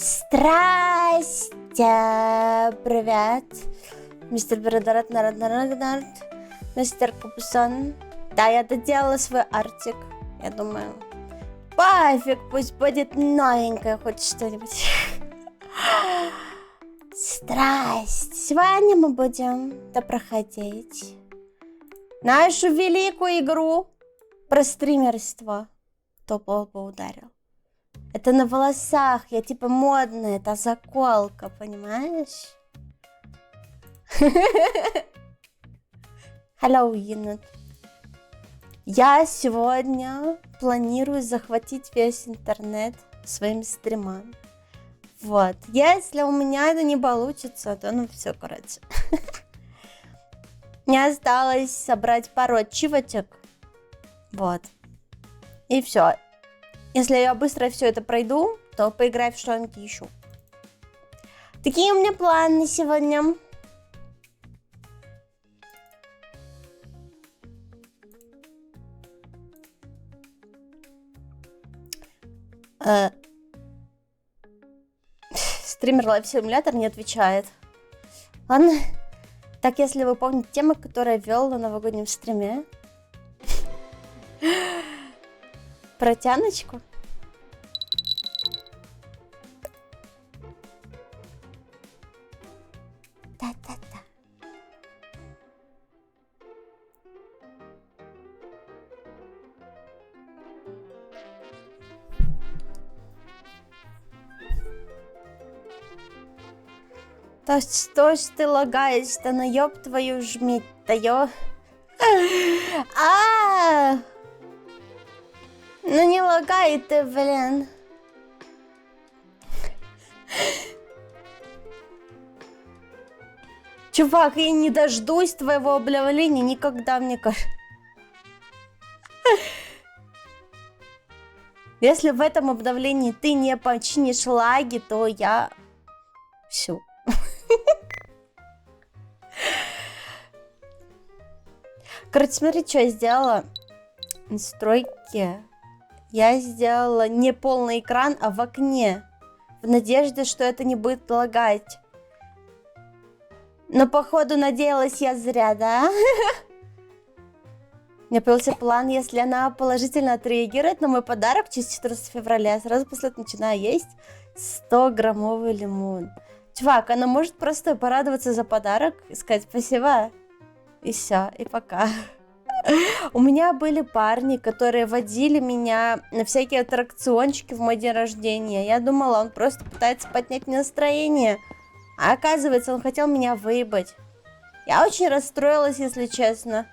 Здрасте, привет. Мистер Бердарат, мистер Капусон. Да, я доделала свой артик. Я думаю, пофиг, пусть будет новенькое хоть что-нибудь. Здрасте. Сегодня мы будем проходить нашу великую игру про стримерство. Кто бы ударил. Это на волосах, я типа модная, это заколка, понимаешь? Hello, енот. Я сегодня планирую захватить весь интернет своим стримом. Вот. Если у меня это не получится, то ну все, короче. Мне осталось собрать пару ачивочек. Вот. И все. Если я быстро все это пройду, то поиграю в что-нибудь еще. Такие у меня планы сегодня. Стример Live Simulator не отвечает. Ладно. Так, если вы помните тему, которую я вел на новогоднем стриме. Про тяночку. Да-да-да. То ж ты лагаешь-то, ну ёб твою жмить-то, ё. Ну не лагай ты, блин. Чувак, я не дождусь твоего обновления никогда, мне кажется. Если в этом обновлении ты не починишь лаги, то я... Всё. Короче, смотри, что я сделала. Настройки. Я сделала не полный экран, а в окне. В надежде, что это не будет лагать. Но, походу, надеялась я зря, да? У меня появился план, если она положительно отреагирует на мой подарок в честь 14 февраля, я сразу после этого начинаю есть 100-граммовый лимон. Чувак, она может просто порадоваться за подарок и сказать спасибо. И все, и пока. У меня были парни, которые водили меня на всякие аттракциончики в мой день рождения. Я думала, он просто пытается поднять мне настроение. А оказывается, он хотел меня выебать. Я очень расстроилась, если честно.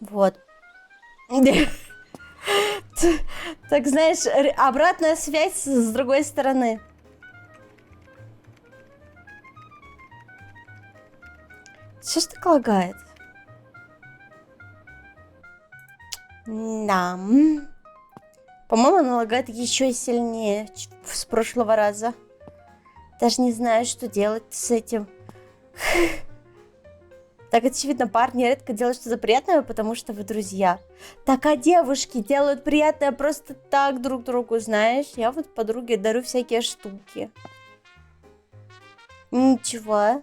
Вот. Так, знаешь, обратная связь с другой стороны. Что ж так лагает? Да. По-моему, она лагает еще сильнее с прошлого раза. Даже не знаю, что делать с этим. Так, очевидно, парни редко делают что-то приятное, потому что вы друзья. Так, а девушки делают приятное просто так друг другу, знаешь? Я вот подруге дарю всякие штуки. Ничего.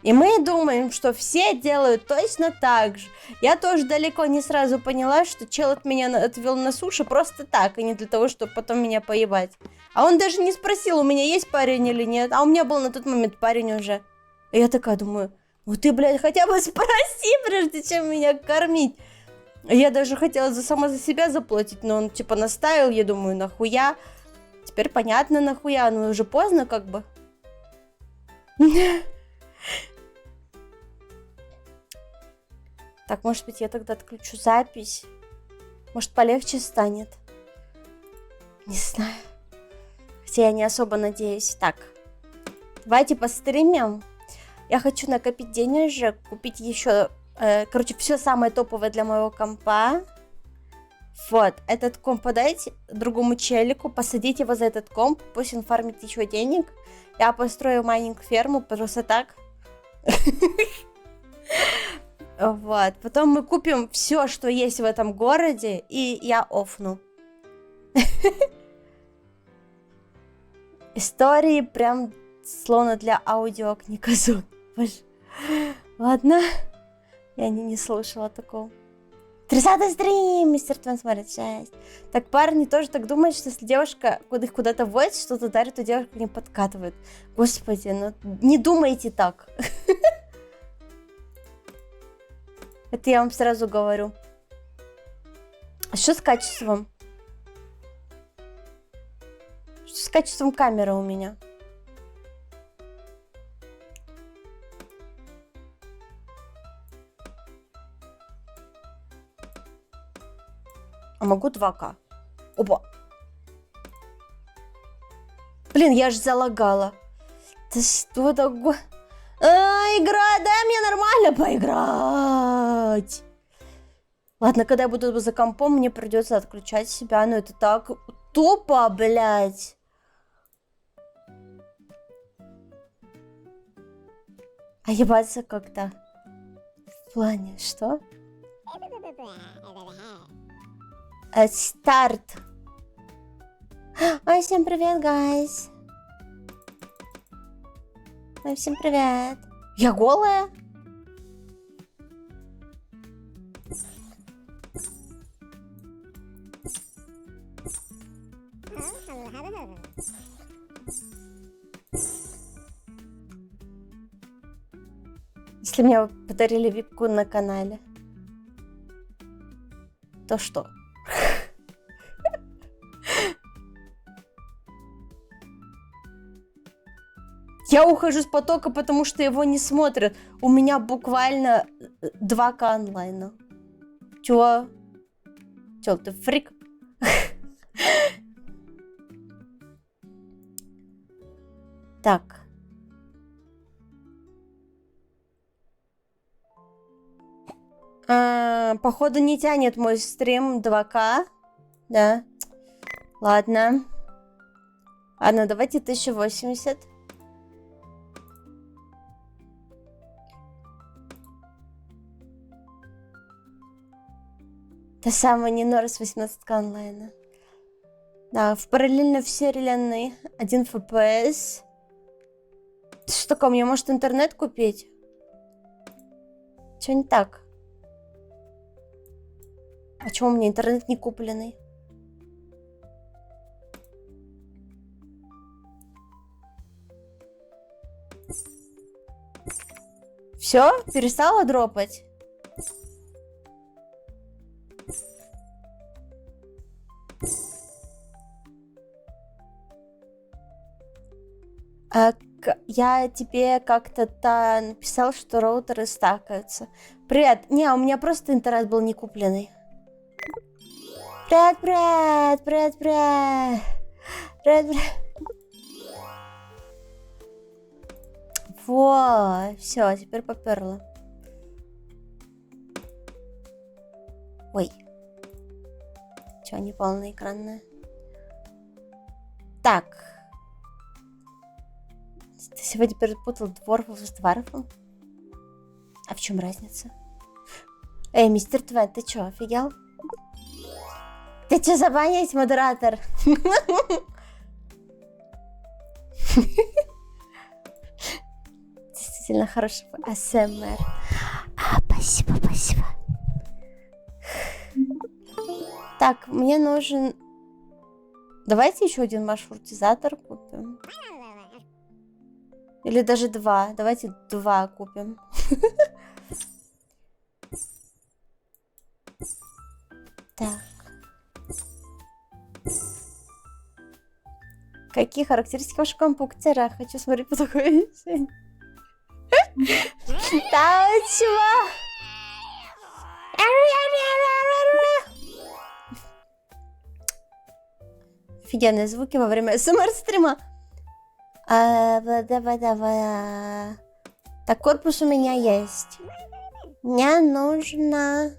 И мы думаем, что все делают точно так же. Я тоже далеко не сразу поняла, что чел от меня отвел на суши просто так, и не для того, чтобы потом меня поебать. А он даже не спросил, у меня есть парень или нет. А у меня был на тот момент парень уже. И я такая думаю, ну ты, блядь, хотя бы спроси, прежде чем меня кормить. Я даже хотела сама за себя заплатить, но он типа наставил, я думаю, нахуя. Теперь понятно, нахуя, но уже поздно как бы. Так, может быть, я тогда отключу запись. Может, полегче станет. Не знаю. Хотя я не особо надеюсь. Так, давайте постримим. Я хочу накопить денежек, купить еще, короче, все самое топовое для моего компа. Вот, этот комп подайте другому челику, посадите его за этот комп, пусть он фармит еще денег. Я построю майнинг-ферму просто так. Вот. Потом мы купим все, что есть в этом городе, и я офну. Истории прям словно для аудиокниг. Ладно. Я не слушала такого. 30-й стрим, мистер Твен смотрит 6. Так парни тоже так думают, что если девушка их куда-то водит, что-то дарит, то девушка не подкатывает. Господи, ну не думайте так. Это я вам сразу говорю. А что с качеством? Что с качеством камеры у меня? А могу 2К. Опа. Блин, я ж залагала. Да что такое? Игра, дай мне нормально поиграть. Ладно, когда я буду за компом, мне придется отключать себя. Но это так тупо, блядь. А ебаться как-то. В плане, что? Старт. Ой, всем привет, гайс. Ой, всем привет. Я голая? Если мне подарили випку на канале, то что? Я ухожу с потока, потому что его не смотрят. У меня буквально 2К онлайна. Чё? Чё, ты фрик? Так. Походу не тянет мой стрим 2К. Да. Ладно. Ладно, давайте 1080. Та самая Нинора с 18К онлайна. Да, в параллельно вселенной 1 FPS. Что такое, мне может интернет купить? Чё не так? А чё у меня интернет не купленный? Все? Перестала дропать? Я тебе как-то написал, что роутеры стакаются. Привет. Не, у меня просто интернет был не купленный. Привет, привет, привет, привет. Привет, привет. Во, все, теперь поперло. Ой. Че, не полноэкранная? Так. Ты сегодня перепутал дворфов с дварфом? А в чем разница? Эй, мистер Твен, ты чё, офигел? Ты чё, забанить, модератор? Действительно хороший АСМР. Спасибо, спасибо. Так, мне нужен... Давайте еще один маршрутизатор купим. Или даже 2. Давайте 2 купим. Так. Какие характеристики вашего компьютера? Хочу смотреть по такой вещи. Да, чего? Офигенные звуки во время СМР-стрима. Так, корпус у меня есть. Мне нужно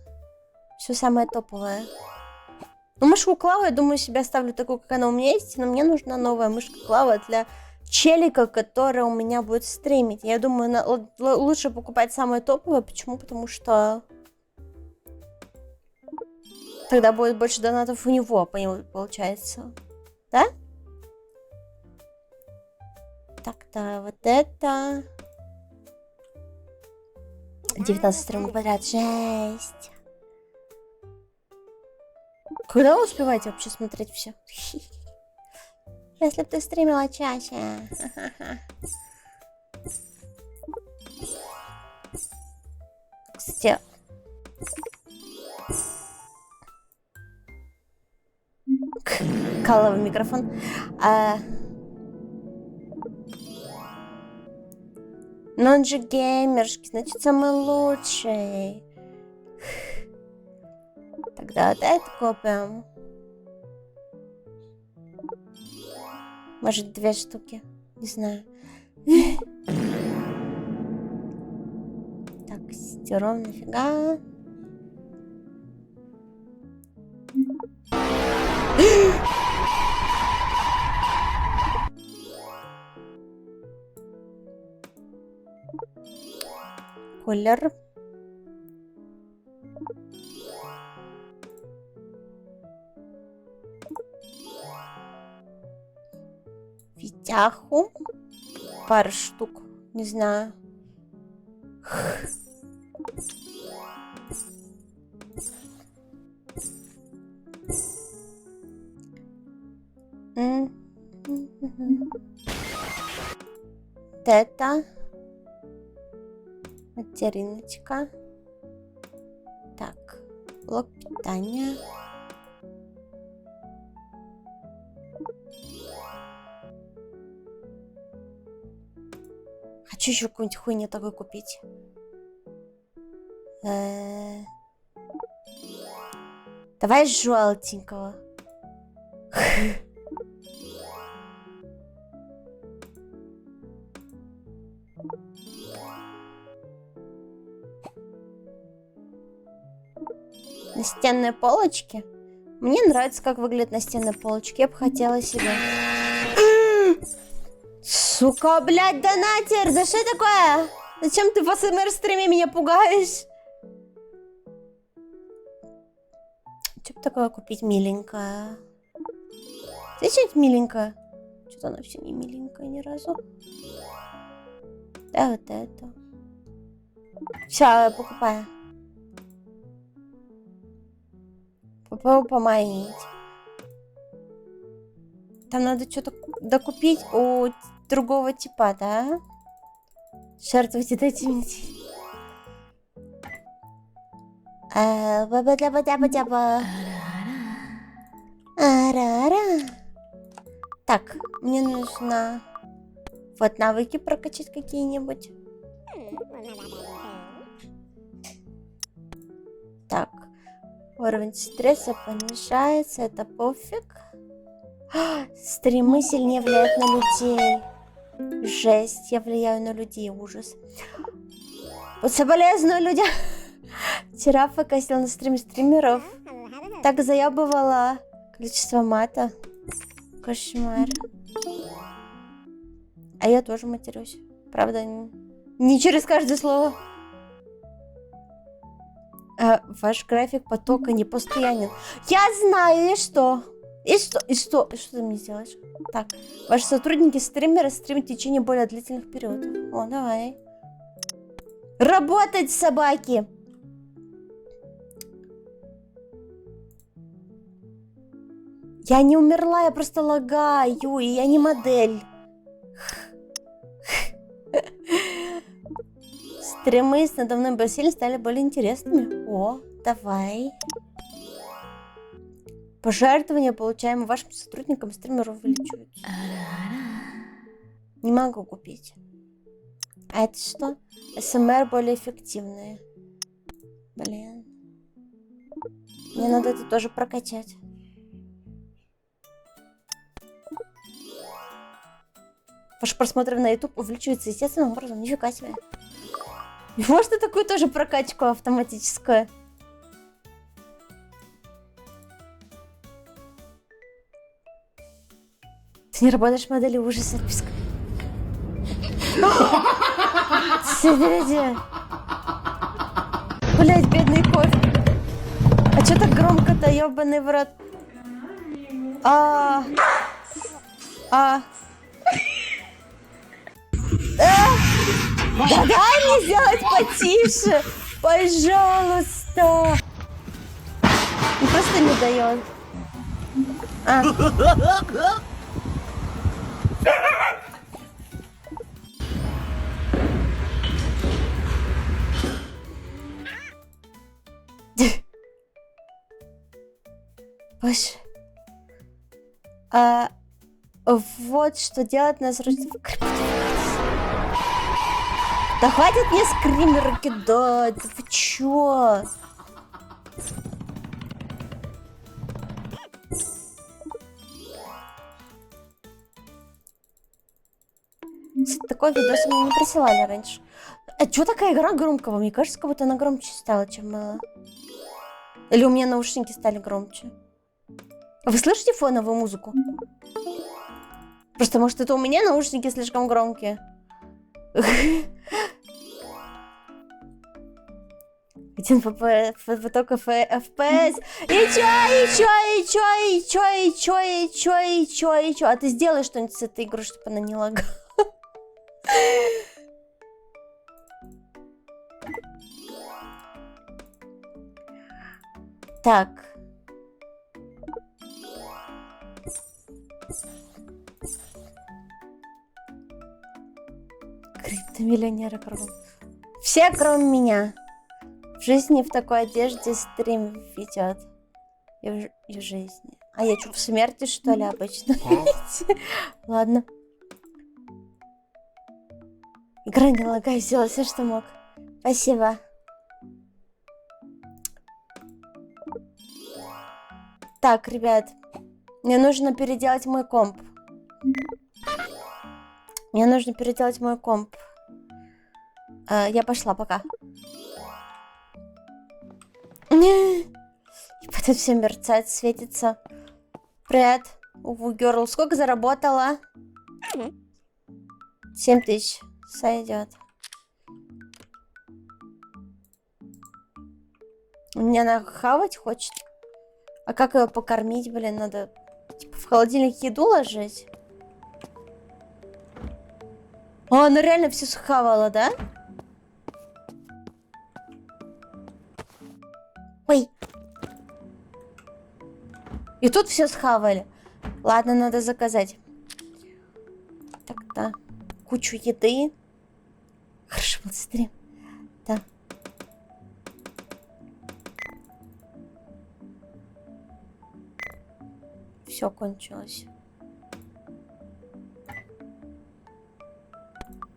все самое топовое. Ну, мышку Клаву, я думаю, себе оставлю такую, как она у меня есть. Но мне нужна новая мышка Клава для челика, который у меня будет стримить. Я думаю, лучше покупать самое топовое. Почему? Потому что тогда будет больше донатов у него, получается. Да? Так-то вот это... 19 стримов подряд. Жесть. Когда вы успеваете вообще смотреть все? Если бы ты стримила чаще. Кстати. Каловый микрофон. Но он же геймерский, значит, самый лучший. Тогда вот это купим. Может, 2 штуки. Не знаю. Так, стиром нафига. Колер. Витяху. Пару штук. Не знаю. Это. Материночка. Так. Блок питания. Хочу еще какую-нибудь хуйню такой купить. Давай желтенького. Настенные полочки. Мне нравится, как выглядят настенные полочки. Я бы хотела себе. Сука, блядь, донатер! Да что такое? Зачем ты в СМР-стриме меня пугаешь? Что бы такое купить миленькое? Здесь что-нибудь миленькое? Что-то оно все не миленькое ни разу. Да, вот это. Все, покупаю. Попробую помайнить. Там надо что-то докупить у другого типа, да? Жертвуйте, дайте мне. Так, мне нужно вот навыки прокачать какие-нибудь. Так, уровень стресса понижается, это пофиг. Стримы сильнее влияют на людей. Жесть, я влияю на людей, ужас. Вот соболезную людям. Вчера покосила на стримеров. Так заябывала количество мата. Кошмар. А я тоже матерюсь. Правда, не через каждое слово. Ваш график потока не постоянен. Я знаю, и что? И что ты мне сделаешь? Так, ваши сотрудники-стримеры стримят в течение более длительных периодов. О, давай. Работать, собаки! Я не умерла, я просто лагаю, и я не модель. Стримы с надувным бассейном стали более интересными. О, давай. Пожертвования, получаемые вашим сотрудникам, стримеров увеличиваются. Не могу купить. А это что? СМР более эффективные. Блин. Мне надо это тоже прокачать. Ваши просмотры на YouTube увеличиваются естественным образом. Нифига себе. Можно такую тоже прокачку автоматическую? Ты не работаешь в модели ужаса, отписка. Сидите. Блять, бедный кот. А чё так громко-то, ёбаный в рот? Да дай мне сделать потише, пожалуйста. Он просто не дает. Боже. Вот что делать нас родители. Да хватит мне скримеры кидать. Да вы чё? Кстати, такой видос мне не присылали раньше. А чё такая игра громкого? Мне кажется, как будто она громче стала, чем была. Или у меня наушники стали громче. Вы слышите фоновую музыку? Просто, может, это у меня наушники слишком громкие? Один поток FPS. И чё? А ты сделай что-нибудь с этой игрой, чтобы она не лагала. Так. Криптомиллионеры кругом. Все, кроме меня. В жизни в такой одежде стрим ведет. И в жизни. А я что, в смерти, что ли, обычно? Ладно. Игра не лагай, сделал все, что мог. Спасибо. Так, ребят. Мне нужно переделать мой комп. Я пошла, пока. И потом все мерцает, светится. Привет, Уву Герл. Сколько заработала? 7000. Сойдет. Меня нахавать хочет. А как ее покормить, блин, надо типа в холодильник еду ложить? О, она реально все схавала, да? Ой. И тут все схавали. Ладно, надо заказать. Так-то. Кучу еды. Хорошо, был стрим. Да. Все кончилось.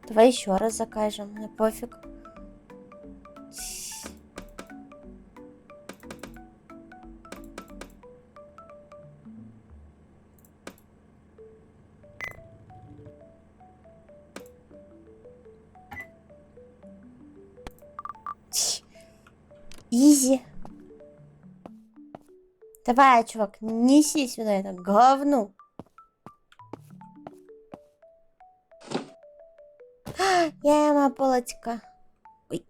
Давай еще раз закажем. Мне пофиг. Изи. Давай, чувак, неси сюда это говно. Яма, полочка. Ой.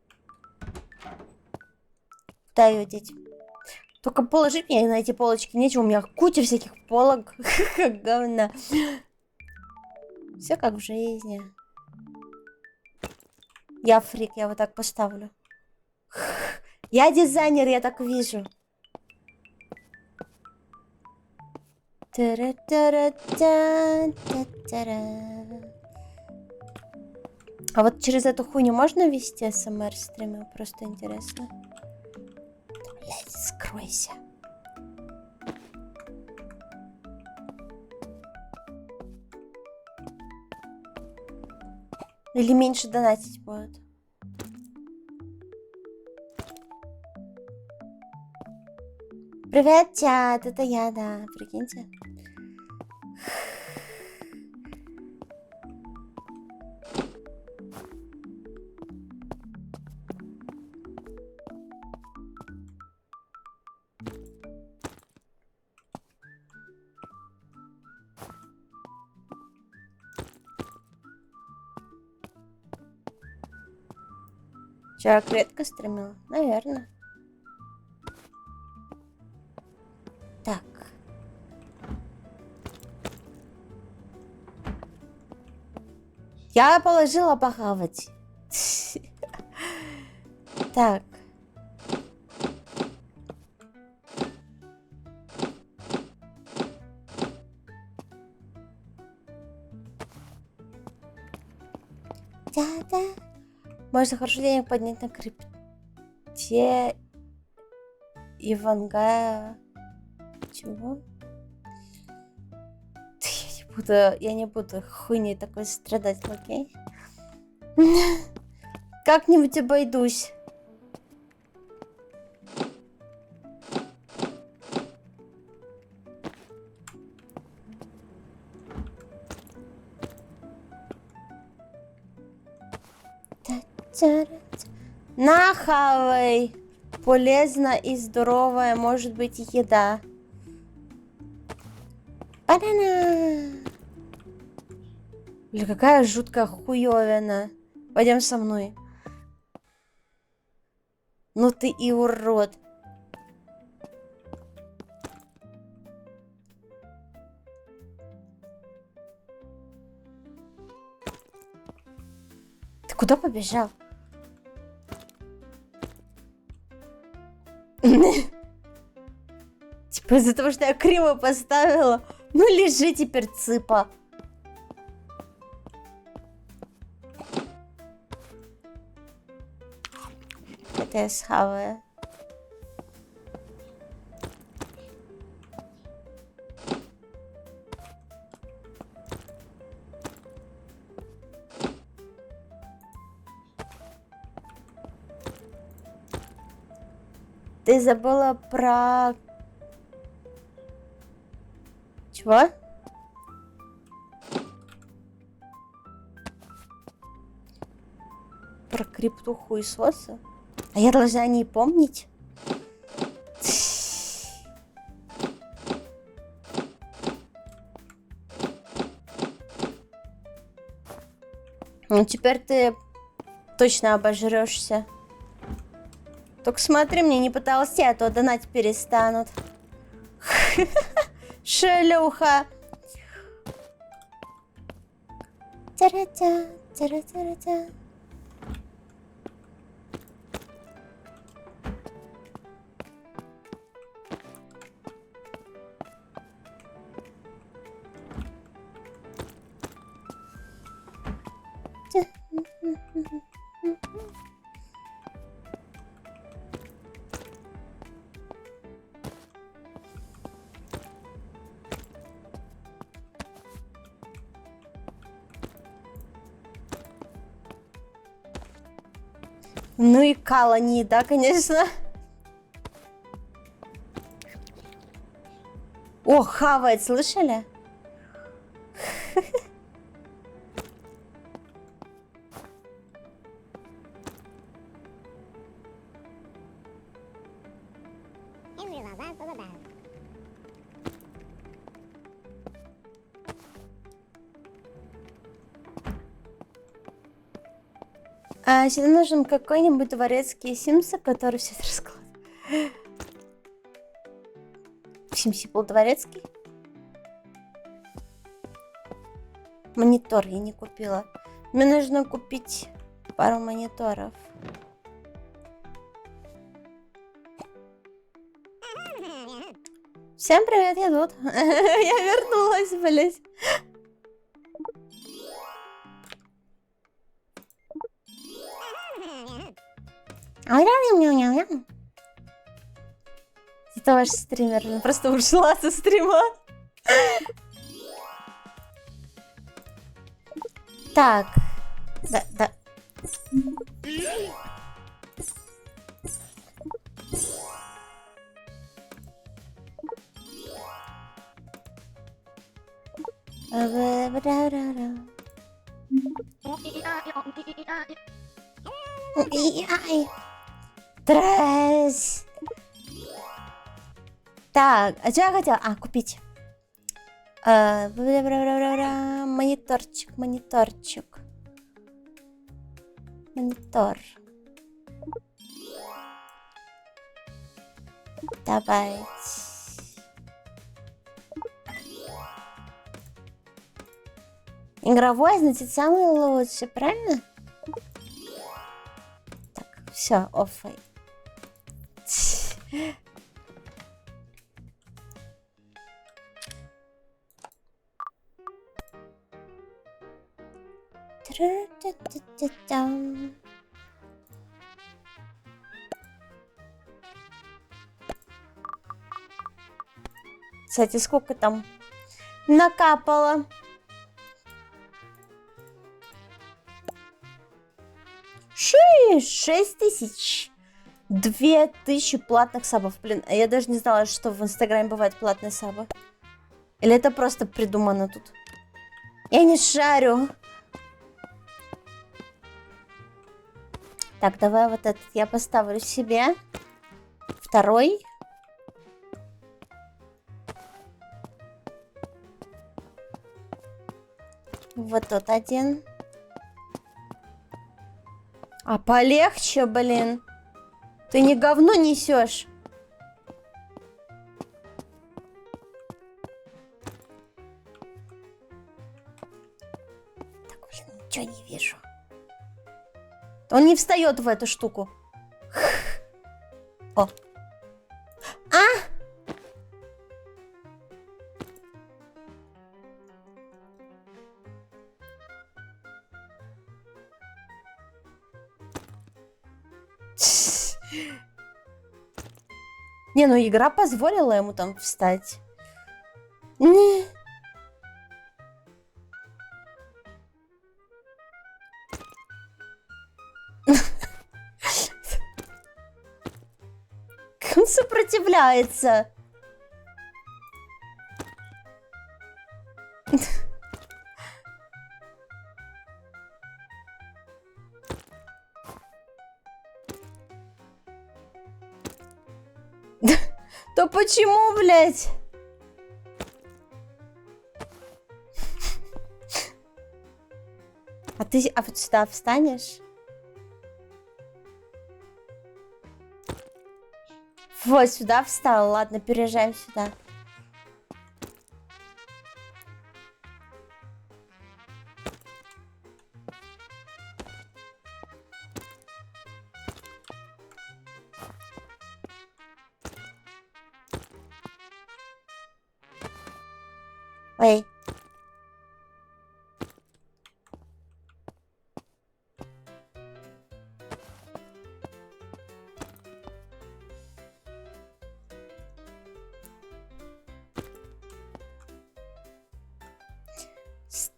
Куда ее деть? Только положи мне на эти полочки. Нечего, у меня куча всяких полок. Как говна. Все как в жизни. Я фрик, я вот так поставлю. Я дизайнер, я так вижу. А вот через эту хуйню можно вести СМР стримы? Просто интересно. Блядь, скройся. Или меньше донатить будут? Привет, чат, это я, да, прикиньте. Человек редко стримил? Наверное. Так. Я положила похавать. Так. Да-да. Можно хорошо денег поднять на крипте. Ивангая. Чего? Я не буду хуйней такой страдать, окей? Как-нибудь обойдусь. Нахавай! Полезно и здоровая может быть еда. Банана! Бля, какая жуткая хуёвина. Пойдем со мной. Ну ты и урод. Ты куда побежал? Типа из-за того, что я криво поставила. Ну лежи теперь, цыпа. Это я схаваю. Ты забыла про... Чего? Про крипту хуесоса? А я должна о ней помнить? Ну теперь ты точно обожрешься. Только смотри, мне не пыталась, а то донать перестанут. Шлюха. Тара-тя, тара-тара-тя. Ну и колонии, да, конечно. О, хавает, слышали? А сюда нужен какой-нибудь дворецкий Симса, который все это раскладывает. В Симсе был дворецкий? Монитор я не купила. Мне нужно купить пару мониторов. Всем привет, я тут. Я вернулась, блять. Это ваш стример, она просто ушла со стрима. Так. Да. Тресс. Так, а что я хотела? Купить. Мониторчик. Монитор. Давайте. Игровой, значит, самый лучший, правильно? Так, все, оффай. Кстати, сколько там накапало? 6000. 2000 платных сабов. Блин, а я даже не знала, что в Инстаграме бывают платные сабы. Или это просто придумано тут? Я не шарю. Так, давай вот этот я поставлю себе. Второй. Вот тут один. А полегче, блин. Ты не говно несешь. Так, блин, ничего не вижу. Он не встает в эту штуку. О. А! Не, ну игра позволила ему там встать. Не. Он сопротивляется. То почему, блядь? А ты вот сюда встанешь? Вот сюда встал. Ладно, переезжаем сюда. Ой.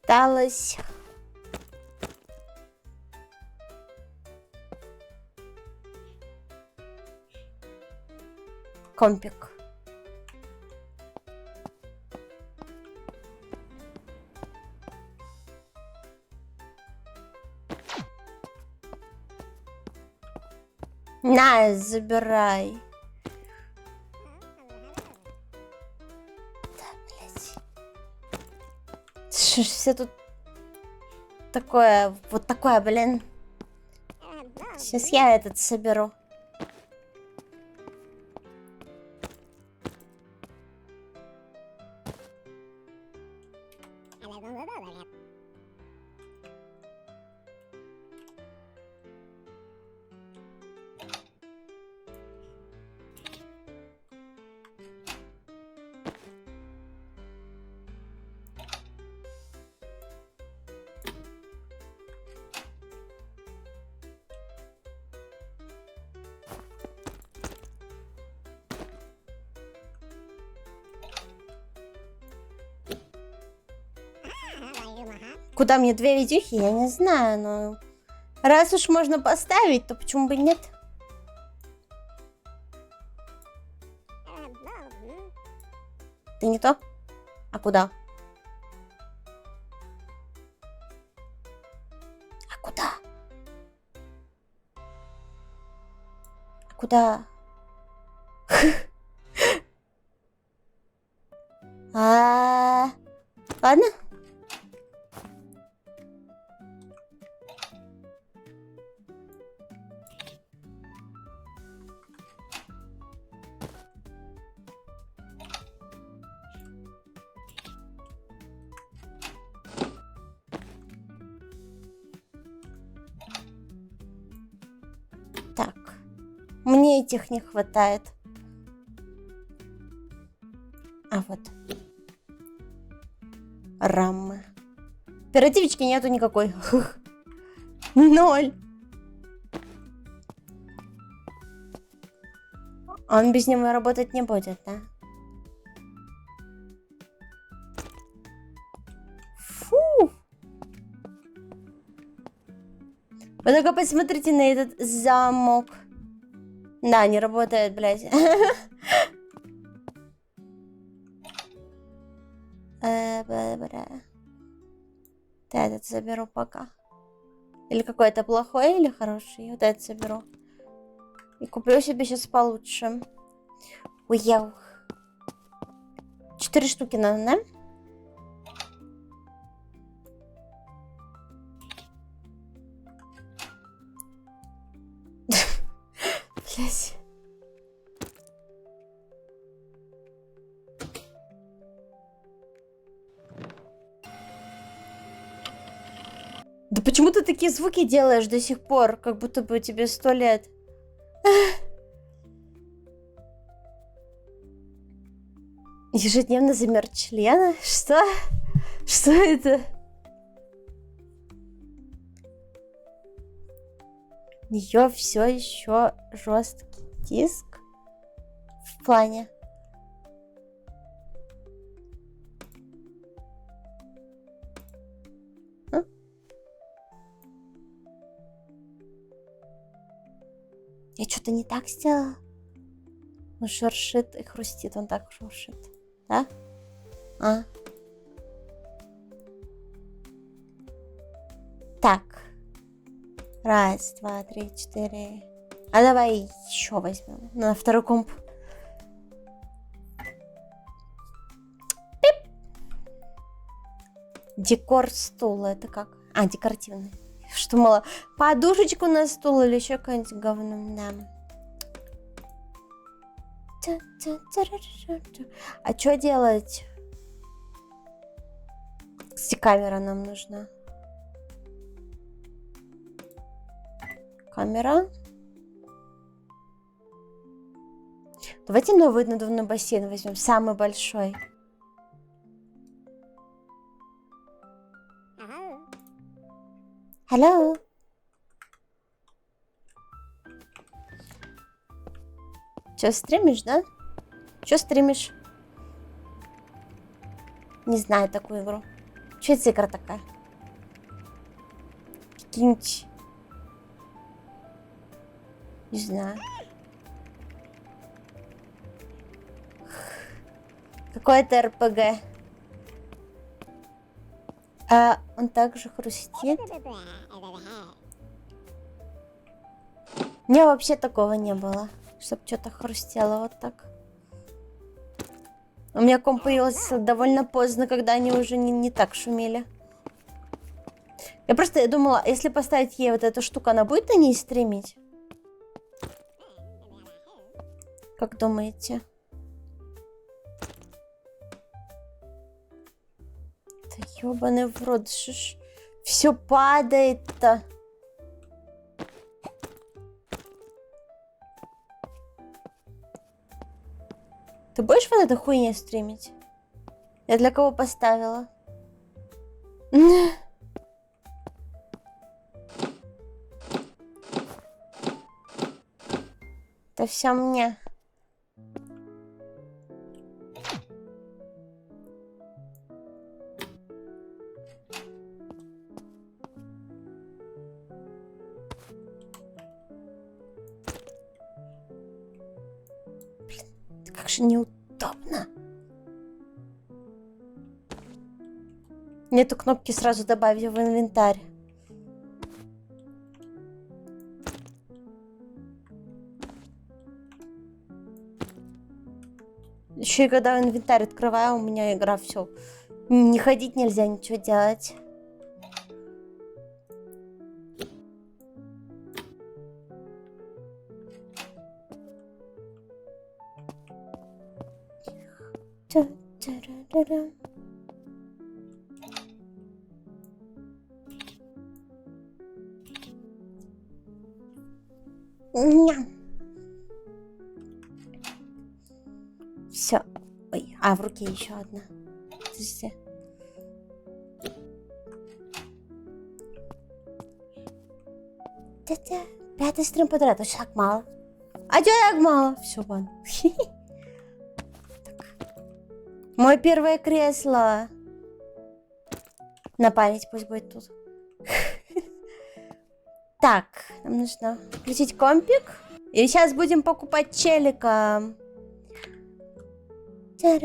Осталось. Компик. На, забирай. Да, блядь. Что ж все тут такое, вот такое, блин. Сейчас я этот соберу. Куда мне две видюхи, я не знаю, но раз уж можно поставить, то почему бы нет? Ты не то? А куда? А куда? А куда? Ладно. Мне этих не хватает. А вот. Раммы. Оперативочки нету никакой. 0. Он без него работать не будет, да? Фу! Вы только посмотрите на этот замок. Да, не работает, блядь. Да, этот заберу пока. Или какой-то плохой, или хороший. Вот этот заберу. И куплю себе сейчас получше. Уел. 4 штуки надо, да? Блять. Да почему ты такие звуки делаешь до сих пор, как будто бы тебе 100 лет? Ежедневно замер члена? Что? Что это? У нее все еще жесткий диск. В плане. А? Я что-то не так сделала? Он шуршит и хрустит, он так шуршит. Да? А? Так. 1, 2, 3, 4. А давай еще возьмем на второй комп. Пип. Декор стула. Это как? А, декоративный. Что, мало, подушечку на стул или еще какое-нибудь говно? Да. А что делать? Кстати, камера нам нужна. Камера. Давайте новый надувной бассейн возьмем. Самый большой. Hello. Че, стримишь, да? Че стримишь? Не знаю такую игру. Че это за игра такая? Какие-нибудь... Не знаю. Какое-то РПГ. А он также хрустит. У меня вообще такого не было. Чтоб что-то хрустело вот так. У меня комп появился довольно поздно, когда они уже не так шумели. Я думала, если поставить ей вот эту штуку, она будет на ней стримить? Как думаете? Да ёбаный в рот, все падает-то. Ты будешь вот эту хуйню стримить? Я для кого поставила? Это все мне. Как же неудобно. Нету кнопки сразу добавить в инвентарь. Еще и когда инвентарь открываю, у меня игра все. Не ходить нельзя, ничего делать. А, в руке еще одна. Подожди. Пятый стрим подряд, очень так мало. А чё так мало? Все, вон. Мое первое кресло. На память пусть будет тут. Так, нам нужно включить компик. И сейчас будем покупать челика. А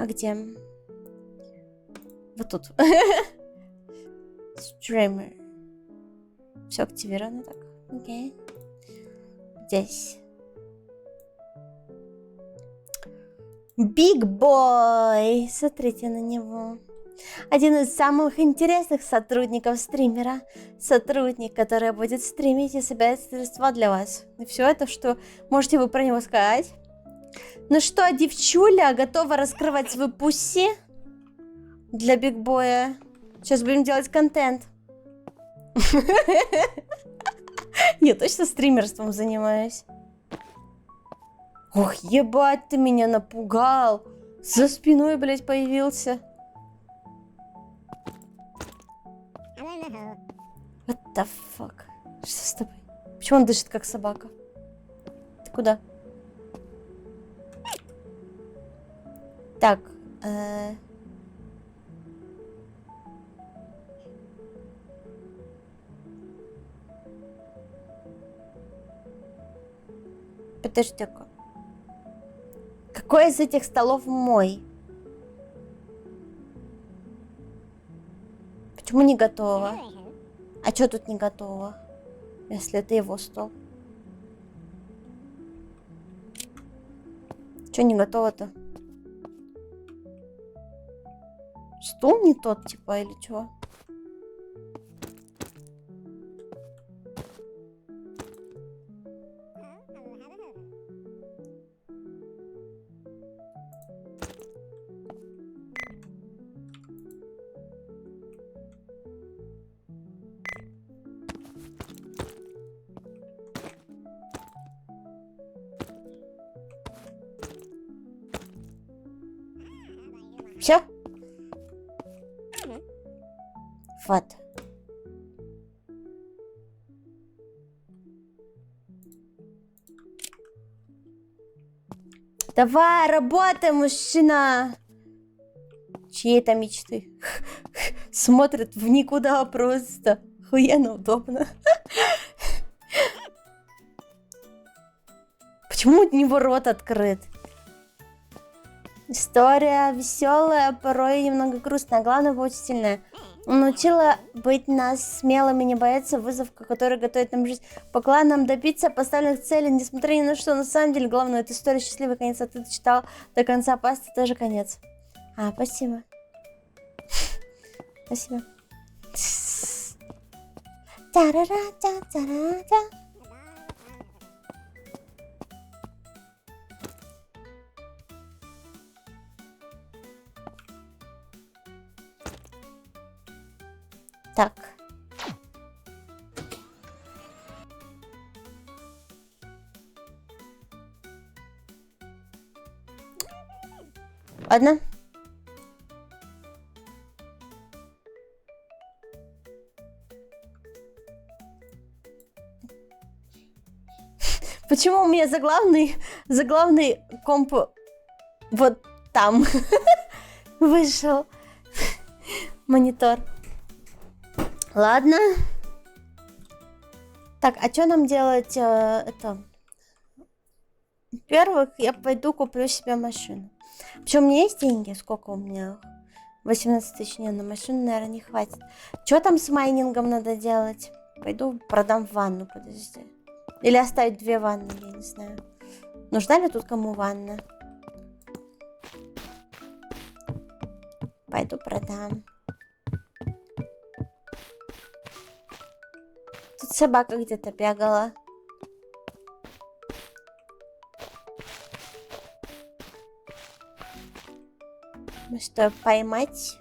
где? Вот тут. Стример. Все активировано так. Окей. Здесь. Big Boy. Смотрите на него. Один из самых интересных сотрудников стримера. Сотрудник, который будет стримить и собирать средства для вас. И все это, что можете вы про него сказать. Ну что, девчуля, готова раскрывать свой пусси для Big Boy? Сейчас будем делать контент. Я точно стримерством занимаюсь. Ох, ебать, ты меня напугал. За спиной, блядь, появился. What the fuck? Что с тобой? Почему он дышит, как собака? Ты куда? Так. Подожди-ка. Какой из этих столов мой? Почему не готово? А что тут не готово? Если это его стол. Что не готово-то? Стул не тот, типа, или что? Все? Вот. Давай, работай, мужчина. Чьи это мечты? Смотрит в никуда просто. Охуенно удобно. Почему у него рот открыт? История веселая, порой немного грустная, главное поучительная. Научила быть нас смелыми, не бояться вызовов, который готовит нам жизнь. Помогла нам добиться поставленных целей, несмотря ни на что. На самом деле, главное, это история счастливый конец. А ты читал до конца, пасты тоже конец. А, спасибо. Спасибо. Так. Ладно. Почему у меня заглавный комп вот там вышел монитор? Ладно. Так, а что нам делать? Это? Во-первых, я пойду куплю себе машину. Причем у меня есть деньги? Сколько у меня? 18 тысяч. Не, на машину, наверное, не хватит. Что там с майнингом надо делать? Пойду продам ванну, подожди. Или оставить 2 ванны, я не знаю. Нужна ли тут кому ванна? Пойду продам. Тут собака где-то бегала. Ну что, поймать?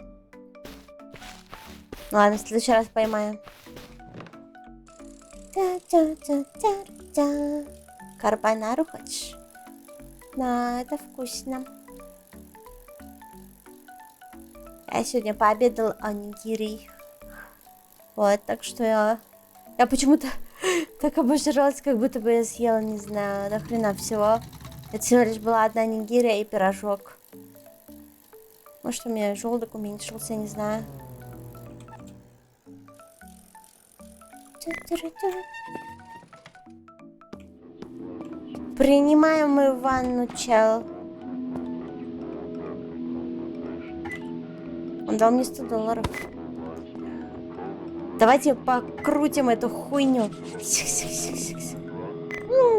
Ладно, в следующий раз поймаем. Карбонару хочешь? Да, это вкусно. Я сегодня пообедал онигири. Вот, так что я почему-то так обожралась, как будто бы я съела, не знаю, до хрена всего. Это всего лишь была одна нигири и пирожок. Может, у меня желудок уменьшился, не знаю. Принимаем мы ванну, чел. Он дал мне $100. Давайте покрутим эту хуйню.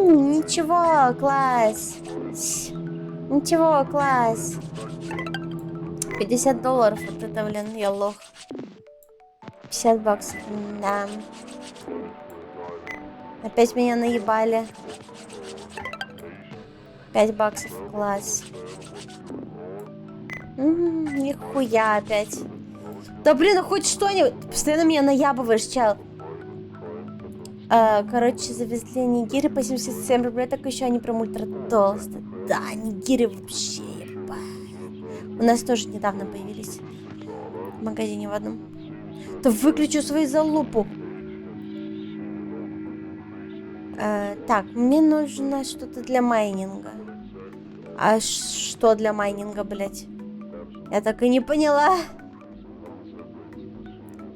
Ничего, класс. Ничего, класс. $50. Вот это, блин, я лох. $50, да. Опять меня наебали. $5, класс. Нихуя опять. Да блин, ну хоть что-нибудь. Ты постоянно меня наябываешь, чел. Короче, завезли нигири по 77 рублей, так еще они прям ультра толстые. Да, нигири вообще, ебать. У нас тоже недавно появились. В магазине в одном. Да выключу свою залупу. Так, мне нужно что-то для майнинга. А что для майнинга, блять? Я так и не поняла.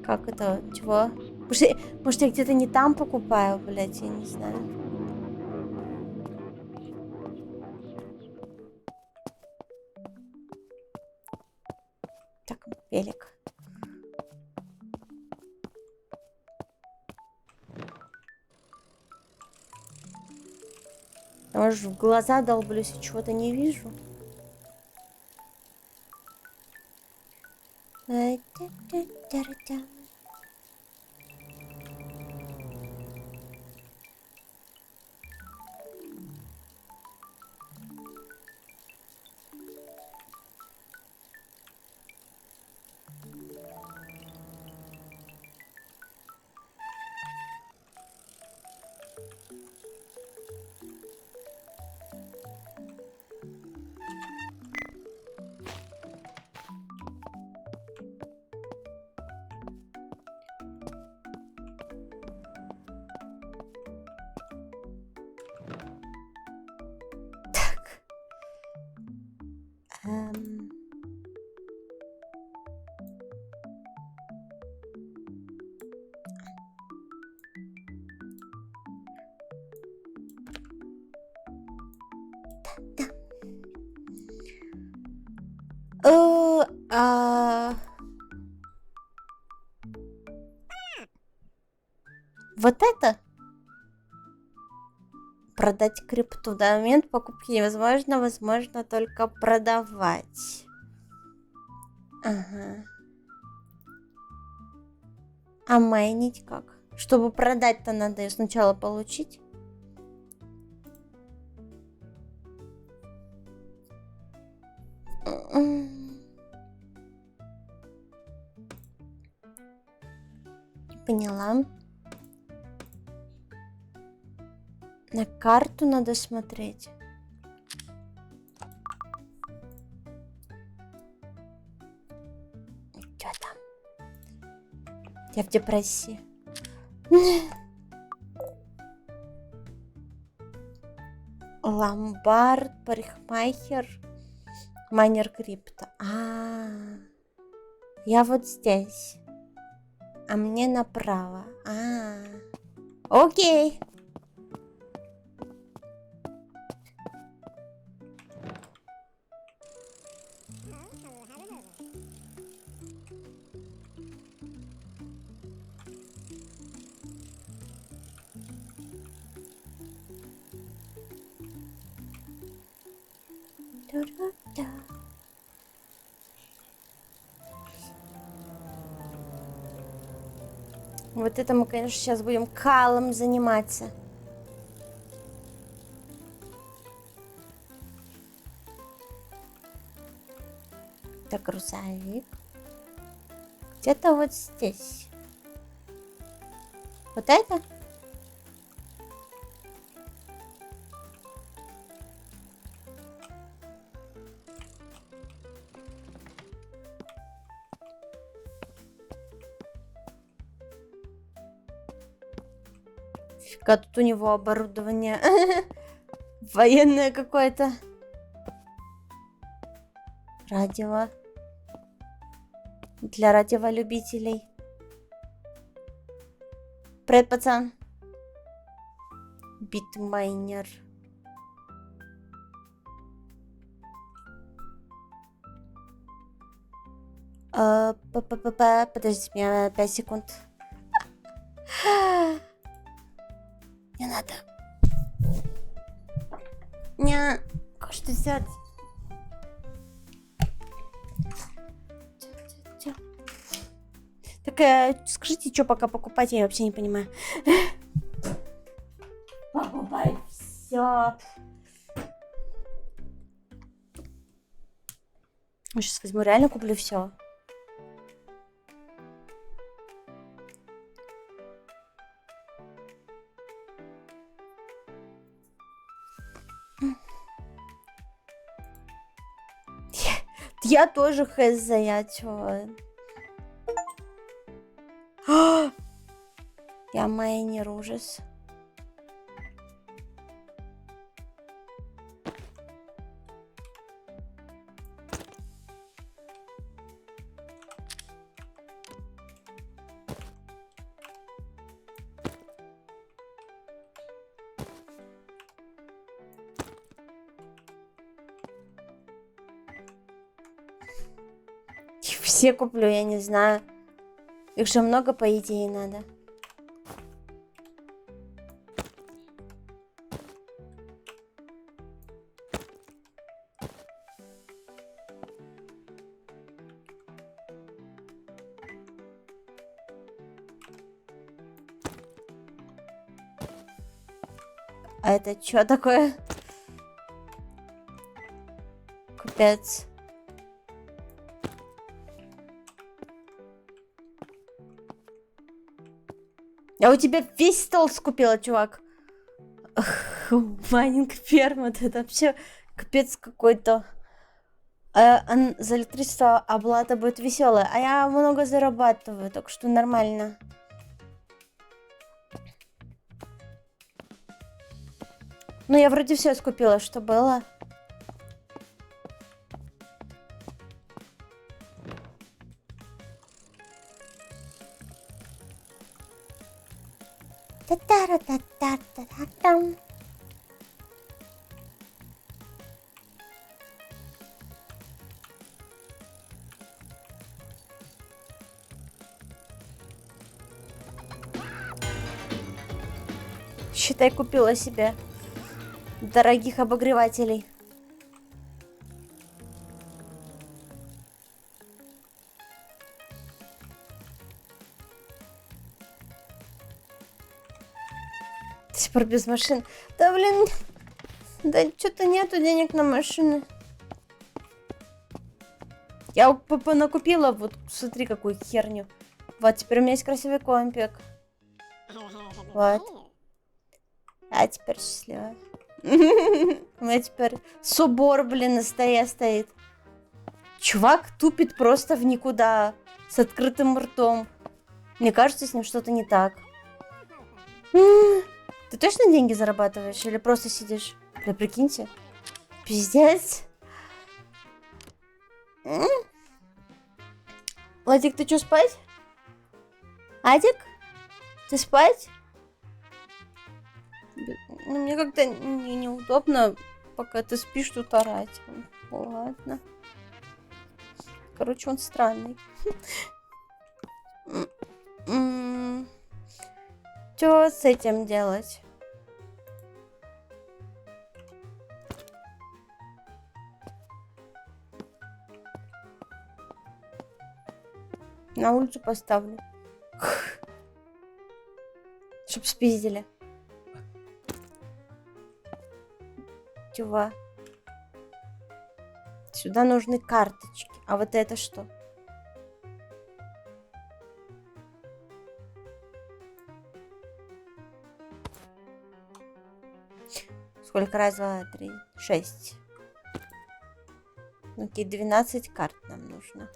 Как это? Чего? Может, я где-то не там покупаю, блять, я не знаю. Так, велик. Я, может, в глаза долблюсь и чего-то не вижу. Вот это? Продать крипту. До момента покупки невозможно, возможно только продавать. Ага. А майнить как? Чтобы продать-то надо ее сначала получить. Поняла. На карту надо смотреть. Чё там? Я в депрессии. Ломбард, парикмахер, майнер крипто. Я вот здесь. А мне направо. Окей. Вот это мы, конечно, сейчас будем калом заниматься. Так, грузовик. Где-то вот здесь. Вот это? Фига, тут у него оборудование военное какое-то. Радио. Для радиолюбителей. Привет, пацан. Битмайнер. Подождите меня 5 секунд. Не надо. Не, что взять? Так, скажите, что пока покупать, я вообще не понимаю. Покупай все. Я сейчас возьму, реально куплю все. Я тоже хз, я чё? Я майнер, ужас. Все куплю, я не знаю. Их же много, по идее, надо. А это что такое? Капец. Я у тебя весь стол скупила, чувак. Майнинг ферма, это вообще капец какой-то. За электричество оплата будет веселая. А я много зарабатываю, так что нормально. Ну, я вроде все скупила, что было. Та-та-ра-та-та-та-та-там. Считай, купила себе дорогих обогревателей. До сих пор без машин. Да блин, да что-то нету денег на машины. Я накупила, вот смотри, какую херню. Вот, теперь у меня есть красивый компик. Вот. А теперь счастливая. У меня теперь собор, блин, на столе стоит. Чувак тупит просто в никуда. С открытым ртом. Мне кажется, с ним что-то не так. Ты точно деньги зарабатываешь или просто сидишь? Да прикиньте. Пиздец. Владик, ты что, спать? Адик? Ты спать? Ну, мне как-то неудобно, пока ты спишь, тут орать. Ладно. Короче, он странный. Что с этим делать? На улицу поставлю. Чтоб спиздили. Чего? Сюда нужны карточки. А вот это что? Сколько раз? 2, 3, 6. Окей, 12 карт нам нужно.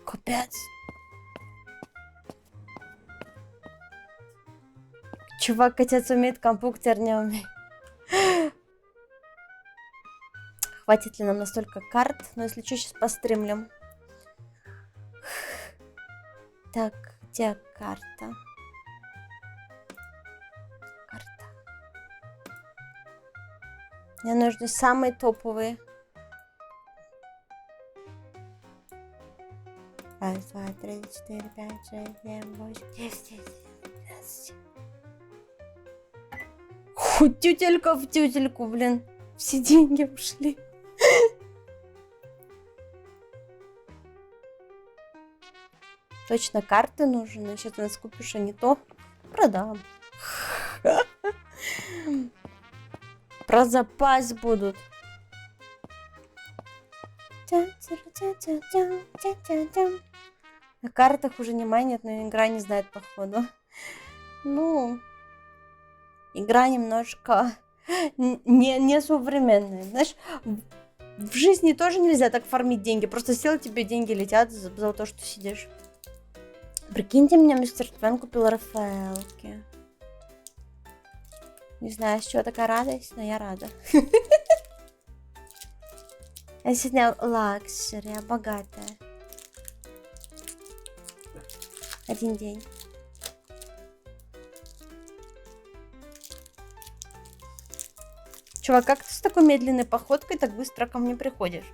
Капец. Чувак, отец умеет, компьютер не умеет. Хватит ли нам настолько карт? Но если что, сейчас постримлим. Так, где карта? Карта. Мне нужны самые топовые. Раз, два, три, четыре, пять, шесть, семь, восемь, 10, 11. Хоть тютелька в тютельку, блин. Все деньги ушли. Точно карты нужны. Сейчас ты нас купишь, а не то продам. Про запас будут. На картах уже не майнят, но игра не знает, походу. Ну, игра немножко не современная. Знаешь, в жизни тоже нельзя так фармить деньги. Просто сел, тебе деньги летят за то, что сидишь. Прикиньте, меня мистер Твен купил Рафаэлки. Не знаю, с чего такая радость, но я рада. Я сегодня лакшери, я богатая. Один день. Чувак, как ты с такой медленной походкой так быстро ко мне приходишь?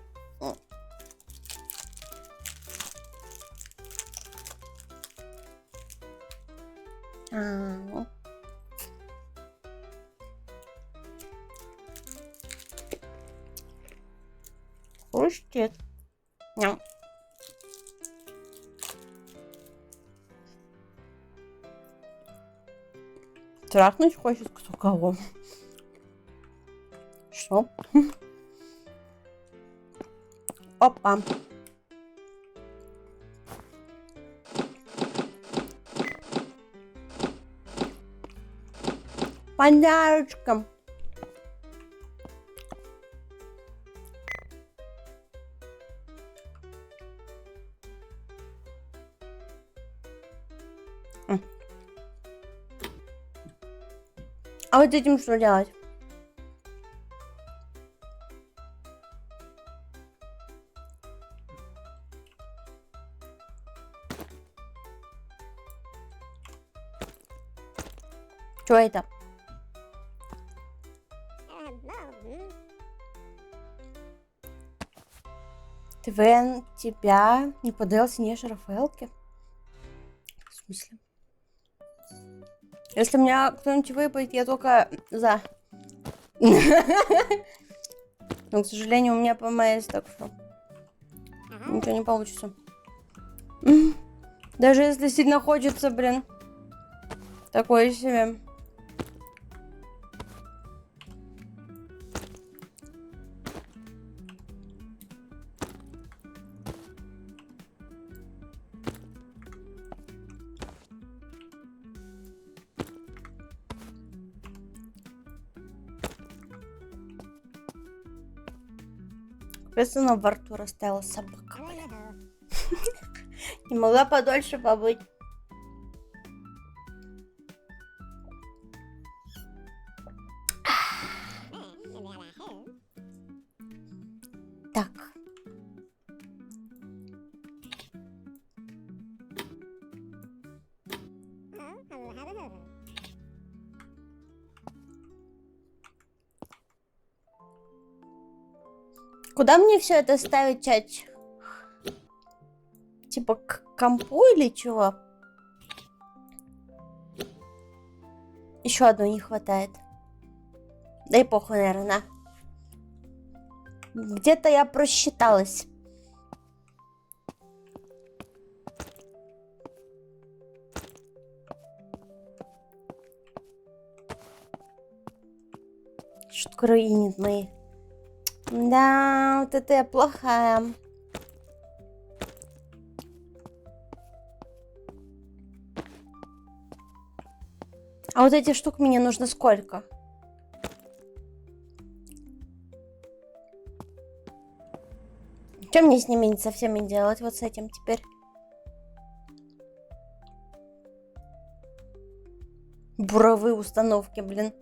Хрустит. Ням. Трахнуть хочет кто кого. Что? Опа. Подарочком. А вот этим что делать? Что это? Твен тебя не подался не Рафаэлке? В смысле? Если у меня кто-нибудь выпадет, я только за. Но, к сожалению, у меня ПМС, так что ничего не получится. Даже если сильно хочется, блин. Такое себе. Соответственно, во рту растаяла собака. Не могла подольше побыть. Так. Куда мне все это ставить, чатик? Типа к компу или чего? Еще одной не хватает. Да и похуй, наверное. Где-то я просчиталась. Что-то руинит мои. Да, вот это я плохая. А вот эти штук мне нужно сколько? Что мне с ними со всеми делать? Вот с этим теперь. Буровые установки, блин.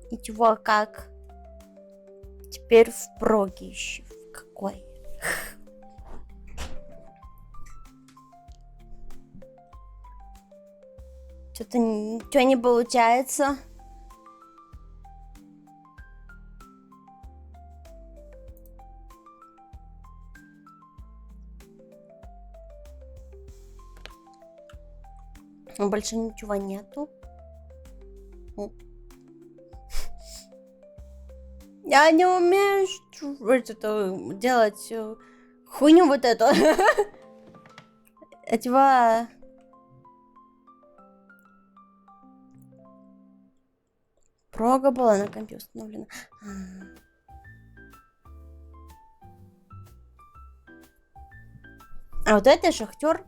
И чего, как? Теперь в проге еще. Какой? Что-то ничего не получается. Больше ничего нету. Я не умею это делать хуйню вот эту. Этого... Прога была на компе установлена. А вот это шахтер.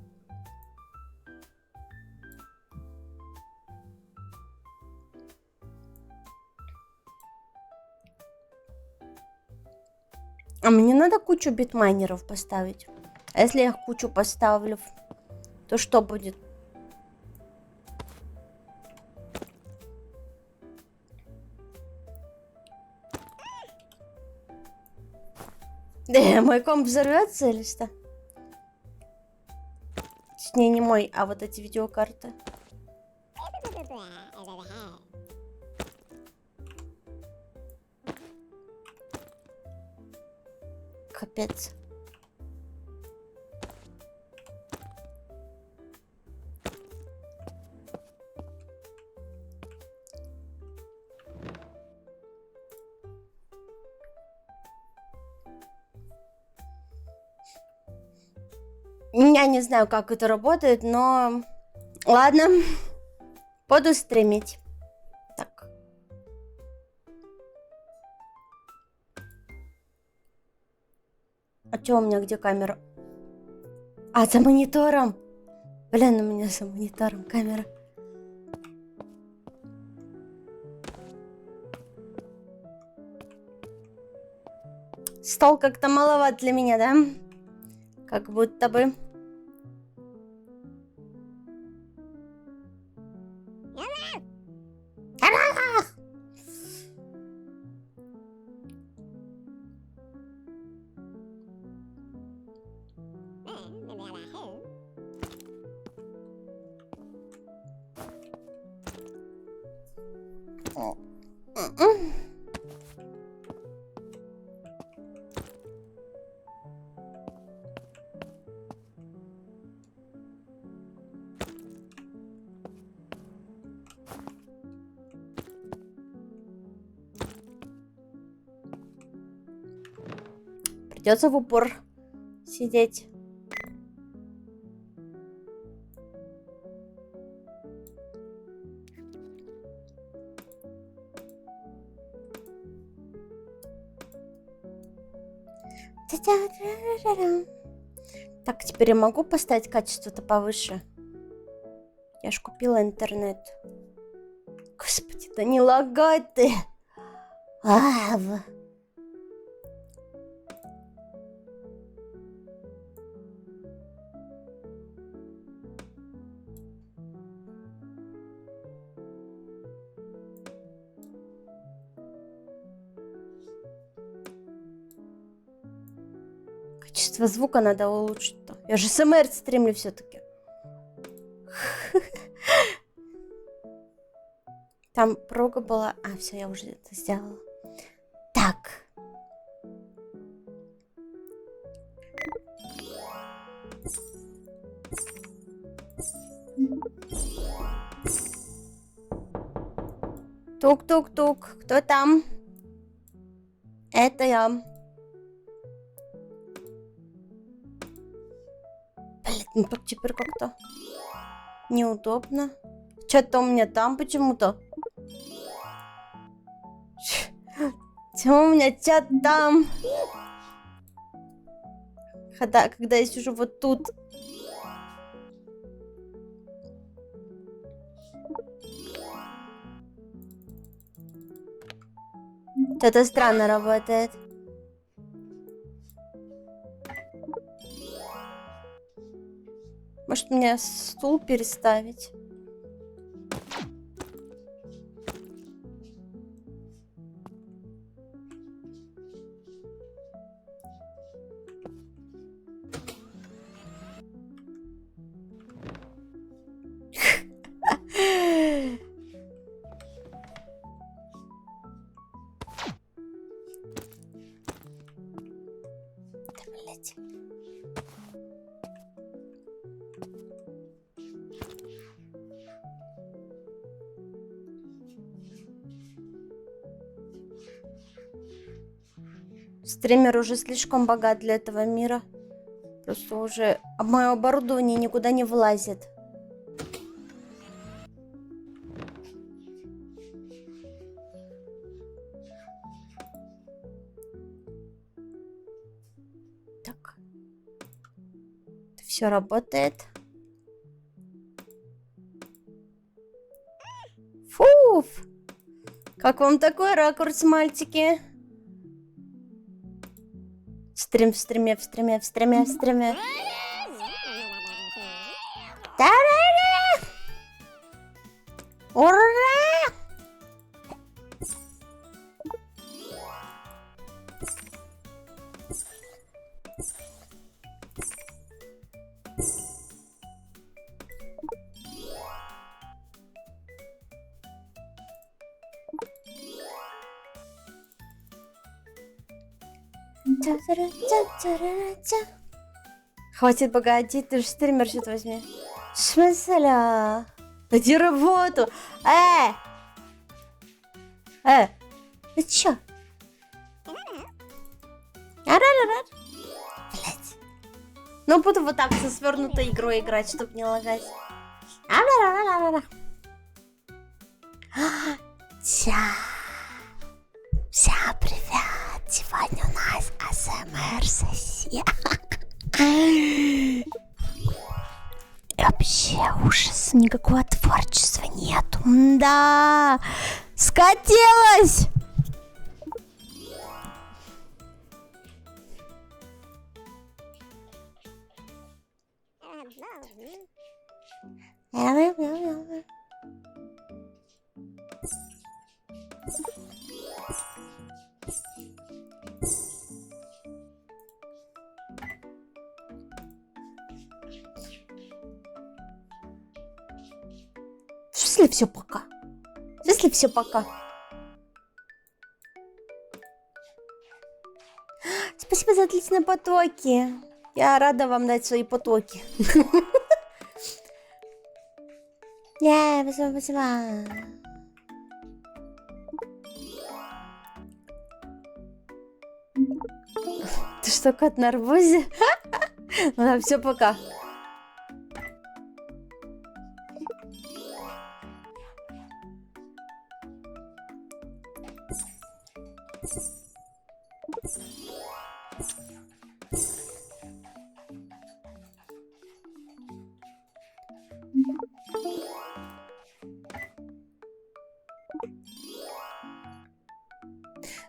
А мне надо кучу битмайнеров поставить. А если я кучу поставлю, то что будет? Да, мой комп взорвется или что? Точнее, не мой, а вот эти видеокарты. Капец. Я не знаю, как это работает, но... Ладно. Буду стримить. Так. А чё у меня, где камера? А, за монитором. Блин, у меня за монитором камера. Стол как-то маловат для меня, да? Как будто бы. Придется в упор сидеть. Так, теперь я могу поставить качество-то повыше? Я ж купила интернет. Господи, да не лагай ты! Качество звука надо улучшить-то. Я же СМР стримлю все-таки. Там прога была. А, все, я уже это сделала. Так. Тук-тук-тук. Кто там? Это я. Блин, ну так теперь как-то неудобно. Что-то у меня там почему-то. Почему у меня чат там? Когда я сижу вот тут. Что-то странно работает. Может, мне стул переставить? Блять. Стример уже слишком богат для этого мира. Просто уже мое оборудование никуда не влазит. Так. Все работает. Фуф! Как вам такой ракурс, мальчики? Стрим в стриме, в стриме, в стриме, в стриме. Та-да-да! Ура! Хватит богатеть, ты же стример, что-то возьми. В смысле? Иди работу. Ты чё? Блять. Ну, буду вот так со свернутой игрой играть, чтобы не лагать. Всем привет! Сегодня у нас АСМР-сессия. Вообще ужас, никакого творчества нету. Да, скатилась! В смысле все пока? В смысле все пока? Спасибо за отличные потоки. Я рада вам дать свои потоки. Спасибо. Ты что, кот на арбузе? Ну, все пока.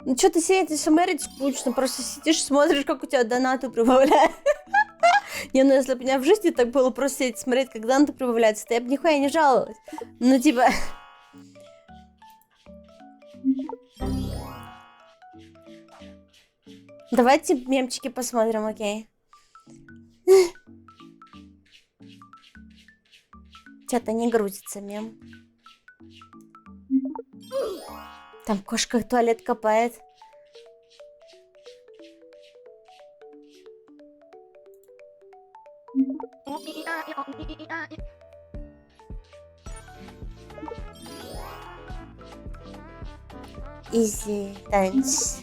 Ну что ты сидеть и шамерить скучно, просто сидишь, смотришь, как у тебя донаты прибавляют. Не, ну если бы у меня в жизни так было, просто сидеть смотреть, как донаты прибавляются, то я бы нихуя не жаловалась. Ну типа... Давайте мемчики посмотрим, окей? Что-то не грузится мем. Там кошка в туалет копает. Изи танц.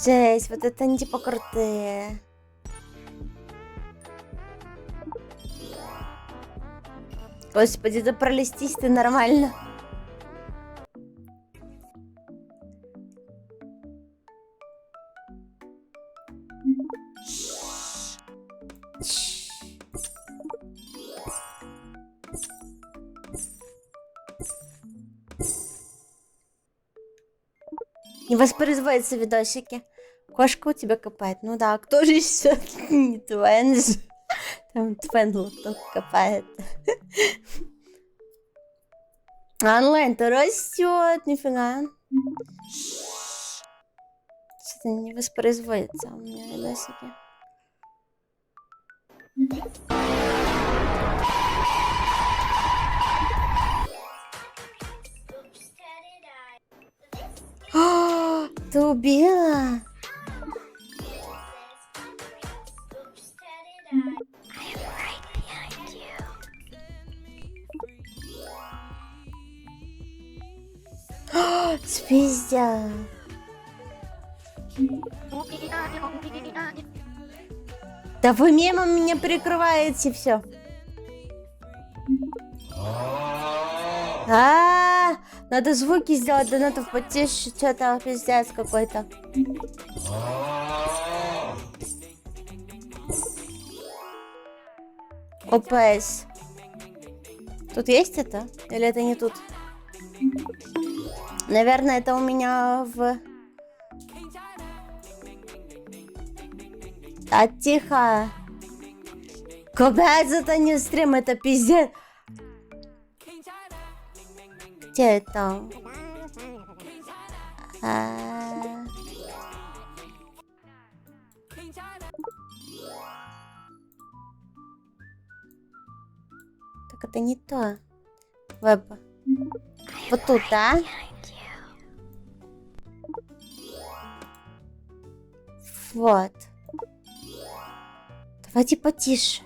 Жесть, вот это они типа крутые. Господи, да пролезтись ты нормально. Не воспроизводятся видосики. Кошка у тебя копает. Ну да, кто же еще не Твен же? Там Твен только копает. Онлайн-то растет, нифига. Что-то не воспроизводится у меня видосики. О, ты убила? Спиздя. Да вы мемом меня прикрываете, все. Надо звуки сделать, донатов потише, что-то пиздец какой-то. ОПС. Тут есть это? Или это не тут? Наверное, это у меня в... А, тихо. Капец, это не стрим, это пиздец. Где это? Так это не то. Веб. Вот тут, да? Вот. Давайте потише.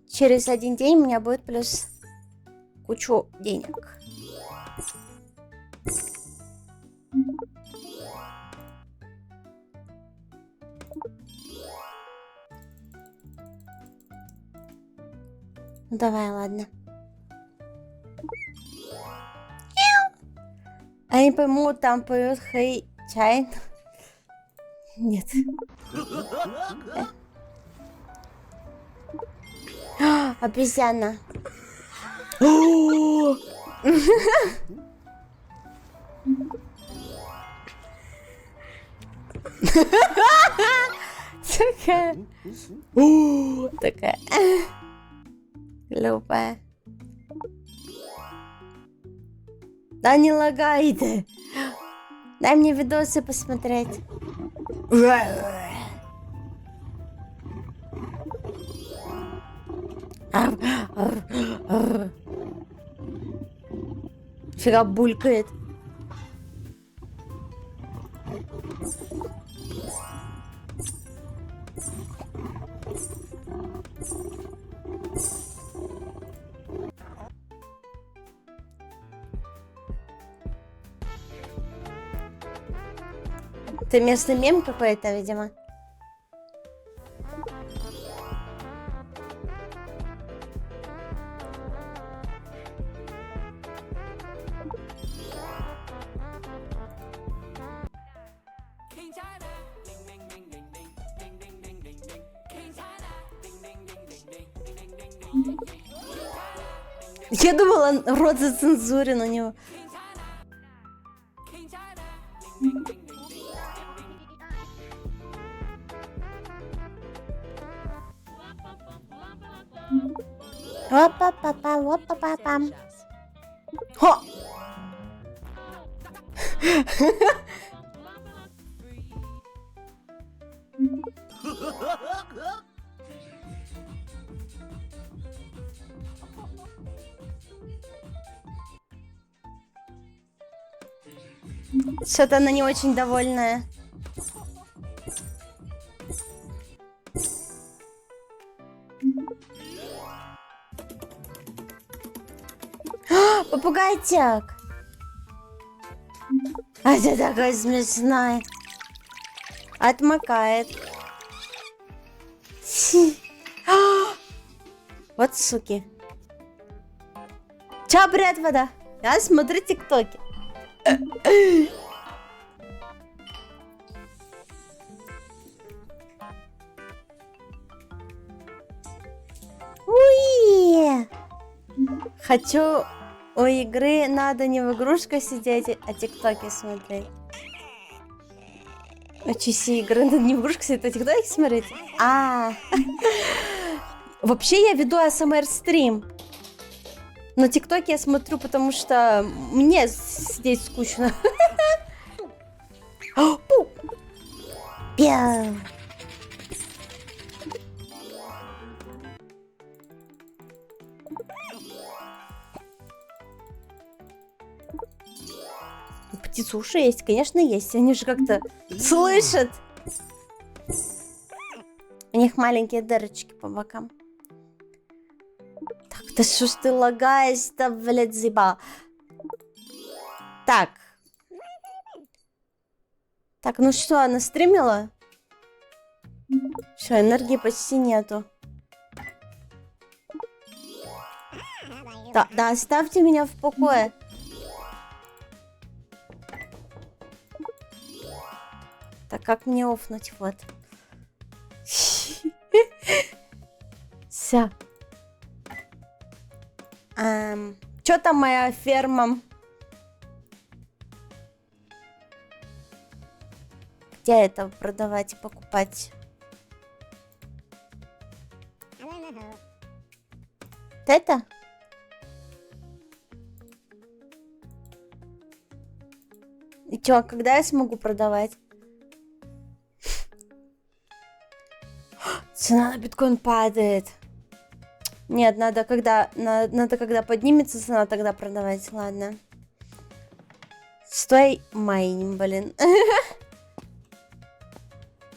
Через 1 день у меня будет плюс кучу денег. Ну давай, ладно. А я не пойму, там поет Хэй Чайн. Нет. Обезьяна. Такая. Такая. Глупая. Да не лагай ты. Дай мне видосы посмотреть. Фига булькает. Это местный мем какой-то, видимо. Я думала, рот зацензурен у него. Опа-па-па, опа-па-пам. Хо! Что-то она не очень довольная. Попугайчик. А ты такой смешной. Отмыкает. Вот суки. Чё, брат, вода? Я смотрю тиктоки. Уи! Хочу У игры надо не в игрушках сидеть, а тиктоки смотреть. А часи игры надо не в игрушках сидеть, а тиктоки смотреть? Вообще я веду АСМР стрим. Но тиктоки я смотрю, потому что мне сидеть скучно. Пяу. Птицы уши есть? Конечно, есть. Они же как-то слышат. У них маленькие дырочки по бокам. Так, да что ж ты лагаешь-то, блядь, зиба. Так. Так, ну что, она стримила? Все, энергии почти нету. Да, оставьте меня в покое. Так, как мне офнуть? Вот. Все. Чё там моя ферма? Где это продавать и покупать? Вот это? И чё, когда я смогу продавать? Цена на биткоин падает. Нет, надо когда поднимется цена, тогда продавать. Ладно. Стой, майним, блин.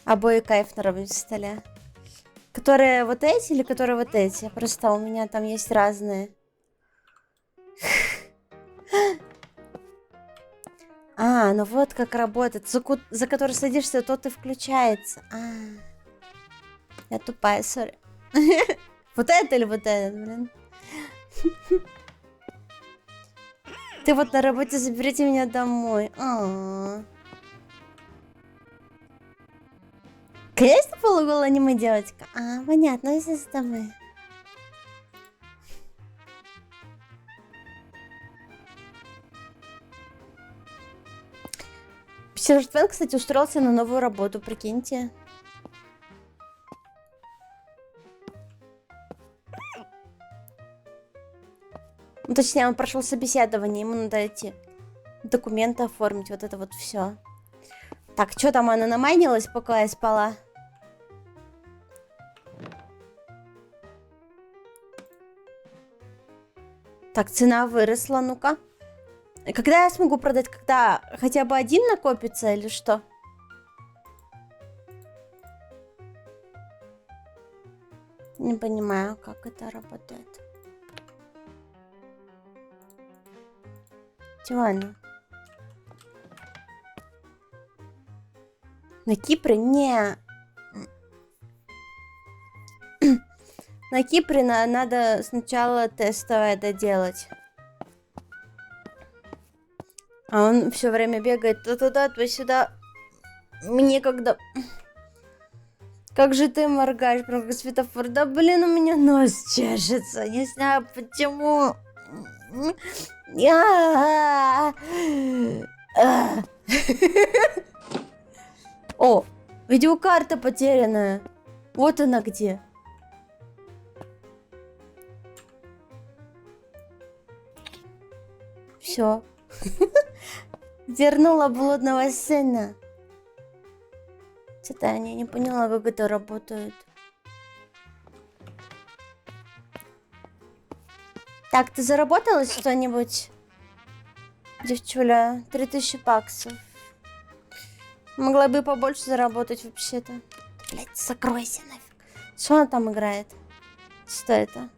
Обои кайф на рабочем столе. Которые вот эти или которые вот эти? Просто у меня там есть разные. Ну вот как работает. За который садишься, тот и включается. Я тупая, сори. Вот это или вот этот, блин? Ты вот на работе, заберите меня домой. Конечно, полуголая аниме девочка. Понятно, если с тобой. Сержант, кстати, устроился на новую работу, прикиньте. Ну, точнее, он прошел собеседование, ему надо эти документы оформить, вот это вот все. Так, что там она намайнилась, пока я спала? Так, цена выросла, ну-ка. Когда я смогу продать? Когда хотя бы один накопится или что? Не понимаю, как это работает. Чего она? На Кипре? Не. На Кипре надо сначала тестовое доделать. А он все время бегает то туда, то сюда. Мне когда... Как же ты моргаешь, прям как светофор. Да блин, у меня нос чешется. Не знаю почему. О, видеокарта потерянная. Вот она где. Все. Вернула блудного сына. Что-то я не поняла, как это работает. Так, ты заработала что-нибудь? Девчуля, 3000 баксов. Могла бы побольше заработать вообще-то. Блять, закройся нафиг. Что она там играет? Что это?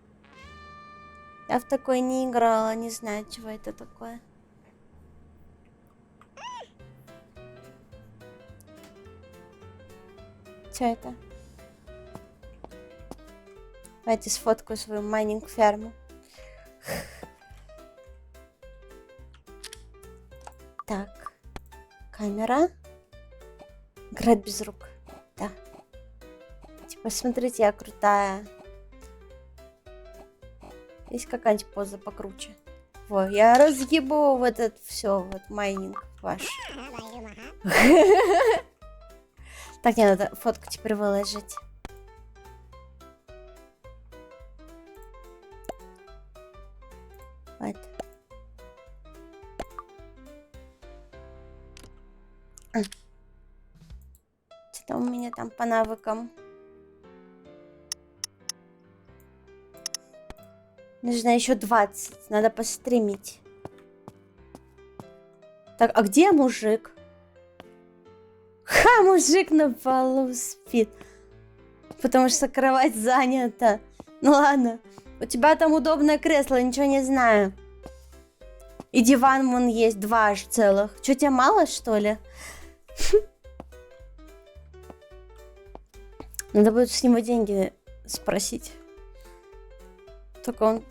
Я в такой не играла, не знаю, чего это такое. Что это? Давайте сфоткаю свою майнинг-ферму. Так. Камера. Играть без рук. Да. Типа, смотрите, я крутая. Есть какая-нибудь поза покруче? Во, я разъебу вот это все, вот майнинг ваш. Так, мне надо фотку теперь выложить. Вот. Что у меня там по навыкам? Нужно еще 20. Надо постримить. Так, а где мужик? Ха, мужик на полу спит. Потому что кровать занята. Ну ладно. У тебя там удобное кресло, ничего не знаю. И диван вон есть, 2 аж целых. Что, тебе мало, что ли? Надо будет с него деньги спросить. Только он...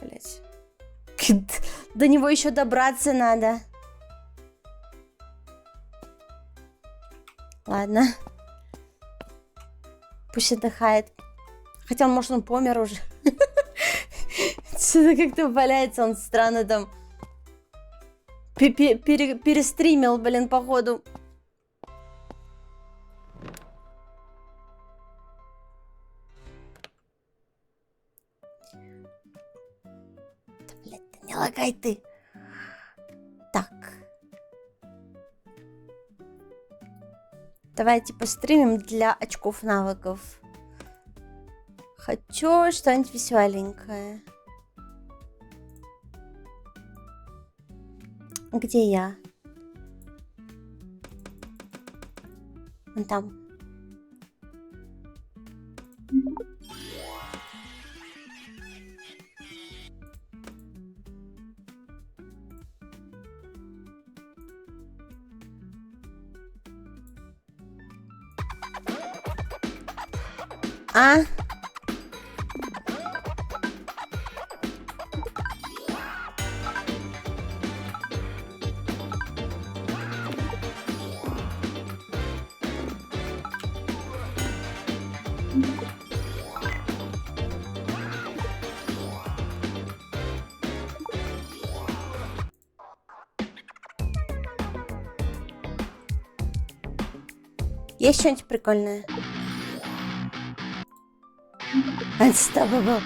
Блять. До него еще добраться надо. Ладно. Пусть отдыхает. Хотя, может, он помер уже. Что-то как-то валяется он странно там. Перестримил, блин, походу. Да, блядь, да не лагай ты. Так. Давайте постримим для очков навыков. Хочу что-нибудь веселенькое. Где я? Вон там. А? Есть что-нибудь прикольное? Unstoppable.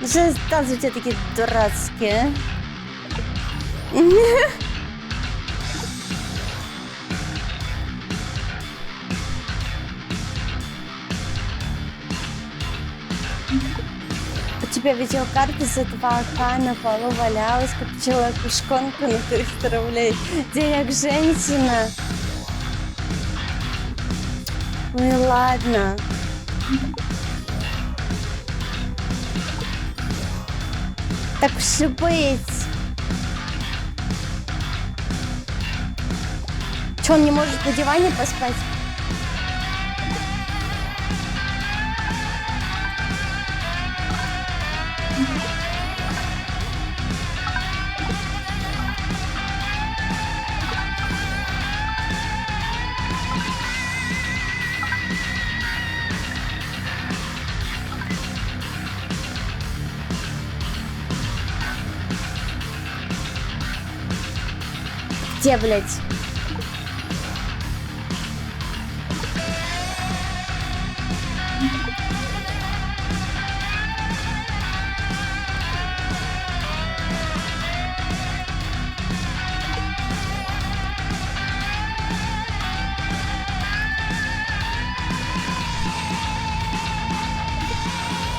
Что танцы у тебя такие дурацкие? У тебя видеокарта за 2К на полу валялась, как человек-шконка на 300 рублей. Денег женщина. Ну и ладно. Так уж и быть. Че, он не может на диване поспать? Где, блядь?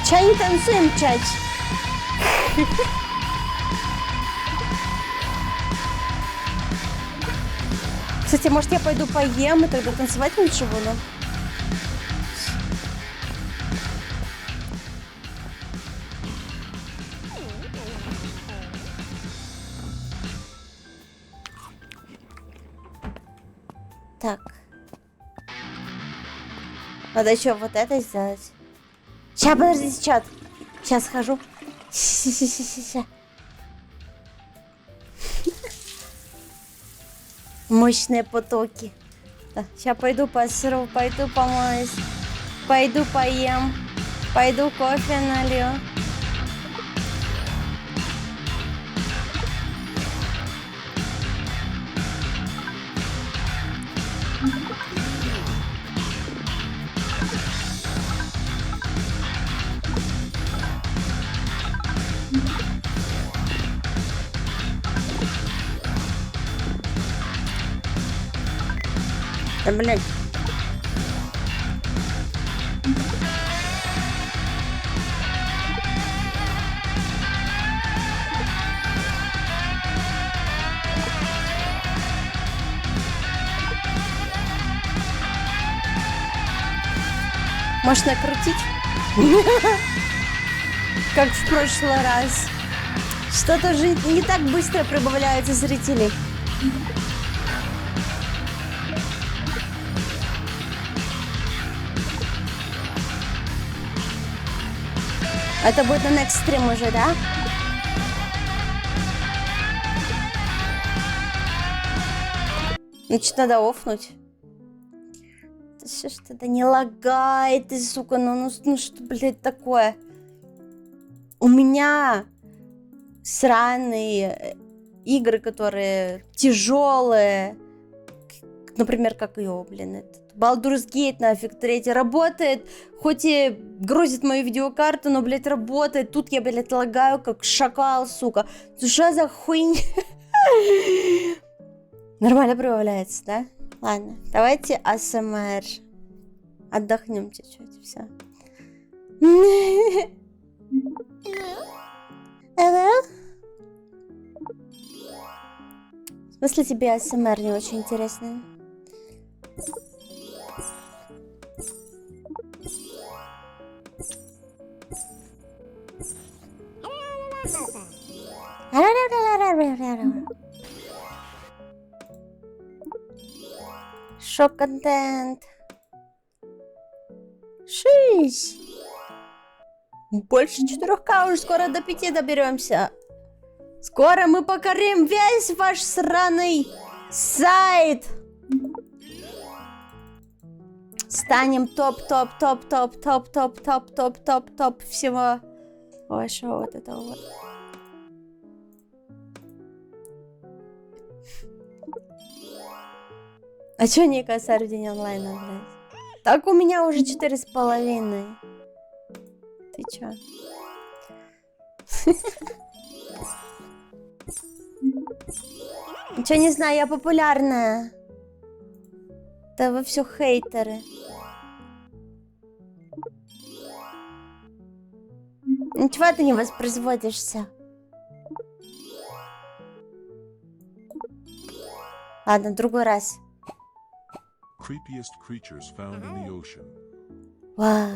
Чай не танцуем, чать. Кстати, может, я пойду поем и тогда танцевать ничего буду? Так. Надо еще вот это сделать. Сейчас, подождите, чат. Сейчас схожу. Ща. Мощные потоки. Да, сейчас пойду посру, пойду помоюсь, пойду поем, пойду кофе налью. Да, блядь. Может накрутить? Как в прошлый раз. Что-то же не так быстро прибавляется зрителей. Это будет на next stream уже, да? Значит, надо офнуть. Да что ж тогда не лагает ты, сука, ну что, блядь, такое? У меня сраные игры, которые тяжелые. Например, как ее, блин, этот Baldur's Gate нафиг 3 работает. Хоть и грузит мою видеокарту, но, блядь, работает. Тут я, блядь, лагаю, как шакал, сука. Что за хуйня? Нормально прибавляется, да? Ладно, давайте АСМР. Отдохнем чуть-чуть, все. В смысле тебе АСМР не очень интересно? Шок-контент. Шиш. Больше 4К, уже скоро до 5 доберемся. Скоро мы покорим весь ваш сраный сайт. Станем топ всего. Ой, что вот это вот. А чё не косарь в день онлайна, блядь? Так у меня уже 4,5. Ты чё? Ничего не знаю, я популярная. Да вы все хейтеры. Ничего ты не воспроизводишься. Ладно, другой раз. Creepiest creatures found in the ocean. Вау.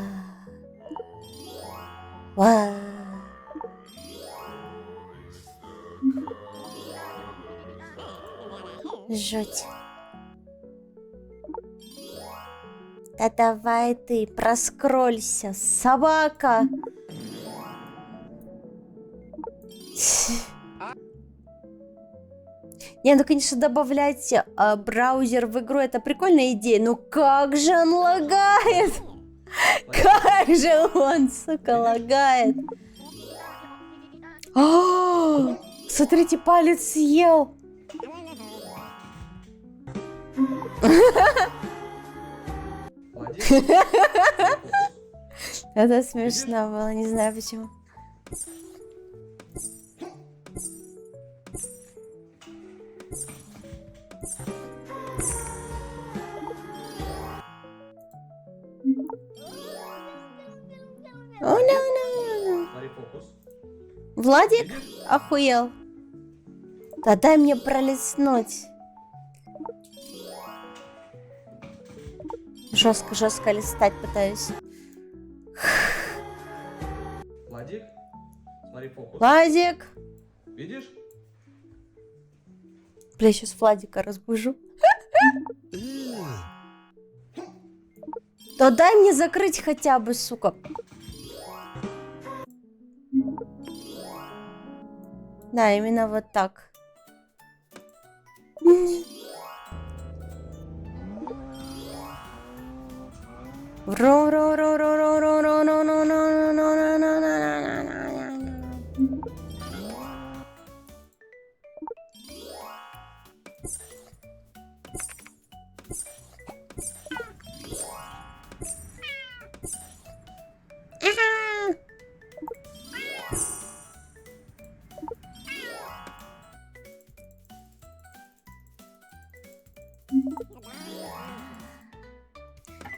Вау. Жуть. Да давай ты проскролься, собака. Не, ну конечно добавлять браузер в игру это прикольная идея, но как же он лагает? Как же он, сука, лагает? О, смотрите, палец съел. Это смешно было, не знаю почему. О, no. Владик охуел. Да дай мне пролистнуть. Жестко листать пытаюсь. Владик, смотри фокус. Владик. Видишь? Бля, сейчас Владика разбужу. Да дай мне закрыть хотя бы, сука. Да, именно вот так.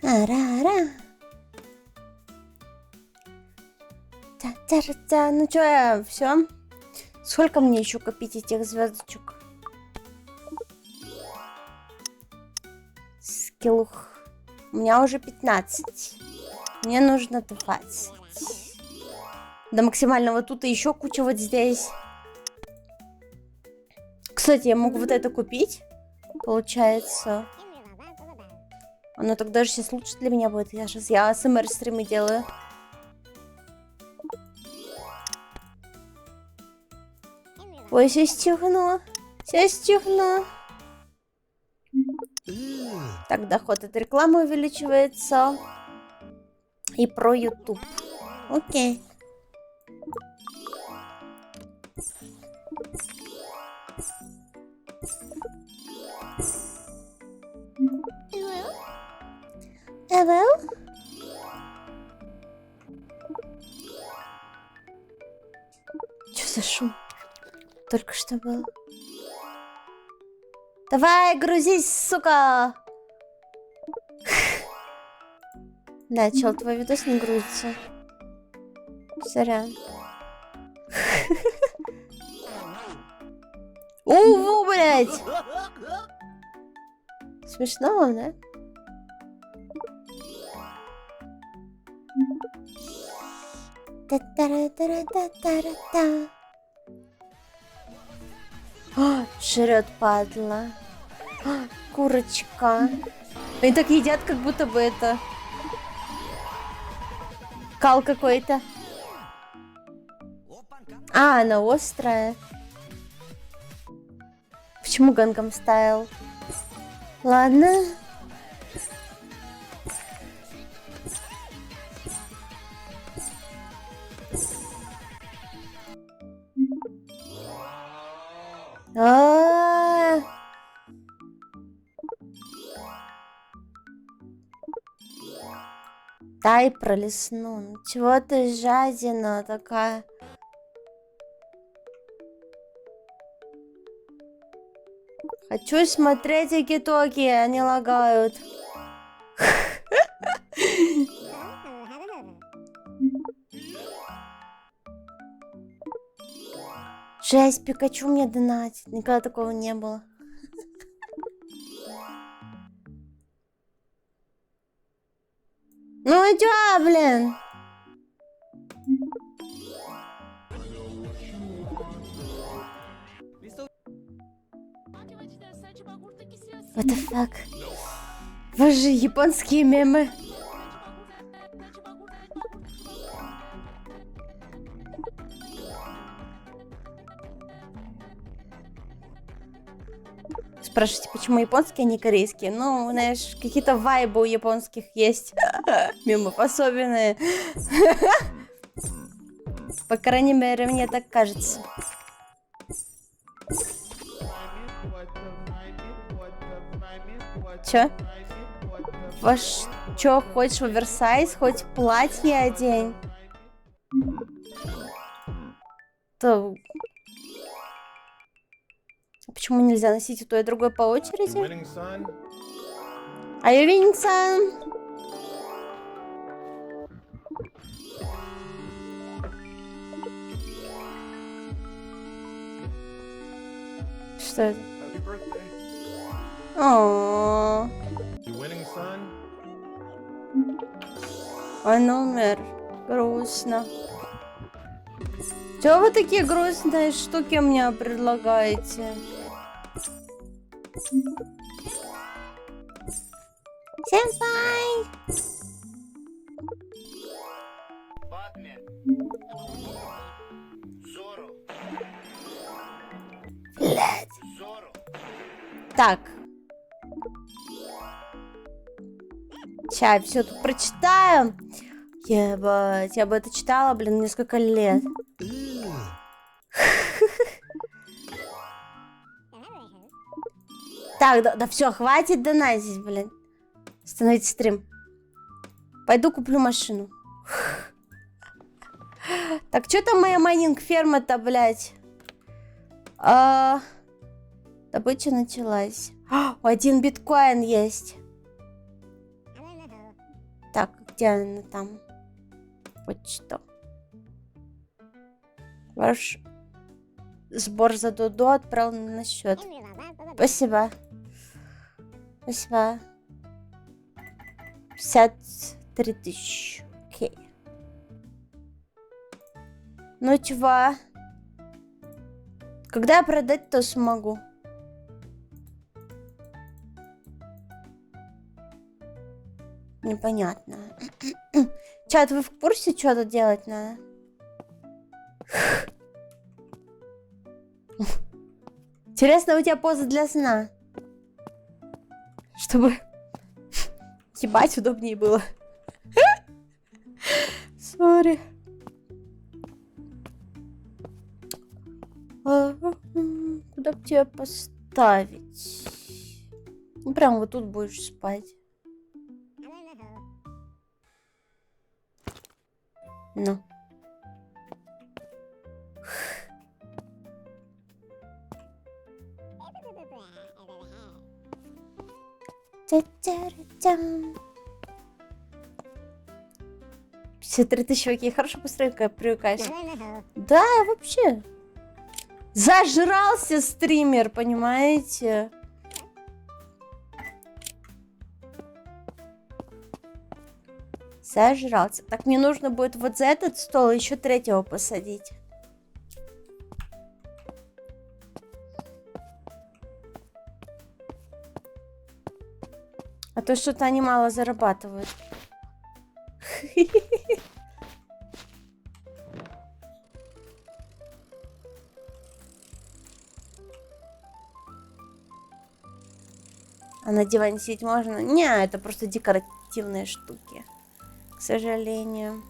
Ара-ара. Та-та-та. Ну чё, я все? Сколько мне еще копить этих звездочек? Скиллух. У меня уже 15. Мне нужно 20. До максимального тут и еще куча вот здесь. Кстати, я могу вот это купить. Получается. Оно тогда же сейчас лучше для меня будет. Я АСМР стримы делаю. Ой, сейчас чихну. Сейчас чихну. Так, доход от рекламы увеличивается. И про YouTube. Окей. Hello? Чё за шум? Только что был. Давай, грузись, сука! Да, чел, твой видос не грузится. Сорян. Уву, блядь! Смешно вам, да? Та-та-ра-та-ра-та-та-ра-та. Жрет, падла. Курочка. Они так едят, как будто бы это кал какой-то. А, она острая. Почему Гангам Стайл? Ладно. А-а-а. Дай пролесну. Ну чего ты жадина такая? Хочу смотреть тики-токи, они лагают. Жесть, Пикачу мне донатит. Никогда такого не было. Ну и чё, блин? What the fuck? Вы же японские мемы. Спрашиваете, почему японские, а не корейские? Ну, знаешь, какие-то вайбы у японских есть. Мемов особенные. По крайней мере, мне так кажется. Чё? Ваш чё, хочешь в оверсайз? Хоть платье одень? То... Почему нельзя носить и то, и другое по очереди? Are you winning, son? Что это? О, он умер. Грустно. Чего вы такие грустные штуки мне предлагаете? Сенпай! Блядь. Так. Сейчас все тут прочитаю. Ебать, я бы это читала, блин, несколько лет. Так, да все, хватит донатить, блин. Остановить стрим. Пойду куплю машину. Так, что там моя майнинг-ферма-то, блядь? Добыча началась. 1 биткоин есть. Так, где она там? Вот что. Ваш сбор за Додо отправлен на счет. Спасибо. Спасибо. 53 тысячи. Окей. Ну, чего? Когда я продать-то смогу? Непонятно. Чат, вы в курсе, что тут делать надо? Интересно, у тебя поза для сна? Чтобы ебать удобнее было. Сори. Куда бы тебя поставить? Ну, прям вот тут будешь спать. Ну. Та-та-ра-тям. 53 тысячи, окей, хорошо, быстренько привыкаешь. Да, вообще. Зажрался стример, понимаете? Зажрался. Так, мне нужно будет вот за этот стол еще третьего посадить. А то что-то они мало зарабатывают. А на диване сидеть можно? Не, это просто декоративные штуки. К сожалению.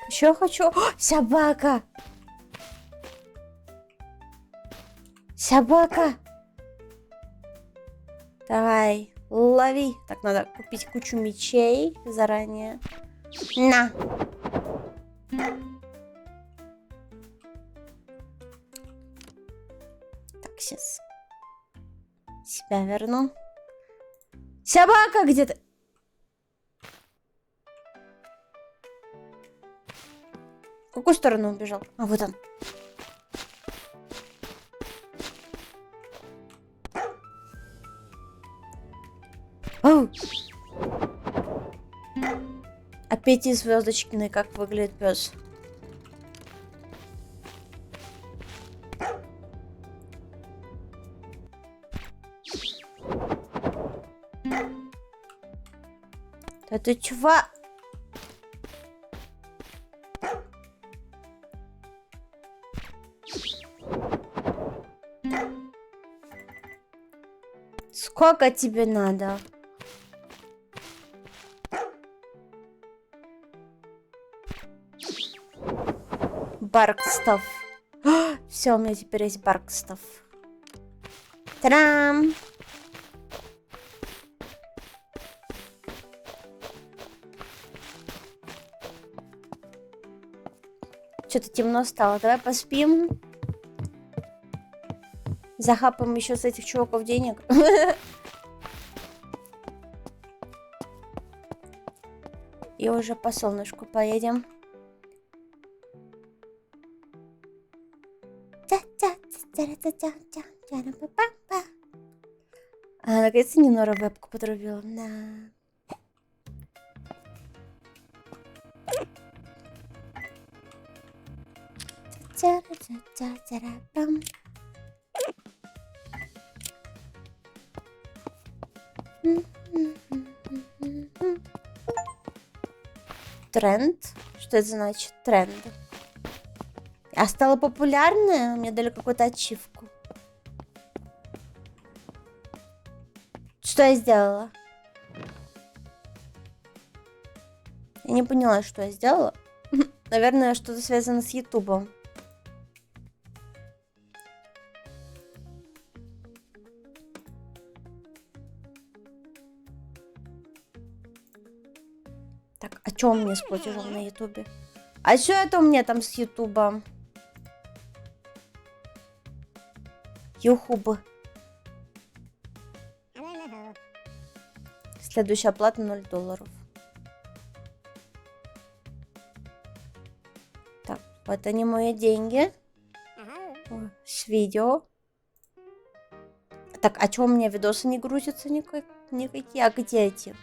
Еще хочу... О, собака! Собака! Давай, лови. Так, надо купить кучу мечей заранее. На! Так, сейчас. Себя верну. Собака где-то... В какую сторону убежал? А, вот он. Оу. А 5-звездочный, как выглядит пес? Да ты чувак? Сколько тебе надо? Баркстов. Все, у меня теперь есть Баркстов. Тарам! Что-то темно стало. Давай поспим. Захапаем еще с этих чуваков денег. И уже по солнышку поедем. Наконец-то не Нора вебку подрубила. Да. Тренд? Что это значит? Тренд. Я стала популярная? Мне дали какую-то ачивку. Что я сделала? Я не поняла, что я сделала. Наверное, что-то связано с Ютубом. Так, а что у меня с платежом на Ютубе? А что это у меня там с Ютубом? Юхуб. Следующая оплата $0. Так, вот они мои деньги. С видео. Так, а чё у меня видосы не грузятся никакие? А где эти?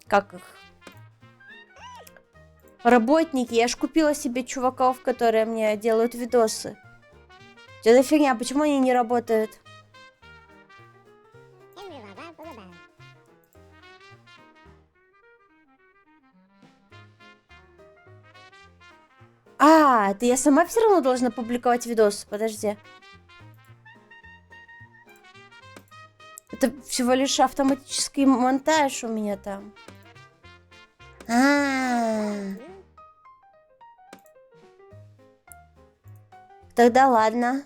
Как их? Работники. Я ж купила себе чуваков, которые мне делают видосы. Что за фигня? Почему они не работают? А, это я сама все равно должна публиковать видос. Подожди. Это всего лишь автоматический монтаж у меня там. Тогда ладно.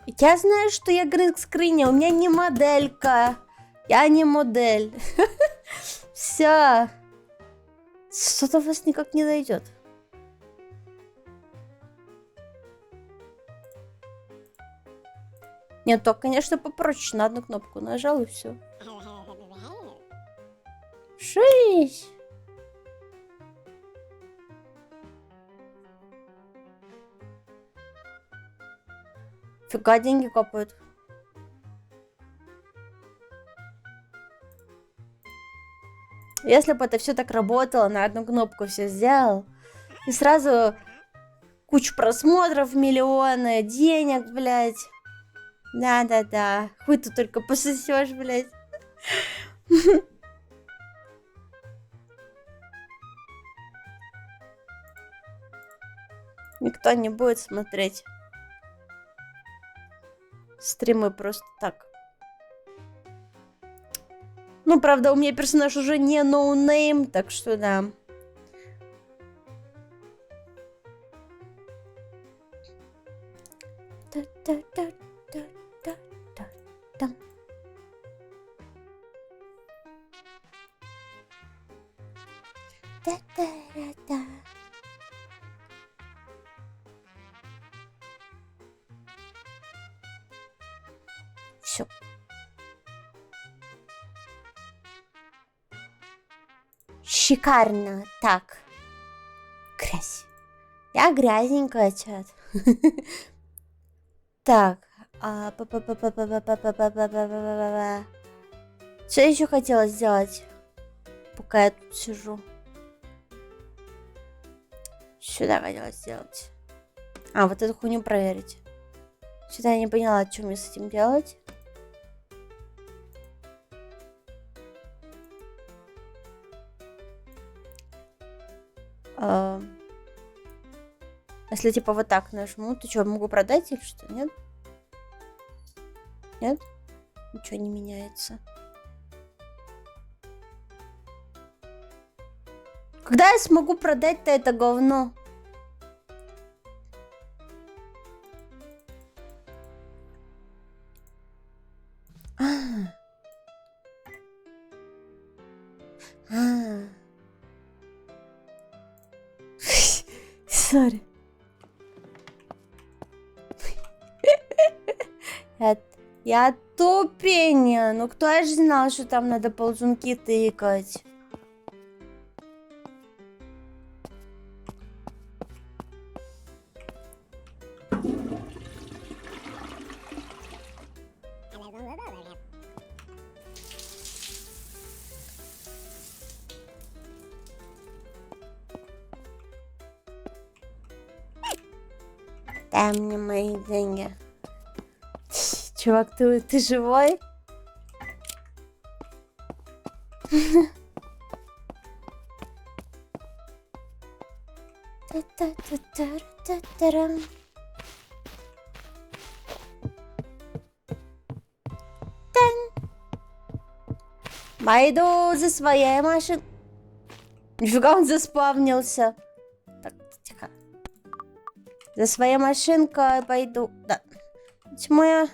Я знаю, что я скрыня. У меня не моделька. Я не модель. Все. Что-то у вас никак не дойдет. Нет, то, конечно, попроще. На одну кнопку нажал и все. 6. Фига, деньги капают. Если бы это все так работало, на одну кнопку все сделал, и сразу кучу просмотров, миллионы, денег, блядь. Да-да-да. Хуй ты только пососешь, блядь. Никто не будет смотреть стримы просто так. Ну, правда, у меня персонаж уже не ноунейм, так что да. Все. Шикарно. Так. Грязь. Я грязненькая, чат. Так. Что я еще хотела сделать, пока я тут сижу? Сюда хотела сделать. А, вот эту хуйню проверить. Сюда я не поняла, что мне с этим делать. Если типа вот так нажму, то что, могу продать или что? Нет? Нет? Ничего не меняется. Когда я смогу продать-то это говно? Сори. Я тупень. Ну кто ж знал, что там надо ползунки тыкать? Дай мне мои деньги. Чувак, ты живой? Пойду за своей машиной. Нифига он заспавнился. Так, тихо. За своей машинкой пойду. Да. Почему я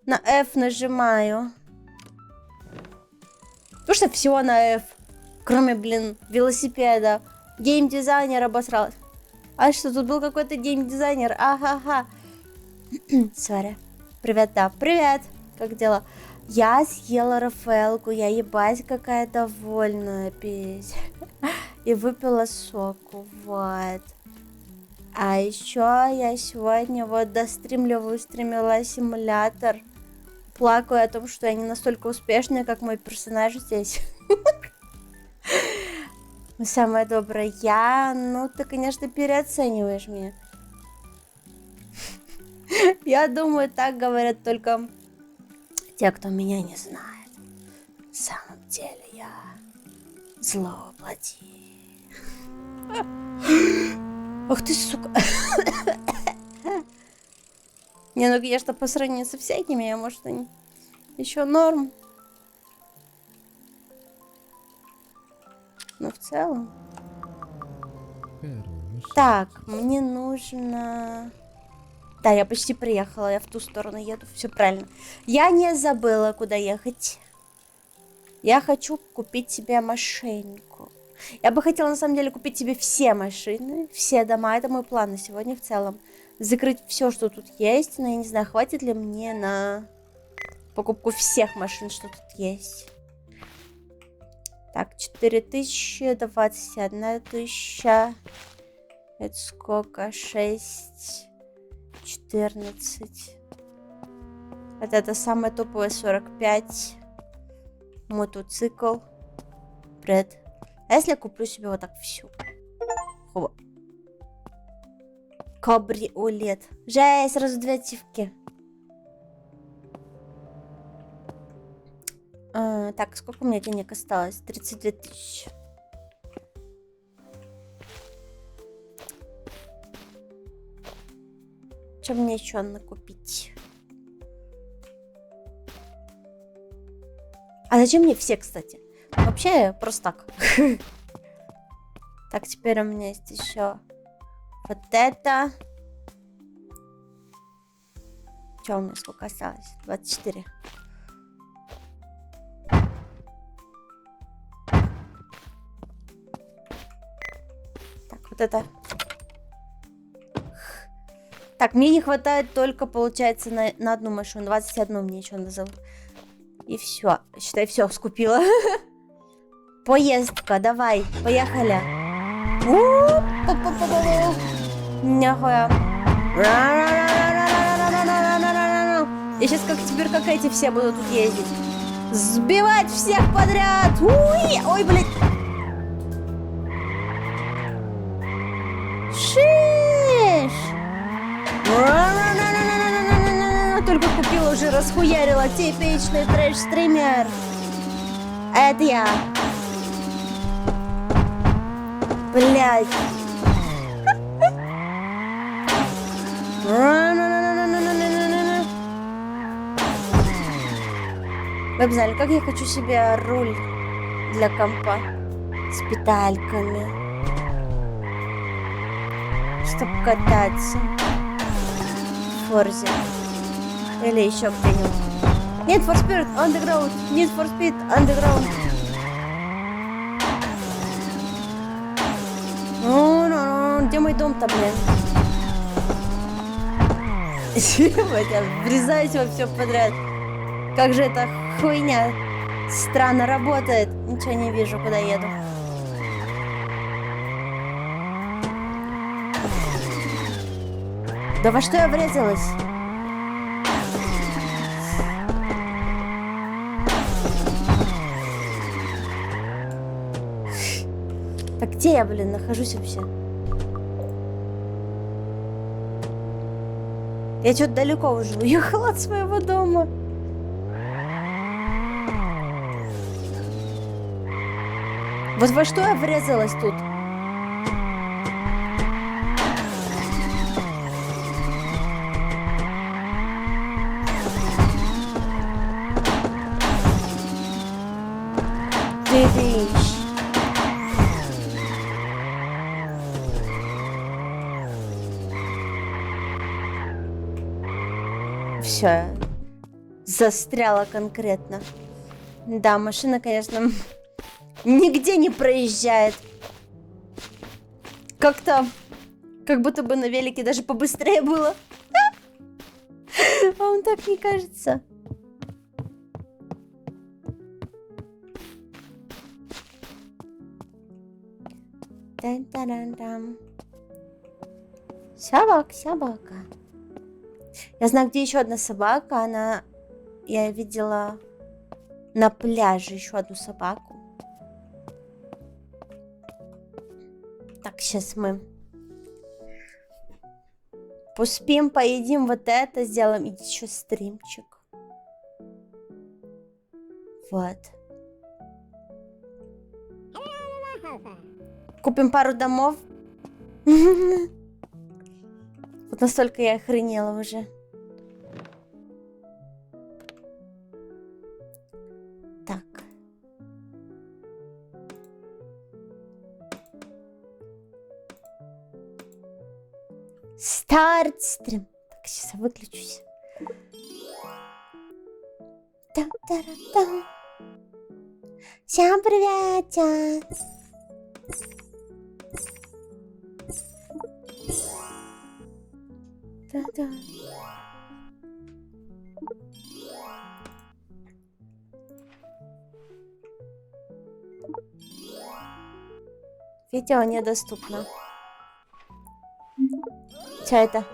на F нажимаю? Потому что все на F. Кроме, блин, велосипеда. Геймдизайнер обосрался. А что, тут был какой-то геймдизайнер? Ага-ха. Сори. Привет, да. Привет. Как дела? Я съела Рафаэлку. Я ебать какая довольная пись. И выпила соку. Вот. А еще я сегодня вот достримливаю, стримила симулятор. Плакаю о том, что я не настолько успешная, как мой персонаж здесь. Самое доброе. Ну, ты, конечно, переоцениваешь меня. Я думаю, так говорят только те, кто меня не знает. На самом деле я зло воплоти. Ах ты, сука. Не, ну, конечно, по сравнению со всякими, я, может, они еще норм. Но в целом... Так, мне нужно... Да, я почти приехала, я в ту сторону еду, все правильно. Я не забыла, куда ехать. Я хочу купить себе машинку. Я бы хотела, на самом деле, купить себе все машины, все дома. Это мой план на сегодня в целом. Закрыть все, что тут есть. Но я не знаю, хватит ли мне на покупку всех машин, что тут есть. Так, 4000, 21 тысяча. Это сколько? 6, 14. Вот это самое топовое 45. Мотоцикл. Привет. А если я куплю себе вот так всю? Хоба. Кабриолет. Жесть, сразу две ачивки. Так, сколько у меня денег осталось? 32 тысячи. Что мне еще накупить? А зачем мне все, кстати? Вообще, просто так. Так, теперь у меня есть еще вот это. Что у меня сколько осталось? 24. Так, вот это. Так, мне не хватает только, получается, на одну машину. 21 мне еще назовут. И все. Считай, все, скупила. Поездка, давай, поехали. Нахуя. Я сейчас теперь как эти все будут тут ездить. Сбивать всех подряд. Ой, блядь. Шиш. Только купила, уже расхуярила. Типичный трэш-стример. Это я. Блядь. Вы бы знали, как я хочу себе руль для компа с педальками, чтоб кататься в Форзе или еще где-нибудь. Need for Speed Underground, Need for Speed Underground. Где мой дом-то, блин? Я врезаюсь во все подряд. Как же эта хуйня странно работает. Ничего не вижу, куда еду. Да во что я врезалась? Так где я, блин, нахожусь вообще? Я что-то далеко уже уехала от своего дома. Вот во что я врезалась тут? Охереть. Все, застряла конкретно. Да, машина, конечно, нигде не проезжает. Как-то, как будто бы на велике даже побыстрее было. А он так не кажется. Тан-таран-там. Собака. Я знаю, где еще одна собака. Я видела на пляже еще одну собаку. Так, сейчас мы поспим, поедим вот это, сделаем еще стримчик. Вот. Купим пару домов. Вот настолько я охренела уже. Так. Старт стрим. Так, сейчас я выключусь. Там-тарам-там. Всем привет! Да-да. Видео недоступно. Что это?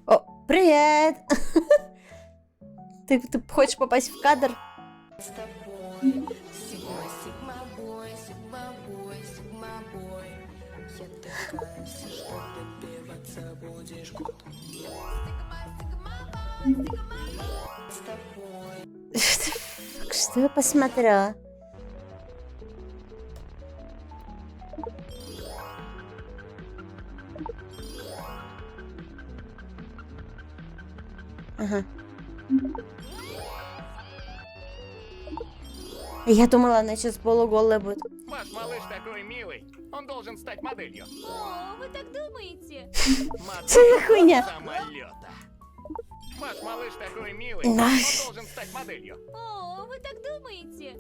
О, привет! Ты хочешь попасть в кадр? С тобой. Сигма-бой, сигма-бой. Я такая, что добиваться будешь. С тобой. Что я посмотрела? Ага. Я думала, она сейчас полуголая будет. Ваш малыш такой милый. Он должен стать моделью. О, вы так думаете? Что за хуйня? Самолета. Ваш малыш такой милый. Да. Он должен стать моделью. О, вы так думаете?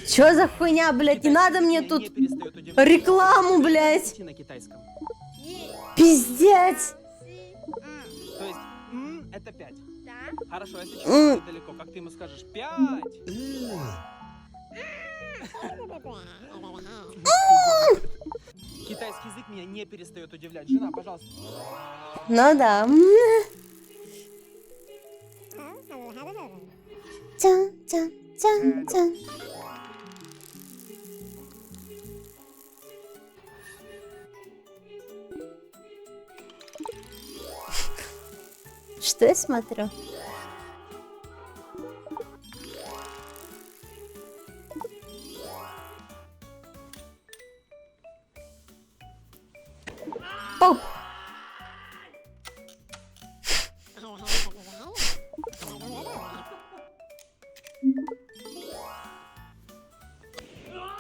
Чё за хуйня, блядь? Не надо мне тут рекламу, блядь. На китайском. Пиздец. То есть это 5. Да? Хорошо, если человек далеко, как ты ему скажешь 5? Китайский язык меня не перестает удивлять. Жена, пожалуйста. Ну да. Тян-тян-тян-тян. Что я смотрю? Оп.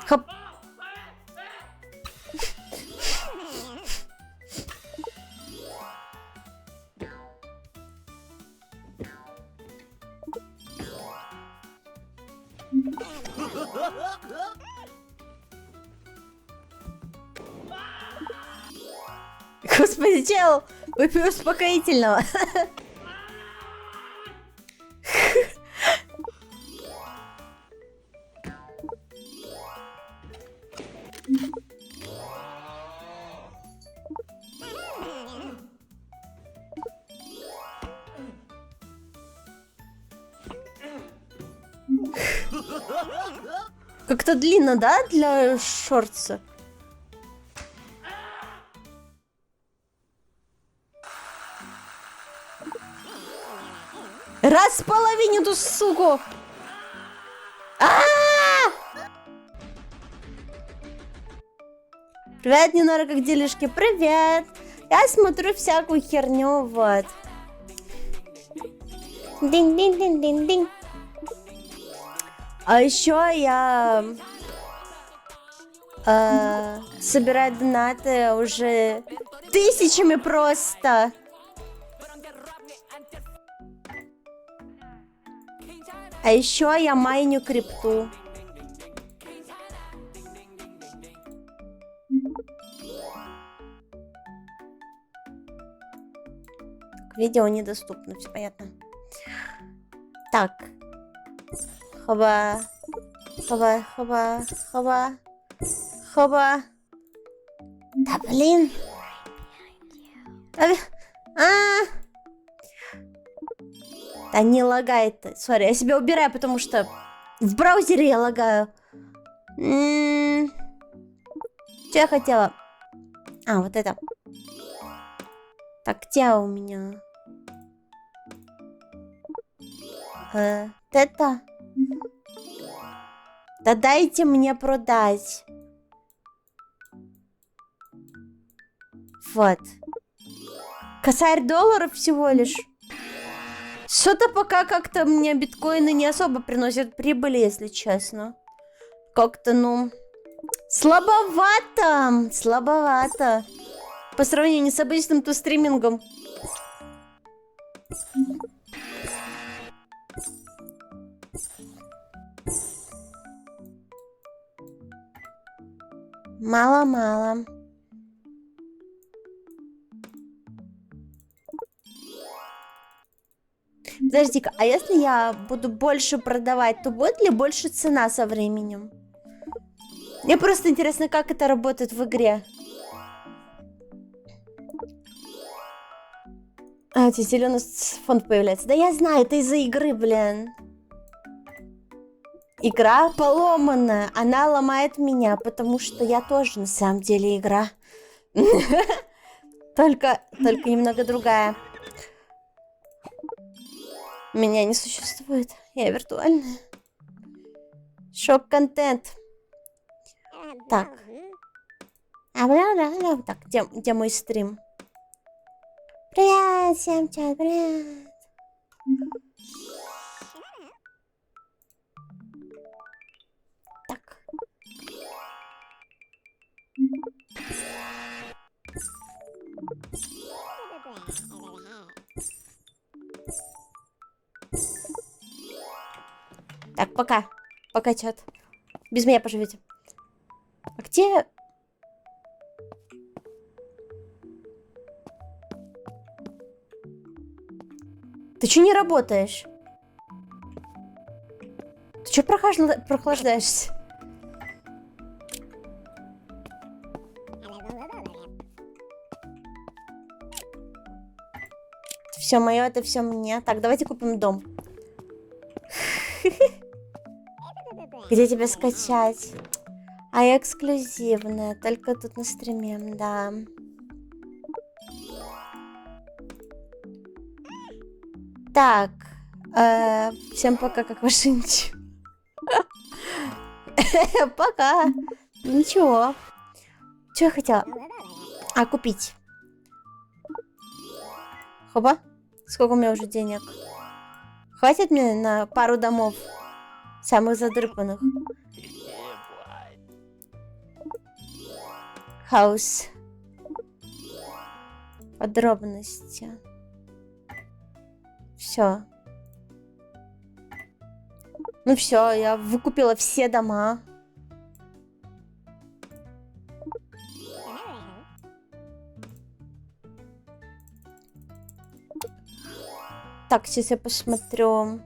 Хоп. Господи, чел, выпей успокоительного. Как-то длинно, да, для шортса? Располовинь эту суку! Привет, Нинора, как делишки? Привет! Я смотрю всякую херню, вот. Динь-динь-динь-динь-динь. А еще я собираю донаты уже тысячами просто. А еще я майню крипту. Видео недоступно, все понятно. Так. Хоба. Хоба, хоба, хоба. Хоба. Да блин. Да не лагает ты. Сори, я себя убираю, потому что в браузере я лагаю. Что я хотела? А, вот это. Так, где у меня? Это? Да дайте мне продать. Вот. Косарь долларов всего лишь. Что-то пока как-то мне биткоины не особо приносят прибыли, если честно. Как-то, ну... Слабовато! Слабовато. По сравнению с обычным стримингом. Мало-мало. Подожди-ка, а если я буду больше продавать, то будет ли больше цена со временем? Мне просто интересно, как это работает в игре. А, здесь зеленый фонд появляется. Да я знаю, это из-за игры, блин. Игра поломанная. Она ломает меня, потому что я тоже на самом деле игра. Только немного другая. Меня не существует. Я виртуальная. Шок-контент. Так. Так, где мой стрим? Привет, всем чат, привет. Так. Так, пока. Пока, чат. Без меня поживете. А где... Ты чё не работаешь? Ты чё прохлаждаешься? Все мое, это все мне. Так, давайте купим дом. Где тебя скачать? А эксклюзивная, только тут на стриме, да. Так, всем пока, как ваш инч. Пока. Ничего. Что я хотела? А, купить. Хоба. Сколько у меня уже денег? Хватит мне на пару домов? Самых задрыпанных. Хаус. Подробности. Все. Ну все, я выкупила все дома. Так, сейчас я посмотрю.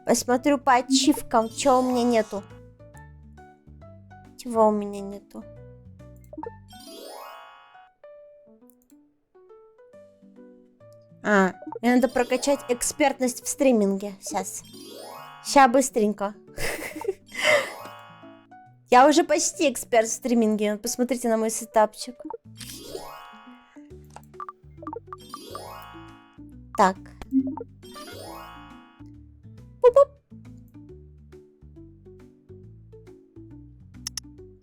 Посмотрю по ачивкам, чего у меня нету. Чего у меня нету? А, мне надо прокачать экспертность в стриминге. Сейчас. Сейчас быстренько. Я уже почти эксперт в стриминге. Посмотрите на мой сетапчик. Так. Пуп-пуп.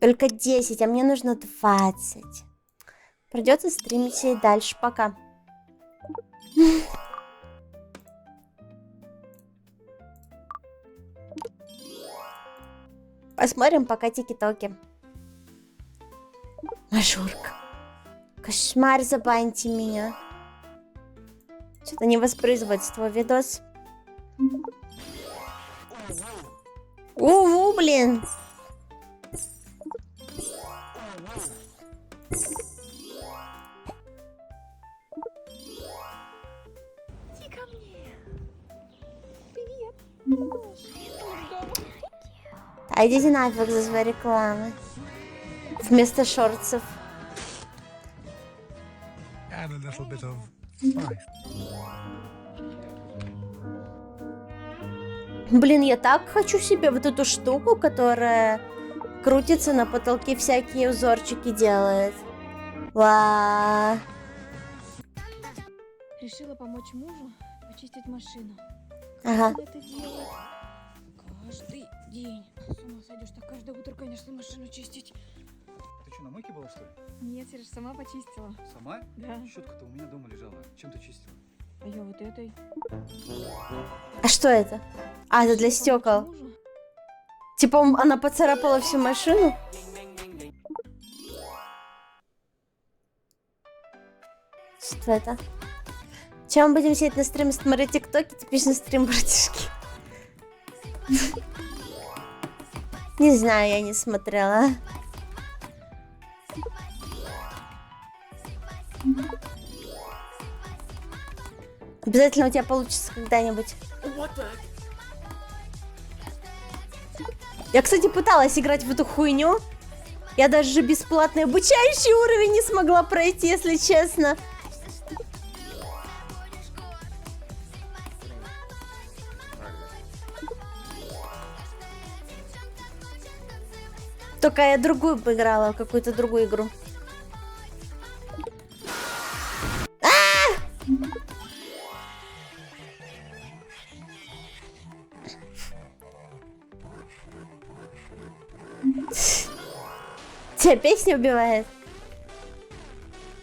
Только 10, а мне нужно 20. Придется стримить и дальше. Пока. Посмотрим пока тики-токи. Мажорка. Кошмар, забаньте меня. Что-то не воспроизводится твой видос. Уву, блин. А идите нафиг за свои рекламы. Вместо шортсов. And a little bit of spice. Блин, я так хочу себе вот эту штуку, которая крутится на потолке, всякие узорчики делает. Ва. Решила помочь мужу почистить машину. Ага. Он это делает каждый день. С ума сойдешь, так каждое утро, конечно, машину чистить. Ты что, на мойке была, что ли? Нет, Сереж, сама почистила. Сама? Да. Щетка-то у меня дома лежала. Чем ты чистила? А я вот этой. А что это? А, это для стекол. Помочь мужу? Типа она поцарапала всю машину? Что это? Чем мы будем сидеть на стриме, смотреть тиктоки, типичный стрим, братишки? Не знаю, я не смотрела. Обязательно у тебя получится когда-нибудь. Я, кстати, пыталась играть в эту хуйню. Я даже бесплатный обучающий уровень не смогла пройти, если честно. Только я другую поиграла, какую-то другую игру. Тебя песня убивает?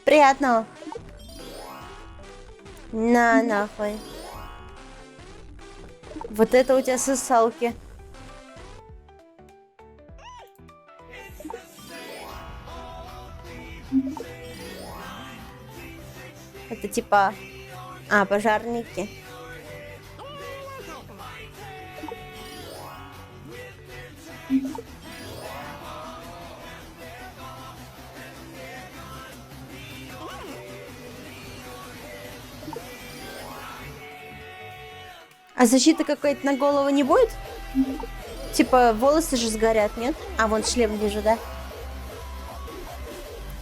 Приятного. На, нахуй. Вот это у тебя сосалки. Это типа... А, пожарники. А защиты какой-то на голову не будет? Типа волосы же сгорят, нет? А, вон шлем вижу, да?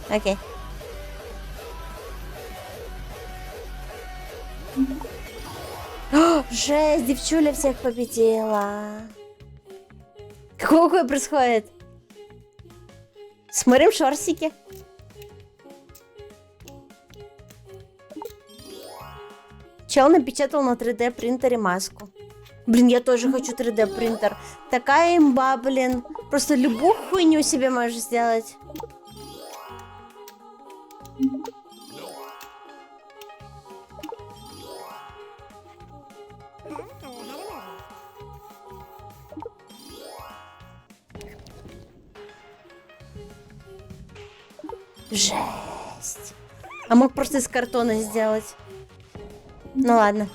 Окей. О, жесть, девчуля всех победила. Какое происходит? Смотрим шорсики. Чел напечатал на 3D принтере маску. Блин, я тоже хочу 3D принтер. Такая имба, блин. Просто любую хуйню себе можешь сделать. Жесть. А мог просто из картона сделать. Ну ладно.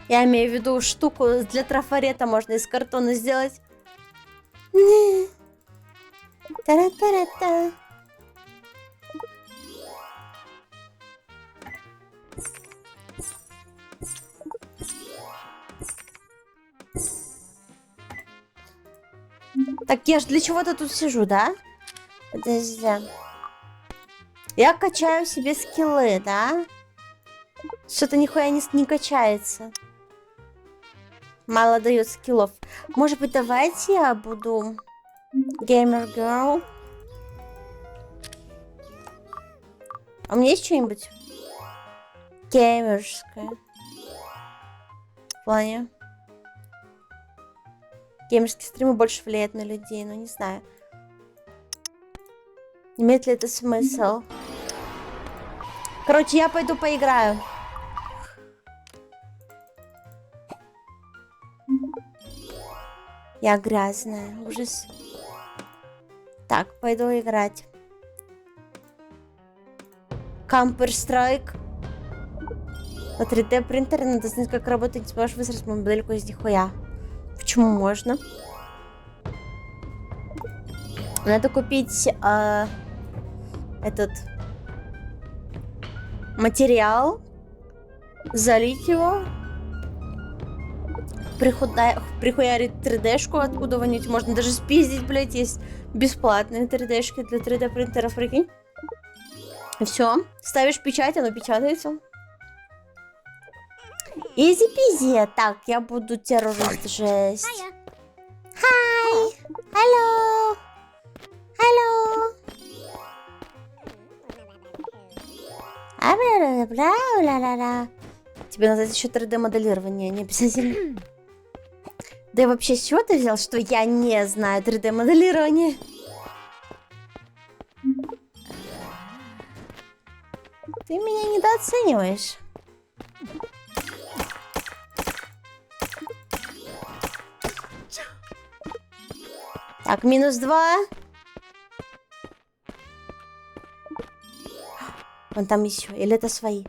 Я имею в виду штуку для трафарета можно из картона сделать. Та-ра-та-ра-та. Так, я ж для чего-то тут сижу, да? Подожди. Я качаю себе скиллы, да? Что-то нихуя не качается. Мало дает скиллов. Может быть, давайте я буду Gamer Girl. А у меня есть что-нибудь? Геймерская. В плане... Геймерские стримы больше влияют на людей, но не знаю. Имеет ли это смысл? Короче, я пойду поиграю. Я грязная. Ужас. Так, пойду играть. Counter-Strike. На 3D принтере надо знать, как работать. Не сможешь высрать модельку из нихуя. Почему можно? Надо купить этот материал, залить его, прихуярить 3D-шку откуда-нибудь. Можно даже спиздить, блять, есть бесплатные 3D-шки для 3D принтера, прикинь. И все. Ставишь печать, оно печатается. Изи-пизи. Так, я буду террорист, жесть. Хай! Алло! Алло! Бла-бла-бла-бла-бла. Тебе надо еще 3D-моделирование, не обязательно. Да и вообще, с чего ты взял, что я не знаю 3D-моделирование? Ты меня недооцениваешь. Так, -2. Вон там еще. Или это свои?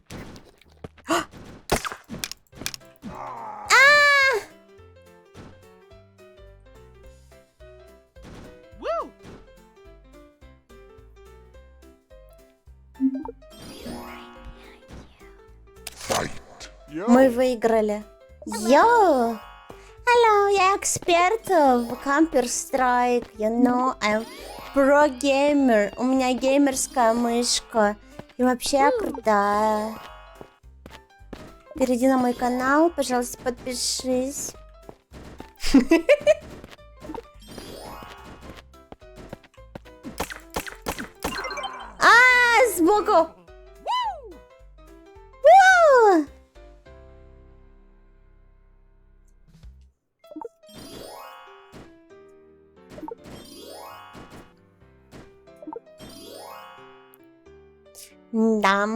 Мы выиграли. Йоу! Hello, я эксперт в Counter-Strike. You know, I'm pro gamer. У меня геймерская мышка. И вообще я крутая. Перейди на мой канал, пожалуйста, подпишись. Сбоку! Да.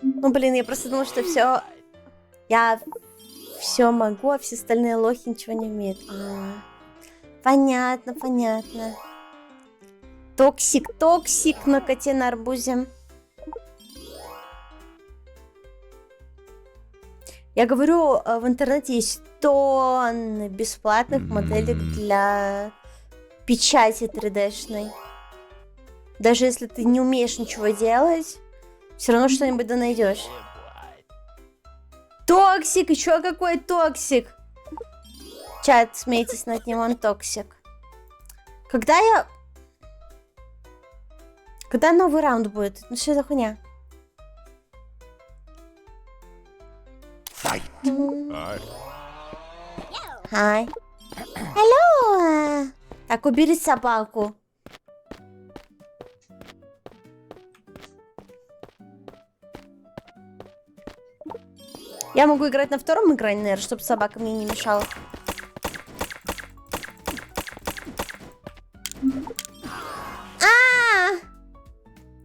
Ну, блин, я просто думала, что все. Я все могу, а все остальные лохи ничего не умеют. Понятно, понятно. Токсик на коте на арбузе. Я говорю, в интернете есть тонны бесплатных моделек для печати 3D-шной. Даже если ты не умеешь ничего делать, все равно что-нибудь да найдешь. Токсик! Еще какой токсик? Чат, смейтесь над ним, он токсик. Когда новый раунд будет? Ну что за хуйня? Хай. Алло! Так, убери собаку. Я могу играть на втором экране, наверное, чтобы собака мне не мешала.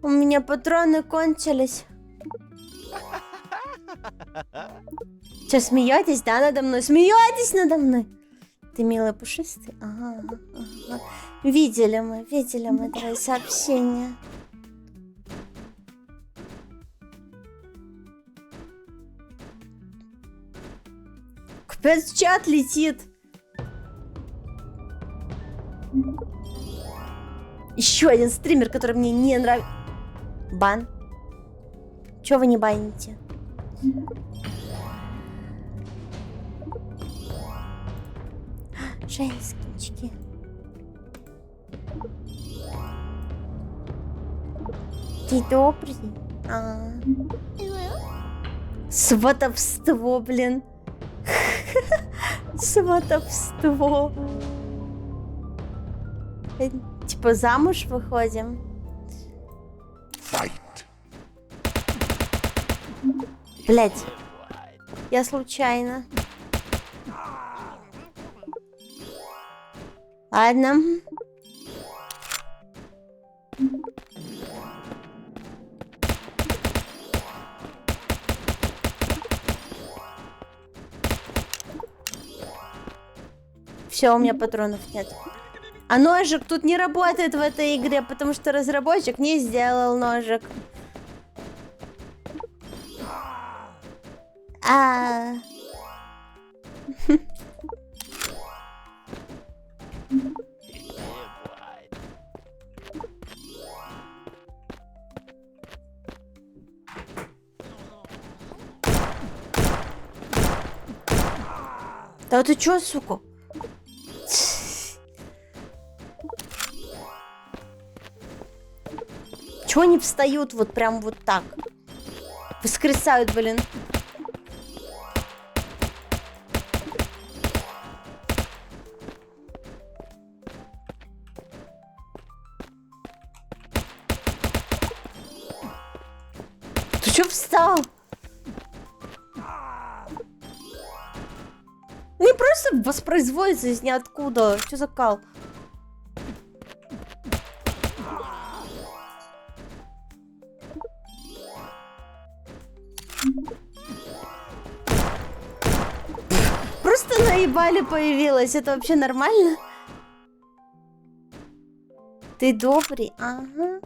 У меня патроны кончились. Что, смеетесь, да, надо мной? Смеетесь надо мной? Ты милый пушистый? Ага. Видели мы твои сообщения. Капец, чат летит. Еще один стример, который мне не нравится. Бан. Чего вы не баните? Женскинчики. Ты добрый? Сватовство, блин. Сватовство. Типа замуж выходим. Блять. Я случайно. Ладно. Все, у меня патронов нет. А ножик тут не работает в этой игре, потому что разработчик не сделал ножик. А. Да ты чё, сука? Чё они встают вот прям вот так? Воскресают, блин. Ты чё встал? Они просто воспроизводятся из ниоткуда. Чё за кал? Просто наебали появилась. Это вообще нормально? Ты добрый? Ага.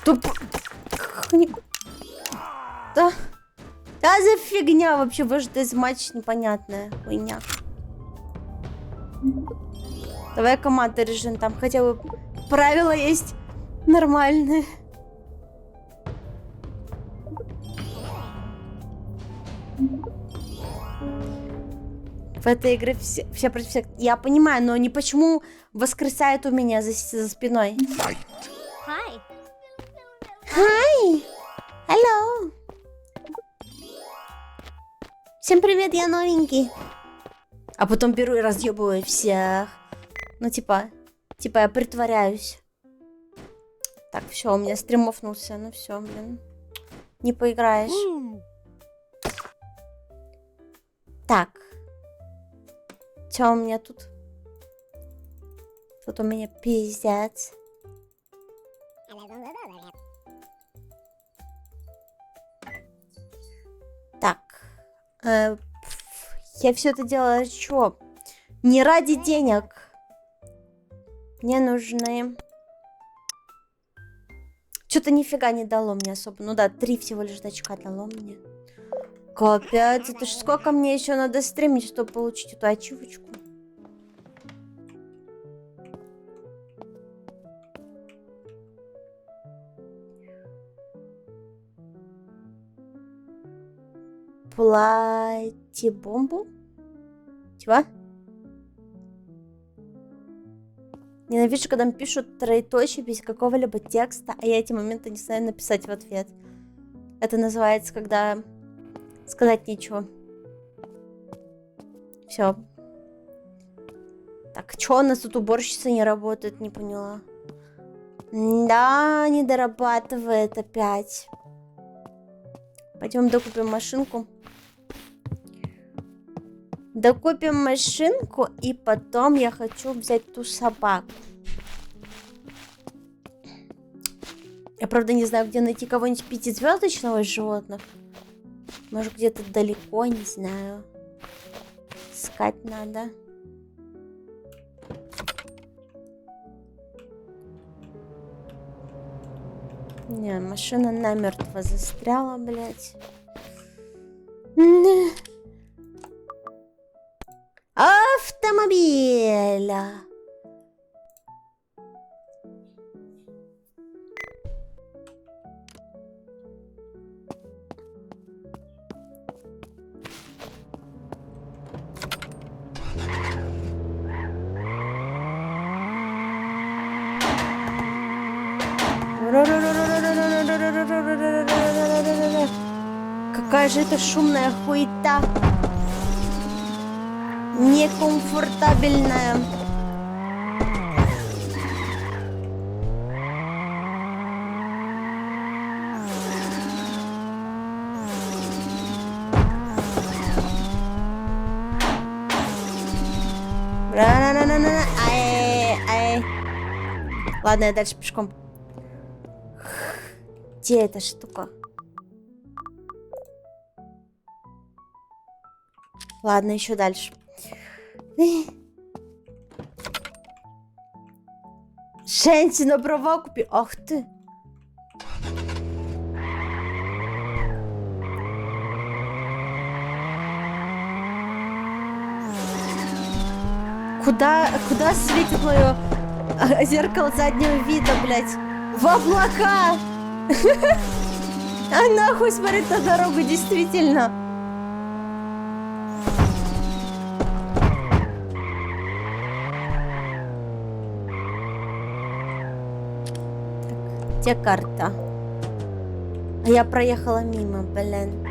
Тупо... Да. Да за фигня вообще, выжатый из матч непонятная хуйня. Давай командный режим, там хотя бы правила есть нормальные. В этой игре все против всех. Я понимаю, но не почему воскресает у меня за спиной. Hi. Hi. Hello. Всем привет, я новенький. А потом беру и разъебываю всех. Ну, типа я притворяюсь. Так, все, у меня стрим офнулся. Ну все, блин. Не поиграешь. Так. Что у меня тут? Тут у меня пиздец. Так. Я все это делала что? Не ради денег. Мне нужны... Что-то нифига не дало мне особо. Ну да, 3 всего лишь очка дало мне. Капец, это ж сколько мне еще надо стримить, чтобы получить эту ачивочку? Плати-бомбу? Чего? Ненавижу, когда мне пишут троеточие без какого-либо текста, а я эти моменты не знаю написать в ответ. Это называется, когда сказать нечего. Все. Так, что у нас тут уборщица не работает, не поняла. Да, не дорабатывает опять. Пойдем докупим машинку. Докупим машинку, и потом я хочу взять ту собаку. Я, правда, не знаю, где найти кого-нибудь пятизвездочного из животных. Может, где-то далеко, не знаю. Искать надо. Не, машина намертво застряла, блядь. Автомобиля. Какая же это шумная хуета. Некомфортабельная. Ладно, я дальше пешком. Где эта штука? Ладно, еще дальше. Женщина права купи. Ах ты. Куда светит мое зеркало заднего вида, блядь? В облака! А нахуй смотреть на дорогу, действительно. Так, где карта? А я проехала мимо, блин.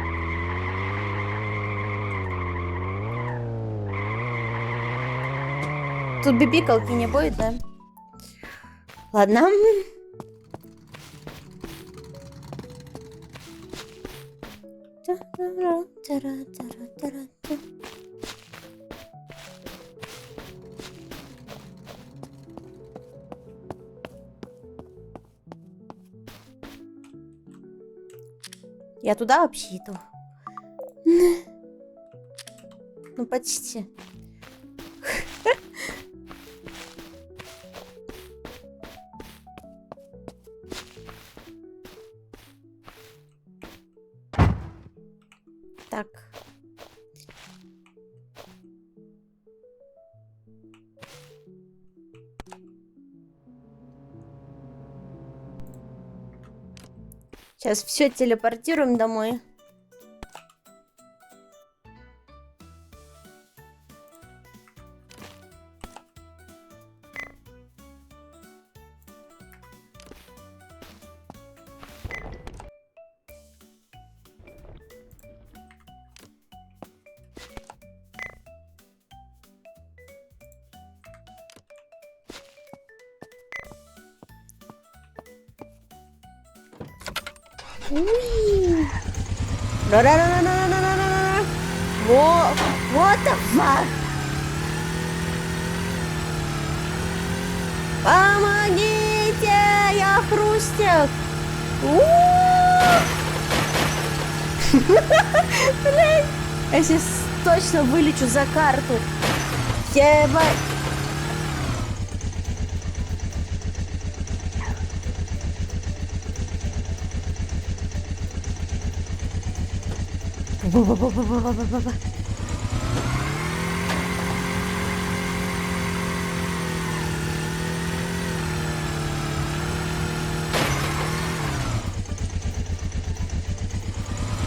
Тут бибикалки не будет, да? Ладно. Я туда вообще иду. Ну, почти. Так. Сейчас все телепортируем домой. Уи. Да-да-да-да-да-да-да-да. What the fuck? Помогите! Я хрустик! Блин! Я сейчас точно вылечу за карту. Ебать! Ба-ба-ба-ба-ба-ба-ба-ба.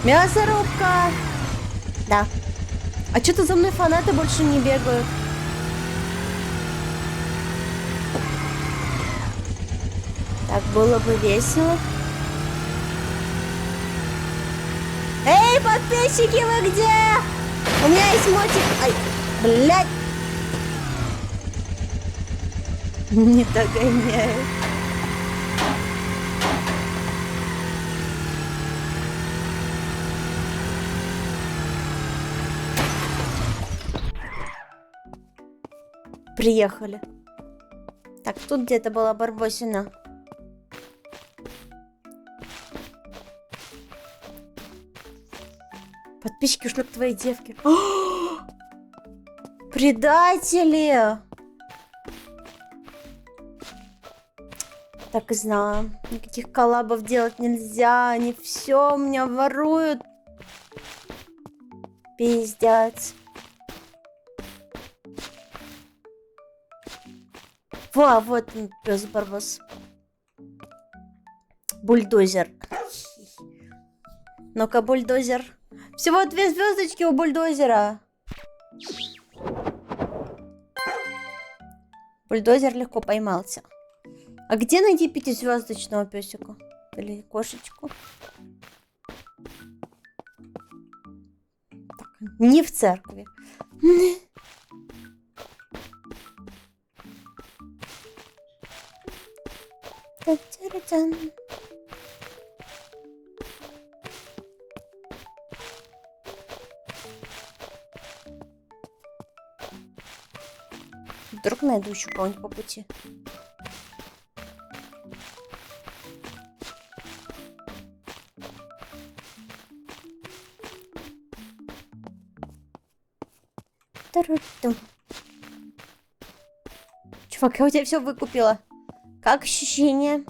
Мясорубка! Да. А что-то за мной фанаты больше не бегают. Так было бы весело. Эй, подписчики, вы где? У меня есть мотик. Ай, блядь. Не догоняю. Приехали. Так, тут где-то была Барбосина. Подписчики ушли к твоей девке. Предатели! Так и знала. Никаких коллабов делать нельзя. Они все у меня воруют. Пиздец. Во, вот он, пес Барбос. Бульдозер. Ну-ка, бульдозер. Всего 2 звездочки у бульдозера. Бульдозер легко поймался. А где найти 5-звездочного песика? Или кошечку? Так, не в церкви. Та-та-та-тан. Вдруг найду еще кого-нибудь по пути. Ту-ру-ту. Чувак, я у тебя все выкупила. Как ощущение?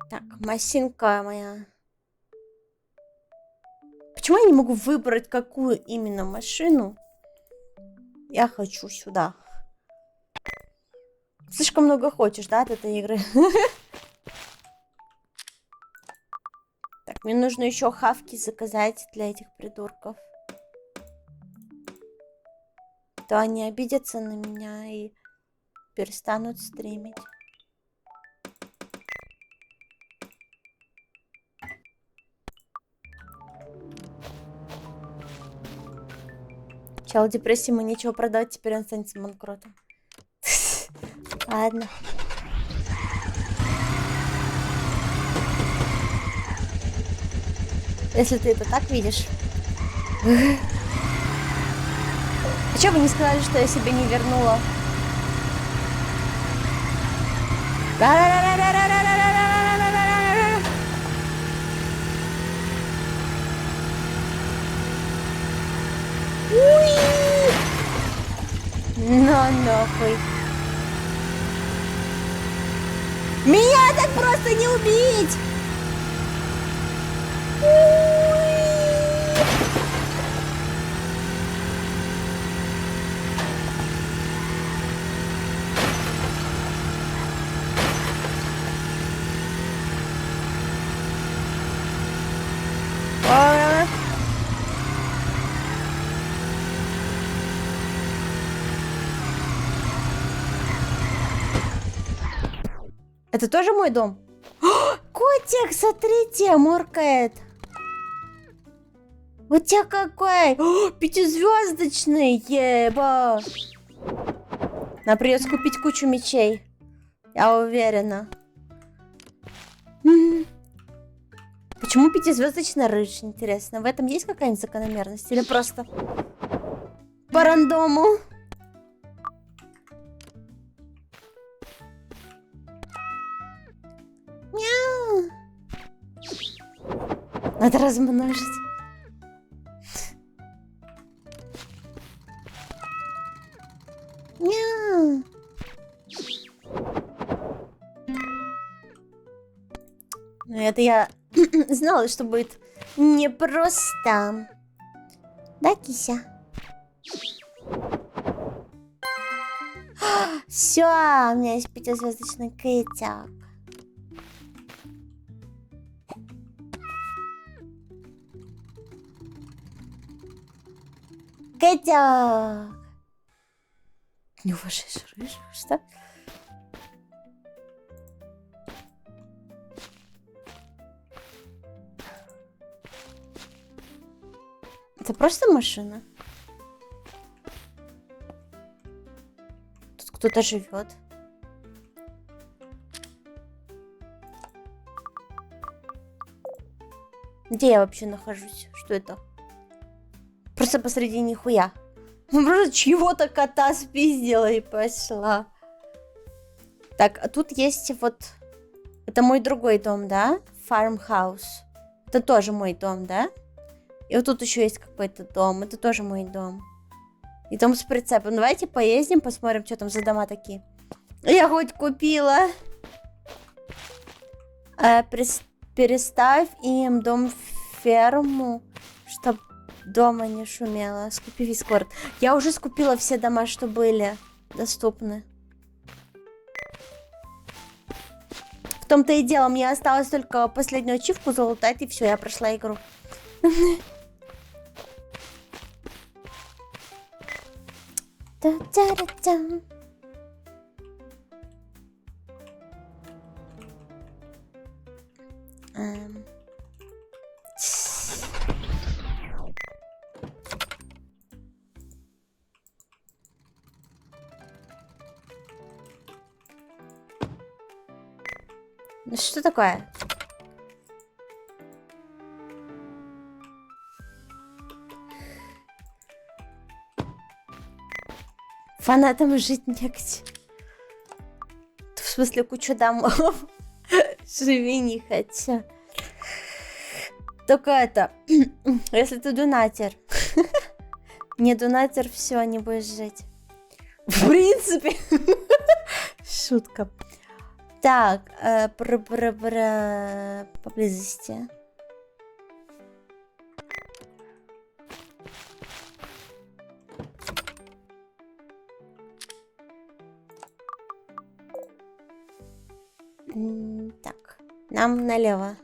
Так, машинка моя. Почему я не могу выбрать, какую именно машину? Я хочу сюда. Слишком много хочешь, да, от этой игры? Так, мне нужно еще хавки заказать для этих придурков. То они обидятся на меня и перестанут стримить. Чел, депрессии, ему нечего продавать, теперь он станет банкротом. Ладно. Если ты это так видишь. А чё вы не сказали, что я себе не вернула? Ну нахуй. Меня так просто не убить! Это тоже мой дом? О, котик, смотрите, муркает. У тебя какой? О, 5-звездочный, еба. Нам придется купить кучу мечей. Я уверена. Почему 5-звездочный рыж, интересно? В этом есть какая-нибудь закономерность? Или просто по рандому? Мяу. Надо размножить. Мяу. Ну, это я знала, что будет непросто. Да, кися? Все, у меня есть 5-звездочный котик. Котик! Не уважаешь рыжих, что? Это просто машина? Тут кто-то живет. Где я вообще нахожусь? Что это? Просто посреди нихуя. Просто чего-то кота спиздила и пошла. Так, а тут есть вот... Это мой другой дом, да? Farmhouse. Это тоже мой дом, да? И вот тут еще есть какой-то дом. Это тоже мой дом. И дом с прицепом. Давайте поездим, посмотрим, что там за дома такие. Я хоть купила. Переставь им дом-ферму, чтоб дома не шумело. Скупи весь город. Я уже скупила все дома, что были доступны. В том-то и дело, мне осталось только последнюю ачивку залутать, и все, я прошла игру. Ну что такое? Фанатам жить негде. В смысле, куча домов. Живи не хотя. Только это, если ты донатер. Не донатер, все, не будешь жить. В принципе. Шутка. Так, поблизости. Так, нам налево.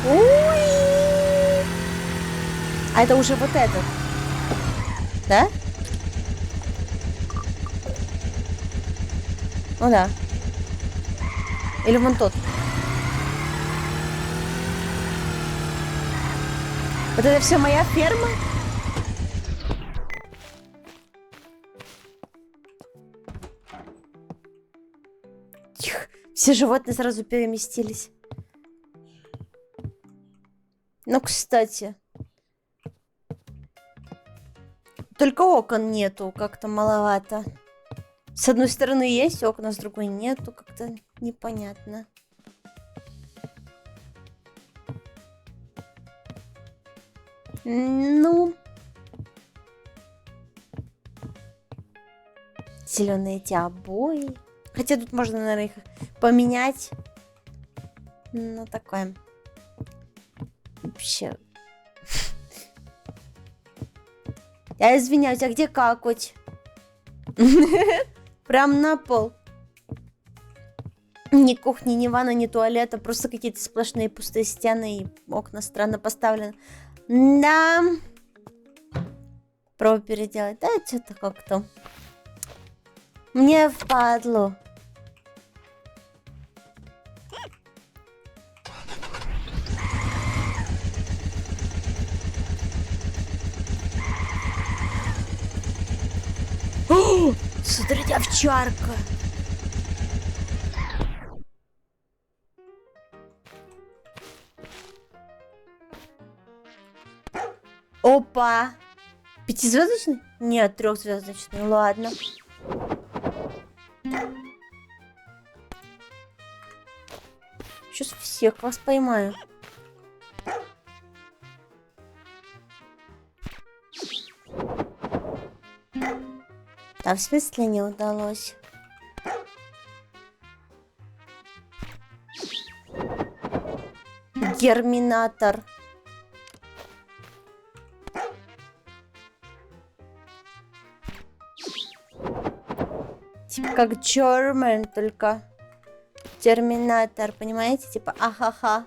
Ой! А это уже вот этот. Да? Ну да. Или вон тот. Вот это все моя ферма? Тихо. Все животные сразу переместились. Ну, кстати. Только окон нету, как-то маловато. С одной стороны есть окна, с другой нету, как-то непонятно. Ну. Зеленые эти обои. Хотя тут можно, наверное, их поменять. Ну, такое. Вообще. Я извиняюсь, а где какать? Прям на пол. Ни кухни, ни ванны, ни туалета. Просто какие-то сплошные пустые стены и окна странно поставлены. Да. Пробую переделать. Да, что-то как-то. Мне впадло. О, смотрите, овчарка. Опа. Пятизвездочный? Нет, трехзвездочный. Ладно. Сейчас всех вас поймаю. Да, в смысле не удалось? Герминатор. Типа как German, только Терминатор, понимаете? Типа ахаха.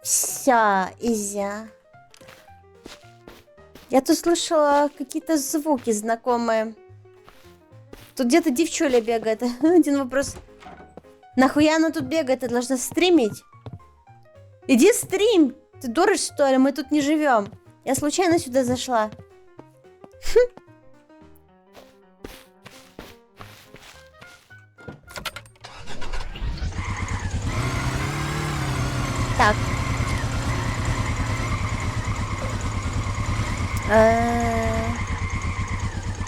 Вся изя. Я тут слышала какие-то звуки знакомые. Тут где-то девчуля бегает. Один вопрос. Нахуя она тут бегает? Ты должна стримить? Иди стрим! Ты дура, что ли? Мы тут не живем. Я случайно сюда зашла. Так.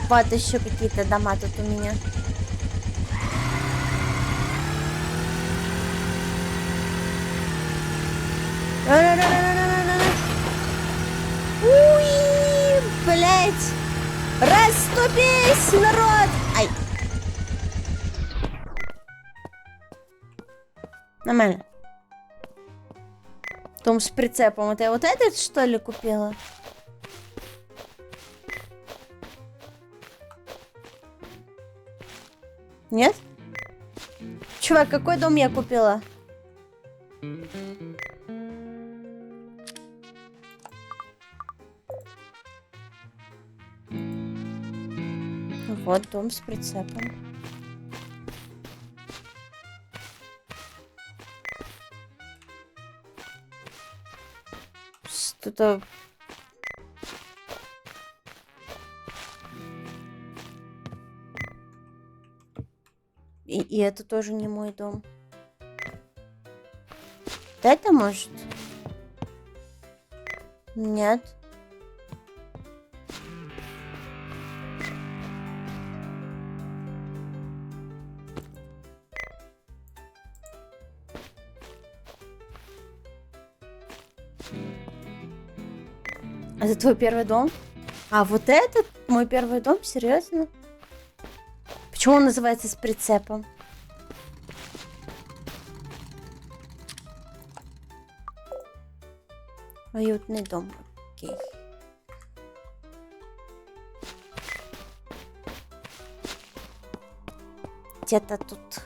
Вот еще какие-то дома тут у меня. Уи, блять! Расступись, народ! Ай! Нормально. Том с прицепом. Это я вот этот, что ли, купила? Нет? Чувак, какой дом я купила? Вот дом с прицепом. Что-то... И это тоже не мой дом. это может? Нет. Это твой первый дом? А вот этот мой первый дом? Серьезно? Почему он называется с прицепом? Уютный дом. Окей. Где-то тут.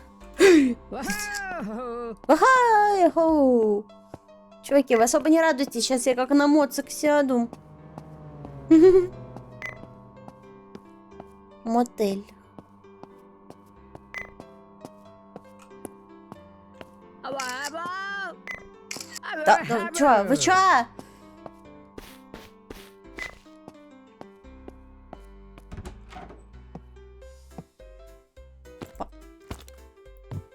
Ага-хо. Чуваки, вы особо не радуйтесь. Сейчас я как на моцик сяду. Мотель. Да, чё, вы чё?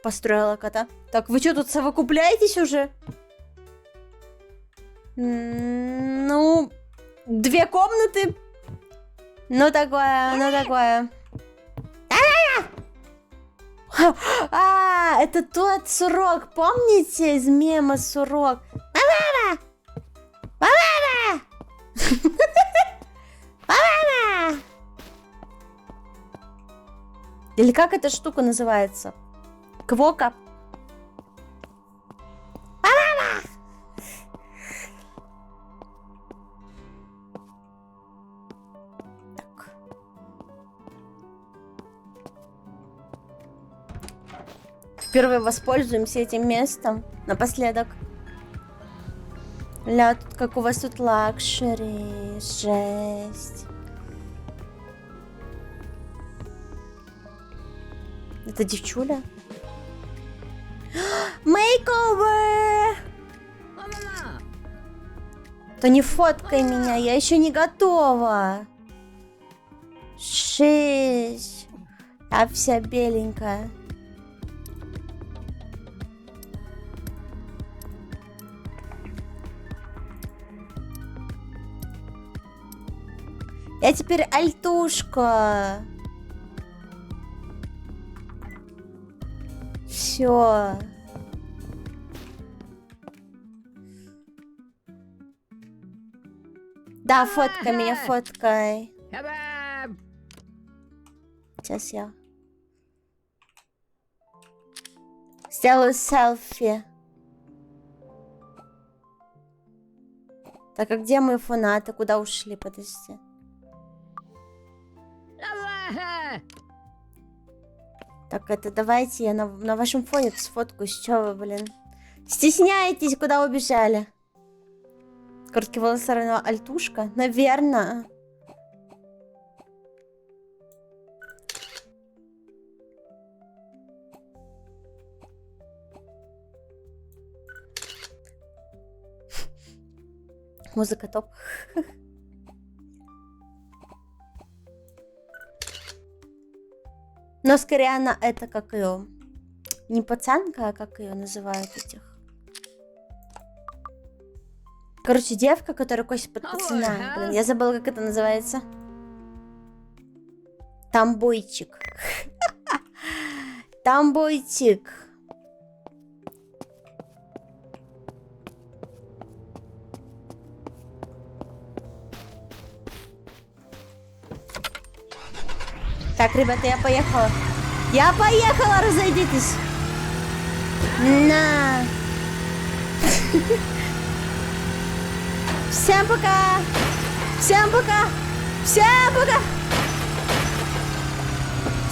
Построила кота. Так, вы что тут совокупляетесь уже? Ну, 2 комнаты. Ну такое, ну такое. А, это тот сурок, помните из мема сурок? Мама! Мама! Мама! Или как эта штука называется? Квока. Мама! Так. Впервые воспользуемся этим местом. Напоследок. Ля, тут как у вас тут лакшери. Жесть. Это девчуля? Мейковер! То не фоткай меня, я еще не готова. Жесть. Я вся беленькая. Я теперь альтушка. Все. Да, фоткай меня, фоткай. Сейчас я сделаю селфи. Так, а где мои фанаты? Куда ушли? Подожди. Так, это давайте я на вашем фоне сфоткаюсь. Чё вы, блин? Стесняетесь, куда убежали? Короткие волосы равно альтушка? Наверное. Музыка топ. Но скорее она это как ее. Не пацанка, а как ее называют этих. Короче, девка, которая косит под пацана. Блин, я забыла, как это называется. Тамбойчик. Тамбойчик. Так, ребята, я поехала. Я поехала, разойдитесь. На. Всем пока. Всем пока. Всем пока.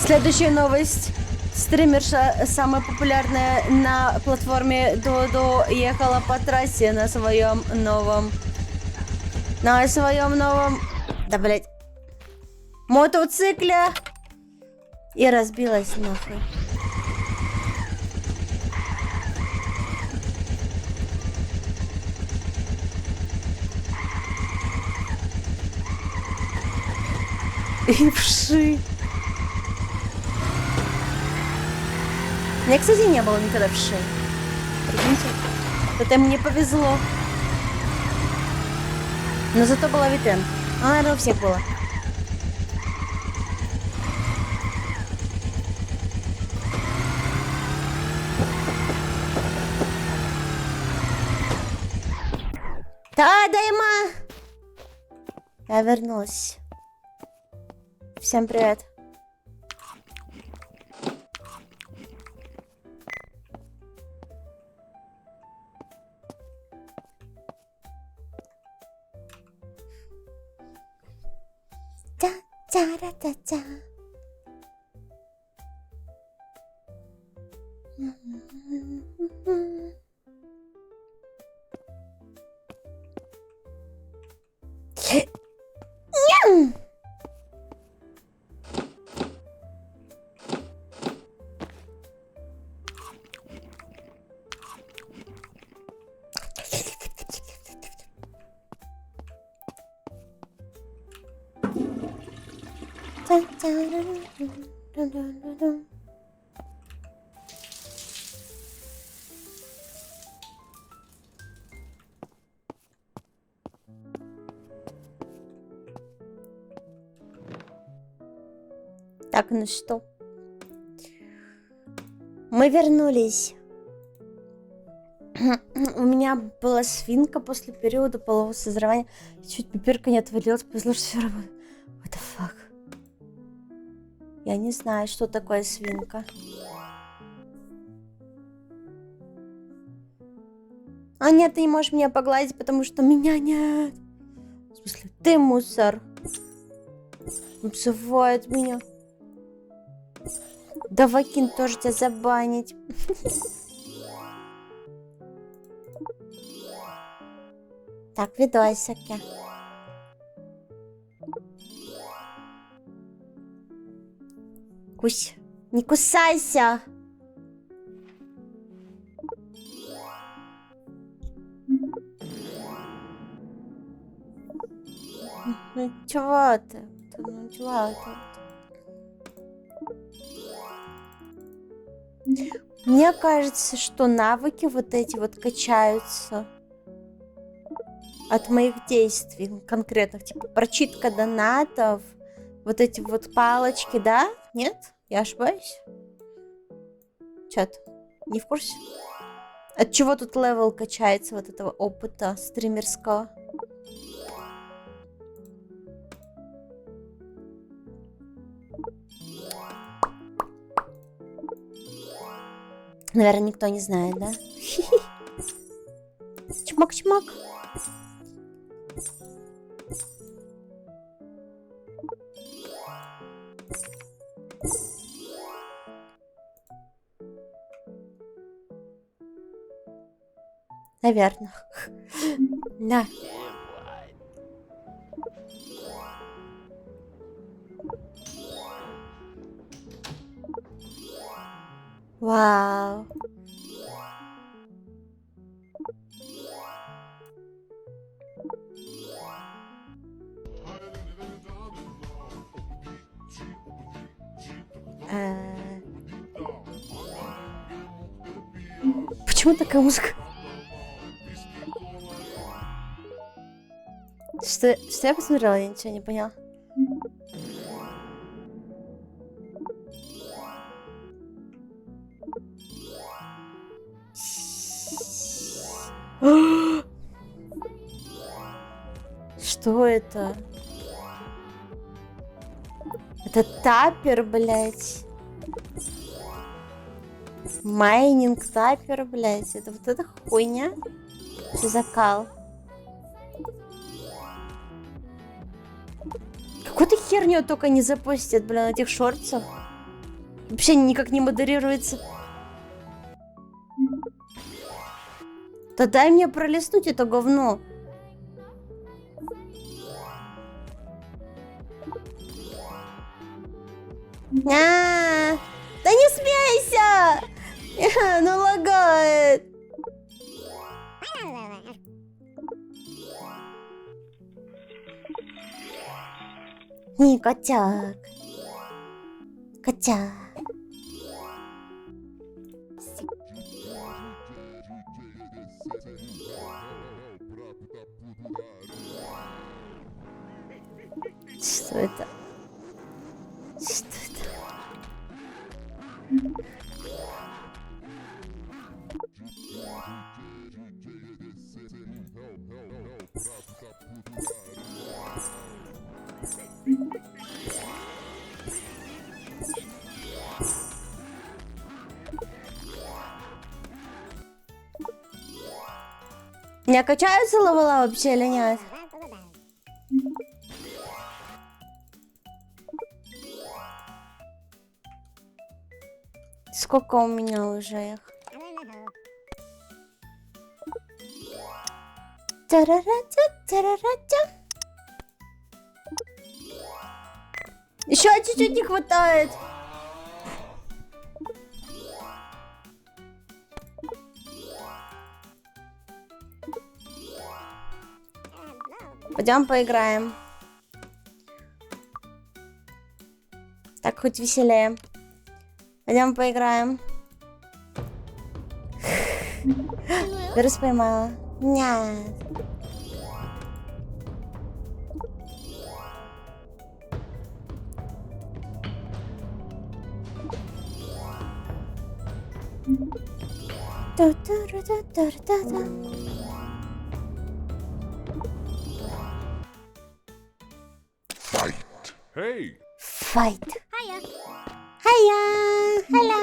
Следующая новость. Стримерша, самая популярная на платформе Додо, ехала по трассе на своем новом... Да, блять. Мотоцикле. И разбилась нахуй. И вши. У меня, кстати, не было никогда вши. Прикиньте. Это мне повезло. Но зато была витрина. Ну, наверное, у всех было. Та-дайма! Я вернулась. Всем привет. Та-та-ра-та-та. Так, ну что? Мы вернулись. У меня была свинка после периода полового созревания. Чуть пипирка не отвалилась, повезло, что все работает. What the fuck? Я не знаю, что такое свинка. А нет, ты не можешь меня погладить, потому что меня нет. В смысле, ты мусор. Обзывает меня. Давай, Кин, тоже тебя забанить. Так, видосики. Кусь, не кусайся. Ну чего ты? Ну чего ты? Мне кажется, что навыки вот эти вот качаются от моих действий конкретных, типа прочитка донатов, вот эти вот палочки, да? Нет? Я ошибаюсь? Чат, не в курсе? От чего тут левел качается вот этого опыта стримерского? Наверное, никто не знает, да? Чмок-чмок. Наверное. Да. Вау. Почему такая музыка? Что я посмотрела? Я ничего не поняла. Что это? Это тапер, блядь. Майнинг тапер, блядь. Это вот эта хуйня? Что за кал? Какую-то херню только не запустят, бля, на этих шортцах. Вообще никак не модерируется. Да дай мне пролистнуть это говно. Да не смейся! Ну лагает. Не, котяк. Котяк. Что это? Что это? Не качаются левела вообще или нет? Сколько у меня уже их? Еще чуть-чуть не хватает. Пойдем поиграем. Так хоть веселее. Пойдем поиграем. Вирус поймала. Нет. Ту-ту-ру-ту-ту-ру-ту-ту. Hey! Fight. Hiya. Hiya. Hello.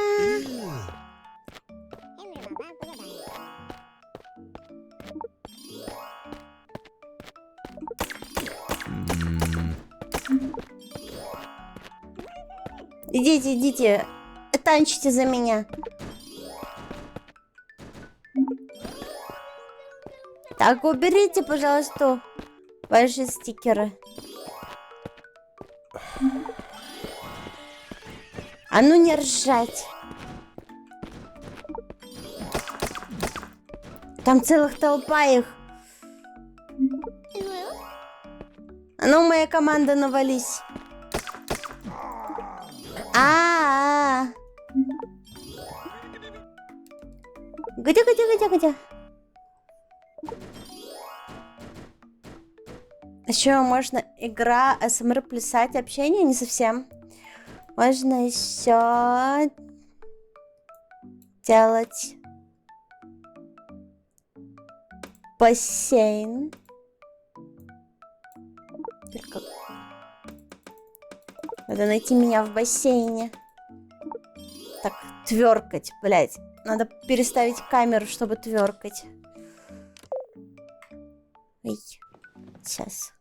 Идите, идите. Танчите за меня. Так, уберите, пожалуйста, ваши стикеры. А ну не ржать. Там целых толпа их. А ну, моя команда, навались. Где? Еще можно игра СМР плясать, общение не совсем. Можно еще делать бассейн. Только надо найти меня в бассейне. Так, тверкать, блядь. Надо переставить камеру, чтобы тверкать. Ой, сейчас.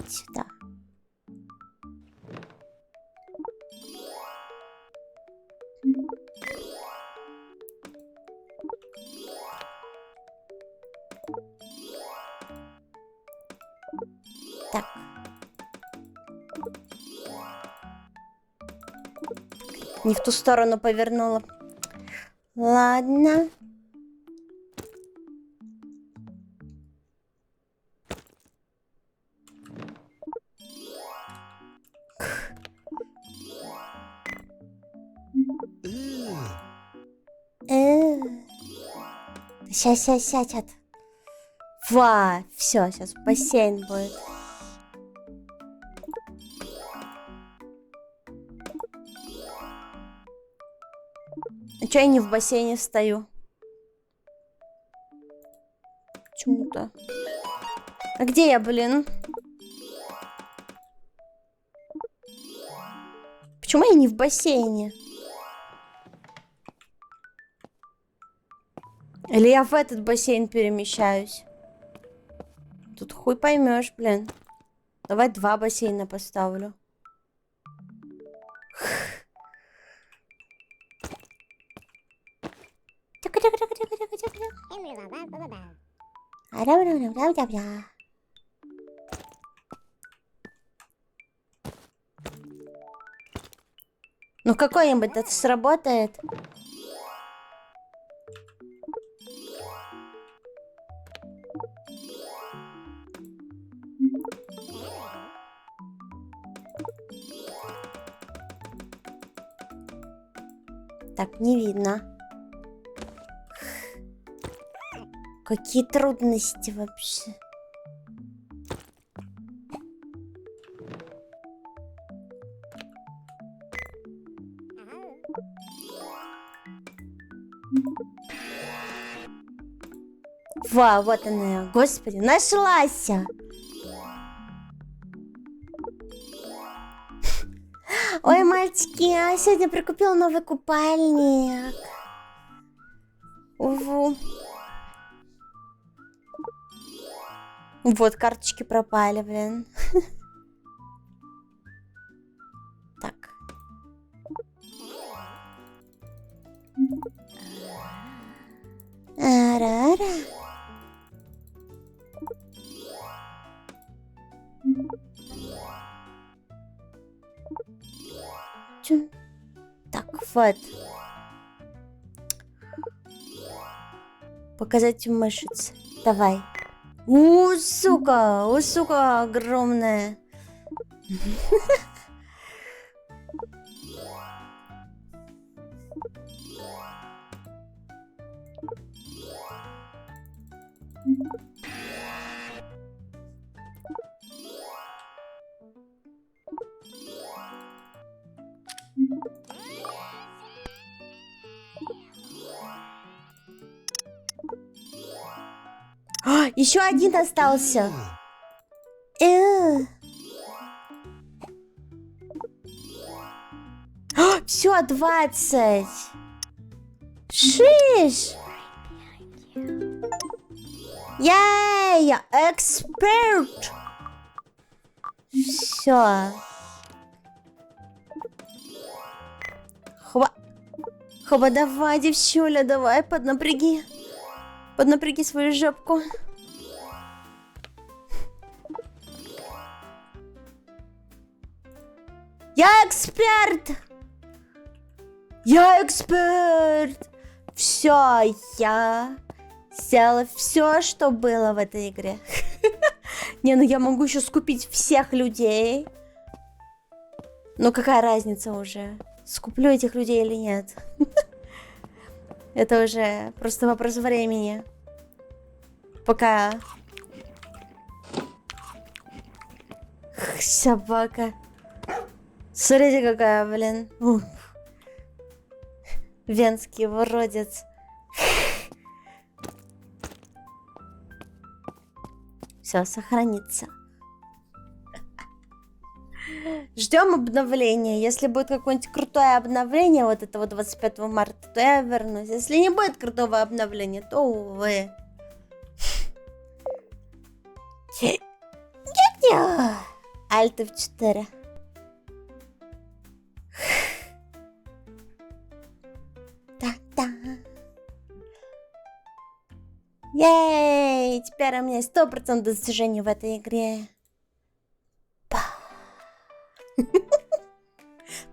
Сюда. Так. Не в ту сторону повернула. Ладно. Сейчас. Ва, все, сейчас бассейн будет. А чё я не в бассейне стою? Почему-то. А где я, блин? Почему я не в бассейне? Или я в этот бассейн перемещаюсь? Тут хуй поймешь, блин. Давай 2 бассейна поставлю. Ну какой-нибудь это сработает. Так, не видно. Какие трудности вообще. Вау, вот она, господи, нашлась! Ой, мальчики, я сегодня прикупила новый купальник. Уву. Вот, карточки пропали, блин. Так. Ара-ра. Чум. Так, вот. Показать мышцы. Давай. Сука, огромная. Еще один остался. Все, 20. Шиш. Ей, эксперт. Все. Хоба, давай, девчуля, давай, поднапряги свою жопку. Я эксперт! Все, я сделала все, что было в этой игре. Не, ну я могу еще скупить всех людей. Ну какая разница уже? Скуплю этих людей или нет? Это уже просто вопрос времени. Пока... Собака. Смотрите, какая, блин. Венский уродец. Все, сохранится. Ждем обновления. Если будет какое-нибудь крутое обновление, вот этого 25 марта, то я вернусь. Если не будет крутого обновления, то увы. Альт F4. Да-да. Ей! Теперь у меня 100% достижений в этой игре. Па.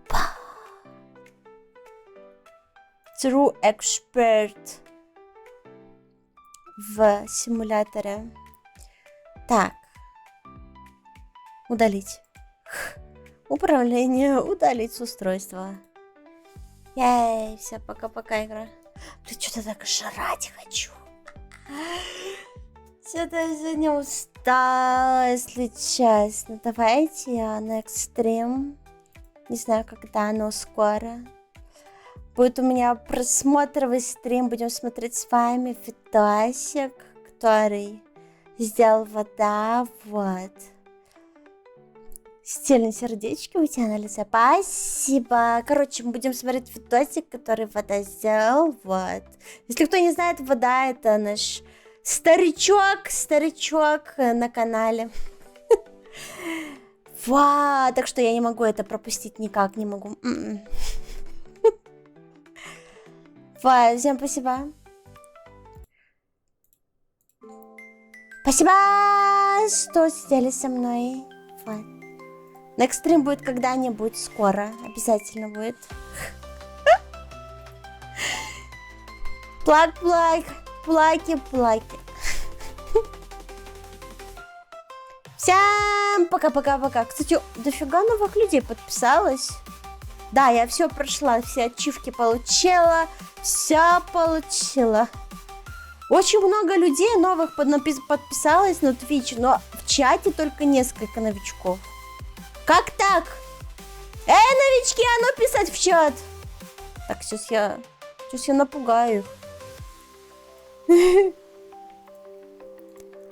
Па. True Expert в симуляторе. Так. Удалить. Управление. Удалить с устройства. Ей, все, пока-пока, игра. Блин, что-то так жрать хочу. Что-то я сегодня устала, если честно. Давайте я на экстрим. Не знаю, когда, но скоро. Будет у меня просмотровый стрим. Будем смотреть с вами видосик, который сделал вода. Вот. Стильные сердечки у тебя на лице. Спасибо. Короче, мы будем смотреть видосик, который вода сделал. Вот. Если кто не знает, вода — это наш старичок на канале. Вау, так что я не могу это пропустить никак, не могу. Вау, всем спасибо. Спасибо, что сидели со мной. Вот. Next stream будет когда-нибудь скоро. Обязательно будет. Плаки. Всем пока-пока-пока. Кстати, дофига новых людей подписалось. Да, я все прошла, все ачивки получила, все получила. Очень много людей новых подписалось на Twitch, но в чате только несколько новичков. Как так? Новички, а ну писать в чат. Так, сейчас я напугаю их.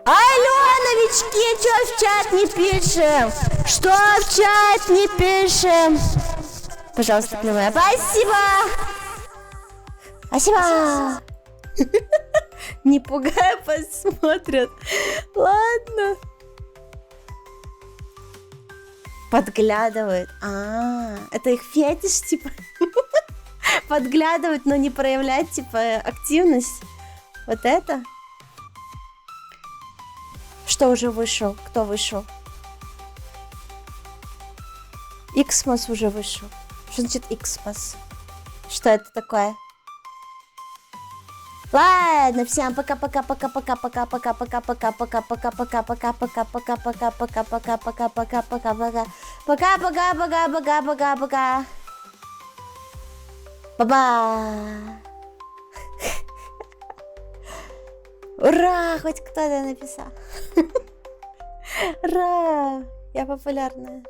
Алло, новички, чё в чат не пишем? Что в чат не пишем? Пожалуйста, плевая. Спасибо! Спасибо! Не пугай, посмотрят. Ладно. Подглядывают. Это их фетиш, типа. Подглядывать, но не проявлять, типа, активность. Вот это. Что уже вышел? Кто вышел? Иксмос уже вышел. Что значит Иксмос? Что это такое? Ладно, всем пока-пока-пока-пока-пока-пока-пока-пока-пока-пока-пока-пока-пока-пока-пока-пока-пока-пока-пока-пока. Пока-пока-пока-пока-пока-пока. Ба-ба. Ура, хоть кто-то написал. Ура, я популярная.